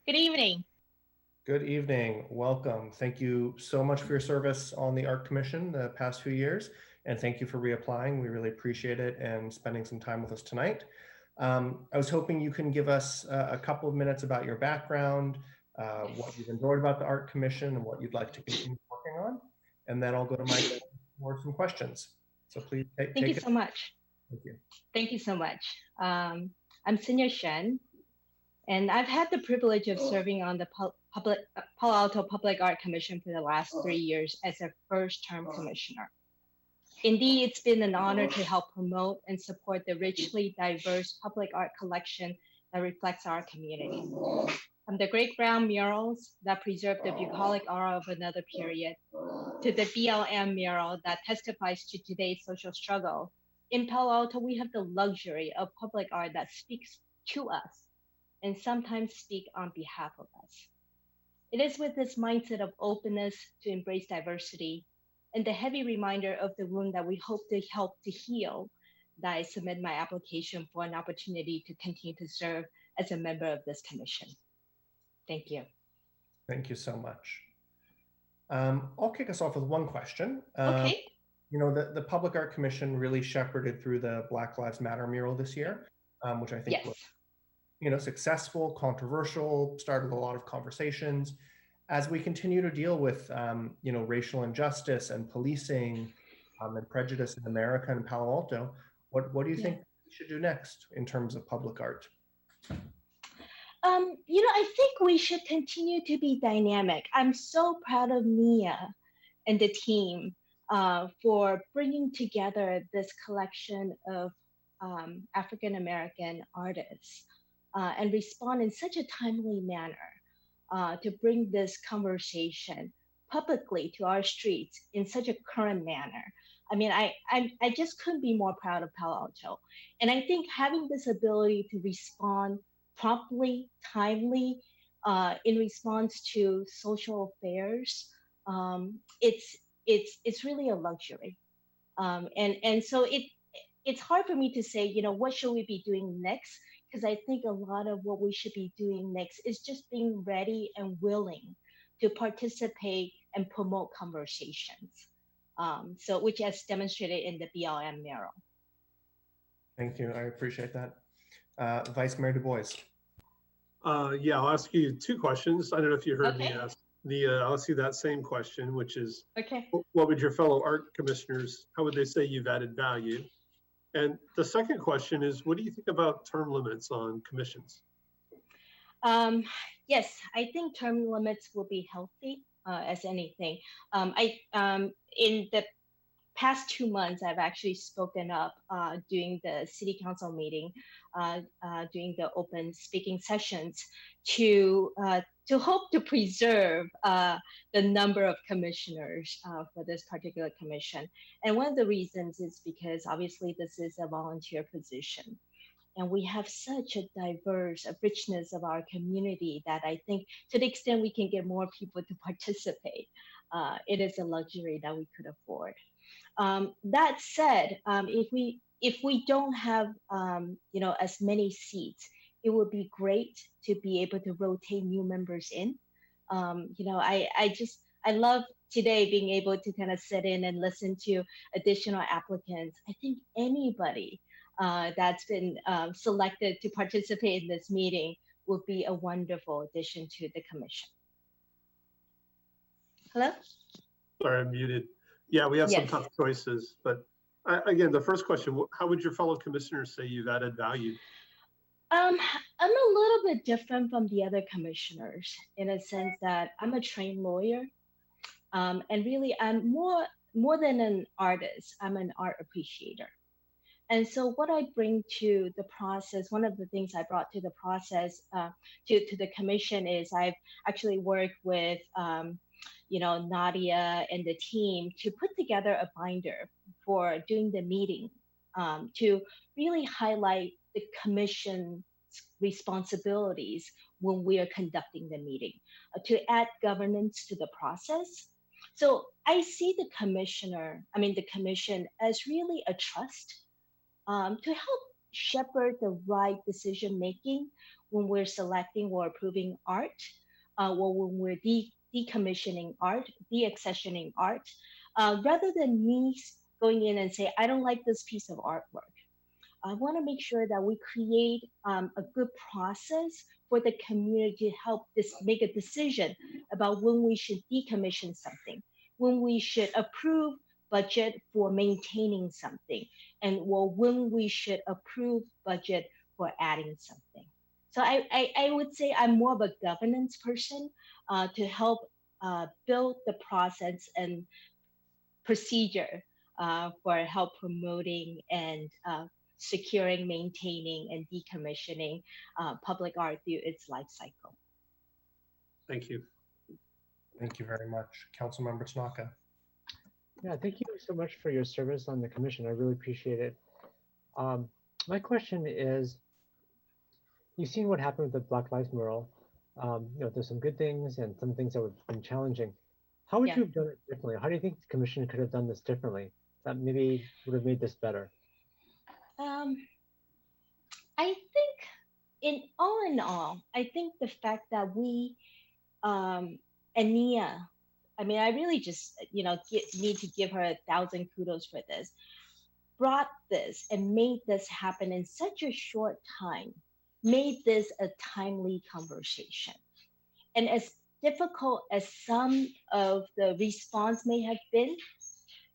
Good evening. Good evening. Welcome. Thank you so much for your service on the Art Commission the past few years, and thank you for reapplying. We really appreciate it and spending some time with us tonight. I was hoping you can give us a couple of minutes about your background, what you've enjoyed about the Art Commission, and what you'd like to continue working on, and then I'll go to Mike for some questions. So please take Thank you so much. Thank you. Thank you so much. I'm Shinya Shen, and I've had the privilege of serving on the Palo Alto Public Art Commission for the last 3 years as a first-term commissioner. Indeed, it's been an honor to help promote and support the richly diverse public art collection that reflects our community. From the great brown murals that preserve the bucolic aura of another period, to the BLM mural that testifies to today's social struggle, in Palo Alto, we have the luxury of public art that speaks to us and sometimes speak on behalf of us. It is with this mindset of openness to embrace diversity and the heavy reminder of the wound that we hope to help to heal that I submit my application for an opportunity to continue to serve as a member of this commission. Thank you. Thank you so much. I'll kick us off with one question. Okay. You know, the Public Art Commission really shepherded through the Black Lives Matter mural this year, which I think was, you know, successful, controversial, started a lot of conversations. As we continue to deal with, you know, racial injustice and policing and prejudice in America and Palo Alto, what do you think we should do next in terms of public art? You know, I think we should continue to be dynamic. I'm so proud of Nia and the team for bringing together this collection of African American artists and respond in such a timely manner to bring this conversation publicly to our streets in such a current manner. I mean, I just couldn't be more proud of Palo Alto. And I think having this ability to respond promptly, timely, in response to social affairs, it's really a luxury. And so it's hard for me to say, you know, what should we be doing next? Because I think a lot of what we should be doing next is just being ready and willing to participate and promote conversations. So which as demonstrated in the BLM mural. Thank you. I appreciate that. Vice Mayor Du Bois. Yeah, I'll ask you two questions. I don't know if you heard Okay. me ask. I'll ask you that same question, which is, okay, what would your fellow art commissioners, how would they say you've added value? And the second question is, what do you think about term limits on commissions? Yes, I think term limits will be healthy as anything. In the past 2 months, I've actually spoken up during the city council meeting, during the open speaking sessions to hope to preserve the number of commissioners for this particular commission. And one of the reasons is because obviously this is a volunteer position. And we have such a diverse richness of our community that I think to the extent we can get more people to participate, it is a luxury that we could afford. That said, if we don't have you know, as many seats, it would be great to be able to rotate new members in. You know, I love today being able to kind of sit in and listen to additional applicants. I think anybody that's been selected to participate in this meeting would be a wonderful addition to the commission. Hello? Sorry, I'm muted. Yeah, we have some Yes. tough choices, but again, the first question, how would your fellow commissioners say you've added value? I'm a little bit different from the other commissioners in a sense that I'm a trained lawyer. And really, I'm more than an artist, I'm an art appreciator. And so what I bring to the process, one of the things I brought to the process, to the commission is I've actually worked with, you know, Nadia and the team to put together a binder for doing the meeting, to really highlight the commission's responsibilities when we are conducting the meeting, to add governance to the process. So I see the commission as really a trust to help shepherd the right decision making when we're selecting or approving art, or when we're decommissioning art, deaccessioning art, rather than me going in and say, I don't like this piece of artwork. I want to make sure that we create a good process for the community to help make a decision about when we should decommission something, when we should approve budget for maintaining something, and when we should approve budget for adding something. So I would say I'm more of a governance person to help build the process and procedure for help promoting and securing, maintaining, and decommissioning public art through its life cycle. Thank you. Thank you very much. Councilmember Tanaka. Yeah, thank you so much for your service on the commission. I really appreciate it. My question is, you've seen what happened with the Black Lives mural. You know, there's some good things and some things that have been challenging. How would you have done it differently? How do you think the commission could have done this differently that maybe would have made this better? I think in all, I think the fact that we, Ania, I mean, I really just, you know, need to give her 1,000 kudos for this, brought this and made this happen in such a short time, made this a timely conversation. And as difficult as some of the response may have been,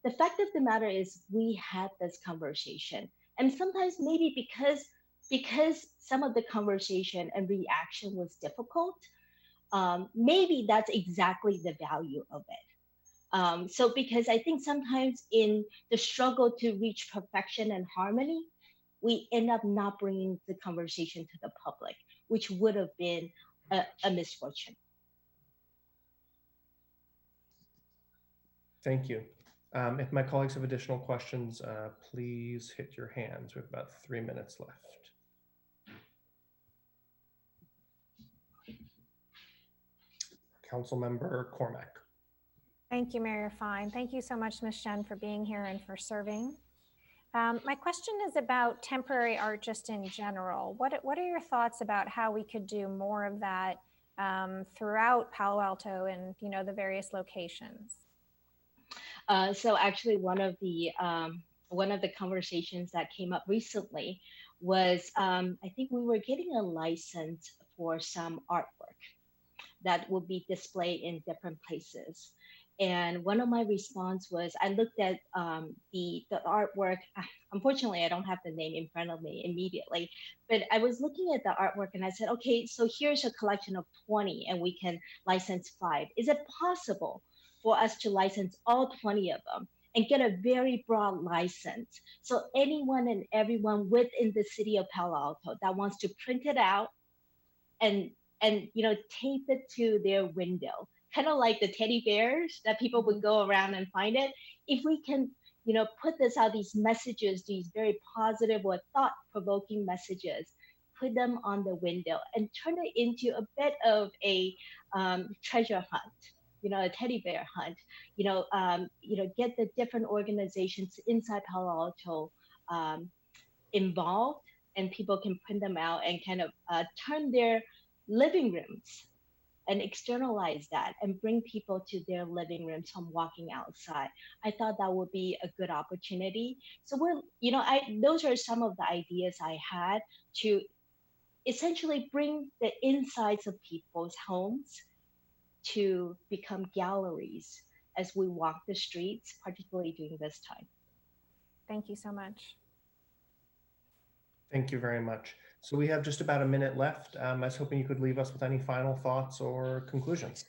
the fact of the matter is we had this conversation. And sometimes maybe because some of the conversation and reaction was difficult, maybe that's exactly the value of it. So because I think sometimes in the struggle to reach perfection and harmony, we end up not bringing the conversation to the public, which would have been a misfortune. Thank you. If my colleagues have additional questions, please hit your hands. We have about 3 minutes left. Councilmember Cormack. Thank you, Mayor Fine. Thank you so much, Ms. Shen, for being here and for serving. My question is about temporary art just in general. What are your thoughts about how we could do more of that throughout Palo Alto and the various locations? So actually, one of the conversations that came up recently was I think we were getting a license for some artwork that would be displayed in different places. And one of my response was I looked at the artwork. Unfortunately, I don't have the name in front of me immediately, but I was looking at the artwork and I said, okay, so here's a collection of 20 and we can license 5. Is it possible for us to license all 20 of them and get a very broad license? So anyone and everyone within the city of Palo Alto that wants to print it out and tape it to their window, kind of like the teddy bears that people would go around and find it. If we can, put this out, these messages, these very positive or thought-provoking messages, put them on the window and turn it into a bit of a treasure hunt, a teddy bear hunt, get the different organizations inside Palo Alto involved, and people can print them out and kind of turn their living rooms and externalize that and bring people to their living rooms from walking outside. I thought that would be a good opportunity. So those are some of the ideas I had to essentially bring the insides of people's homes to become galleries as we walk the streets, particularly during this time. Thank you so much. Thank you very much. So we have just about a minute left. I was hoping you could leave us with any final thoughts or conclusions.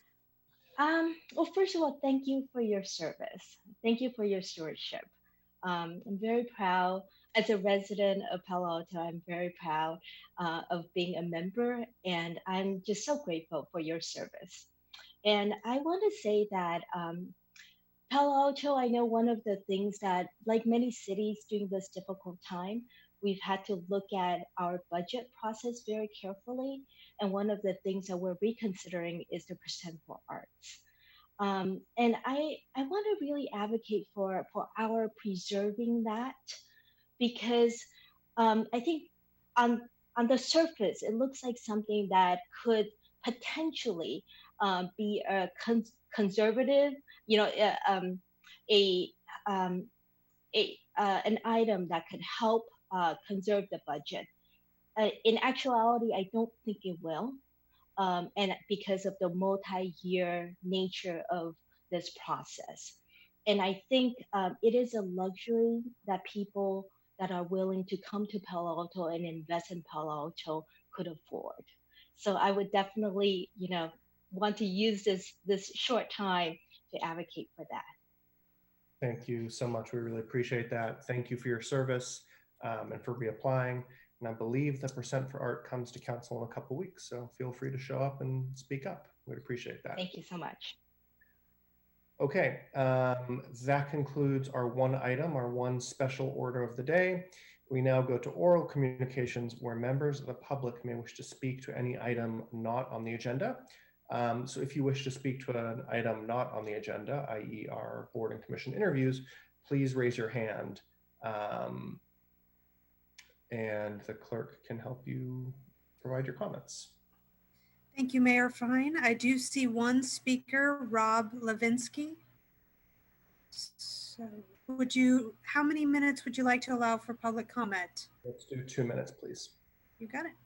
Well, first of all, thank you for your service. Thank you for your stewardship. I'm very proud, as a resident of Palo Alto, I'm very proud of being a member, and I'm just so grateful for your service. And I want to say that Palo Alto, I know one of the things that, like many cities during this difficult time, we've had to look at our budget process very carefully. And one of the things that we're reconsidering is the percent for arts. And I want to really advocate for our preserving that, because I think on the surface, it looks like something that could potentially be a conservative, an item that could help conserve the budget. In actuality, I don't think it will, and because of the multi-year nature of this process. And I think it is a luxury that people that are willing to come to Palo Alto and invest in Palo Alto could afford. So I would definitely, want to use this short time to advocate for that. Thank you so much. We really appreciate that. Thank you for your service and for reapplying. And I believe the percent for art comes to council in a couple of weeks. So feel free to show up and speak up. We'd appreciate that. Thank you so much. Okay, that concludes our one item, our one special order of the day. We now go to oral communications, where members of the public may wish to speak to any item not on the agenda. So if you wish to speak to an item not on the agenda, i.e. our board and commission interviews, please raise your hand and the clerk can help you provide your comments. Thank you, Mayor Fine. I do see one speaker, Rob Levinsky. So how many minutes would you like to allow for public comment? Let's do 2 minutes, please. You got it.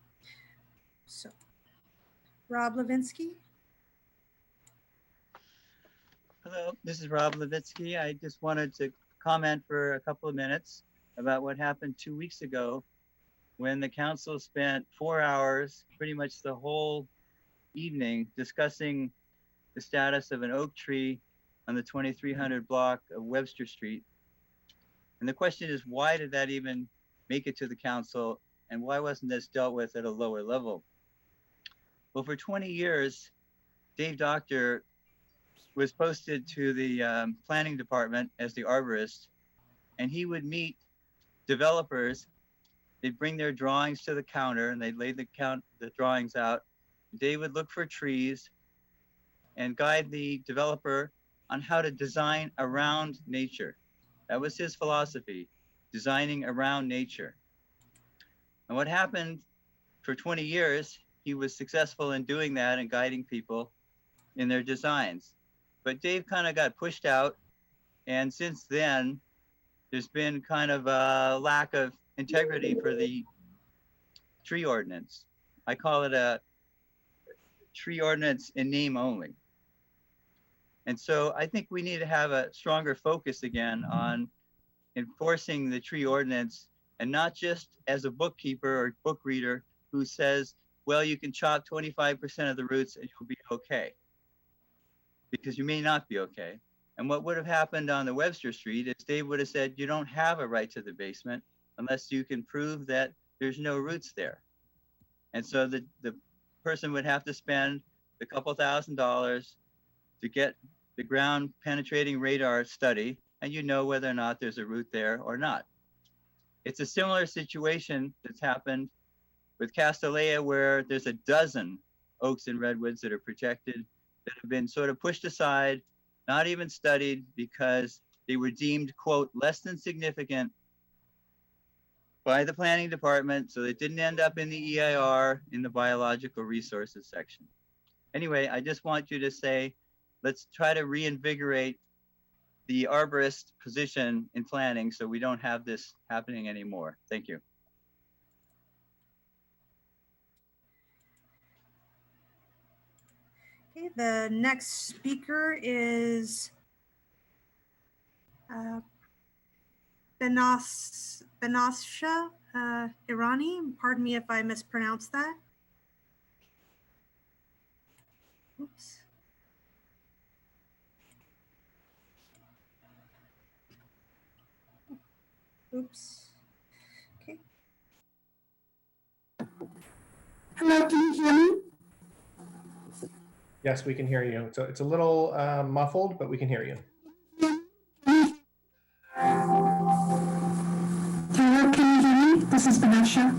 So, Rob Levinsky. Hello, this is Rob Levitsky. I just wanted to comment for a couple of minutes about what happened 2 weeks ago when the council spent 4 hours, pretty much the whole evening, discussing the status of an oak tree on the 2300 block of Webster Street. And the question is, why did that even make it to the council, and why wasn't this dealt with at a lower level? Well, for 20 years, Dave Doctor was posted to the planning department as the arborist, and he would meet developers. They'd bring their drawings to the counter and they'd lay the drawings out. Dave would look for trees and guide the developer on how to design around nature. That was his philosophy, designing around nature. And what happened for 20 years, he was successful in doing that and guiding people in their designs. But Dave kind of got pushed out. And since then, there's been kind of a lack of integrity for the tree ordinance. I call it a tree ordinance in name only. And so I think we need to have a stronger focus again on enforcing the tree ordinance, and not just as a bookkeeper or book reader who says, well, you can chop 25% of the roots and you'll be okay. Because you may not be okay. And what would have happened on the Webster Street is Dave would have said, you don't have a right to the basement unless you can prove that there's no roots there. And so the person would have to spend a couple $1,000s to get the ground penetrating radar study, and you know whether or not there's a root there or not. It's a similar situation that's happened with Castanea, where there's a dozen oaks and redwoods that are protected that have been sort of pushed aside, not even studied, because they were deemed, quote, less than significant by the planning department, so it didn't end up in the EIR in the biological resources section. Anyway, I just want you to say, let's try to reinvigorate the arborist position in planning so we don't have this happening anymore. Thank you. Okay, the next speaker is Benasha Irani. Pardon me if I mispronounced that. Oops. Oops. Okay. Hello, can you hear me? Yes, we can hear you. So it's a little muffled, but we can hear you. Hello, can you hear me? This is Benasha.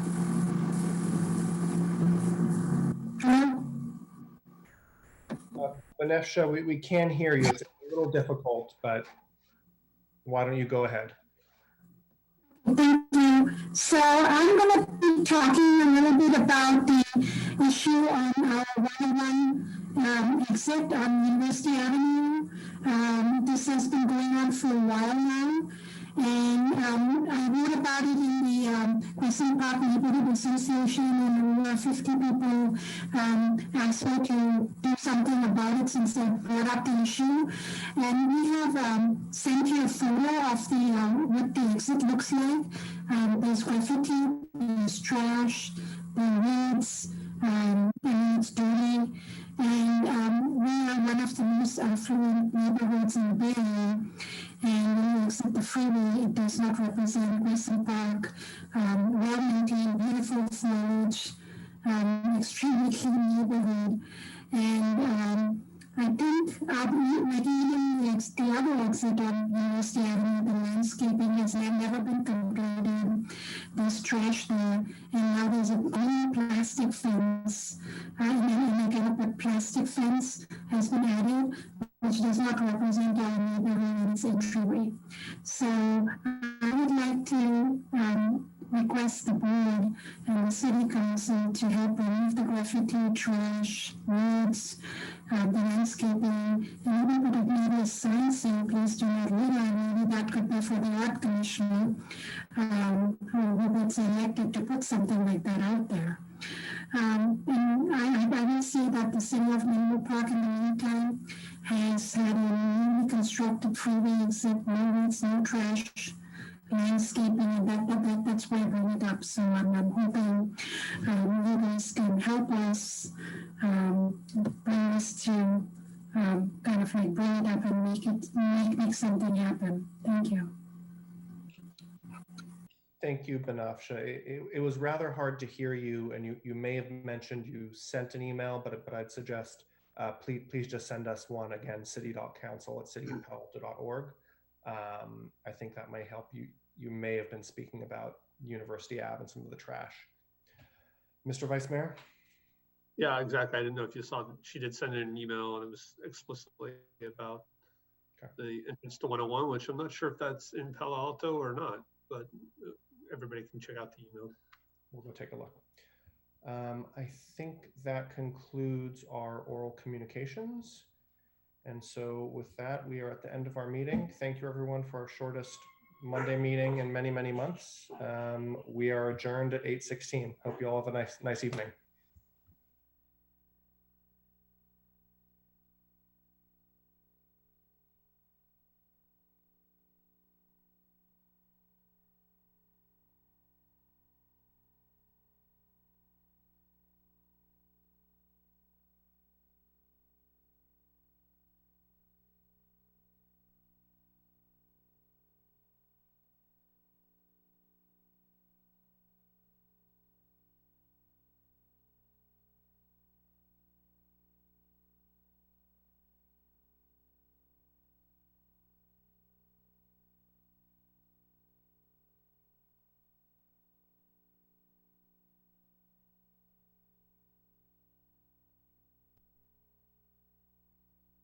Hello? Vanessa, we can hear you. It's a little difficult, but why don't you go ahead? Thank you. So I'm going to be talking a little bit about the issue on our 101 exit on University Avenue. This has been going on for a while now. And I wrote about it in the Crescent Park Neighborhood Association, and over 50 people asked me to do something about it since they brought up the issue. And we have sent you a photo of what the exit looks like. There's graffiti, there's trash, there are weeds, and it's dirty. And we are one of the most affluent neighborhoods in the Bay Area. And when you exit the freeway, it does not represent Crescent Park. Well-maintained, beautiful foliage, extremely clean neighborhood. And I think like even the other exit on University Avenue, the landscaping has never been completed. There's trash there, and now there's a green plastic fence. And again, a plastic fence has been added, which does not represent our neighborhood and its entryway. So I would like to request the board and the city council to help remove the graffiti, trash, weeds, the landscaping, and even put maybe a sign saying please do not litter. Maybe that could be for the art commissioner who gets elected to put something like that out there. And I will say that the city of Menlo Park in the meantime has had a newly constructed freeway exit, no weeds, no trash, landscaping, and that's why I bring it up. So I'm hoping you guys can help us bring this to kind of like bring it up and make something happen. Thank you. Thank you, Banafsha. It was rather hard to hear you, and you may have mentioned you sent an email, but I'd suggest please just send us one again, city.council@cityofpaloalto.org. I think that may help you. You may have been speaking about University Ave and some of the trash. Mr. Vice Mayor? Yeah, exactly. I didn't know if you saw that she did send in an email and it was explicitly about the entrance to 101, which I'm not sure if that's in Palo Alto or not, but everybody can check out the email. We'll go take a look. I think that concludes our oral communications. And so with that, we are at the end of our meeting. Thank you everyone for our shortest Monday meeting in many, many months. We are adjourned at 8:16. Hope you all have a nice evening.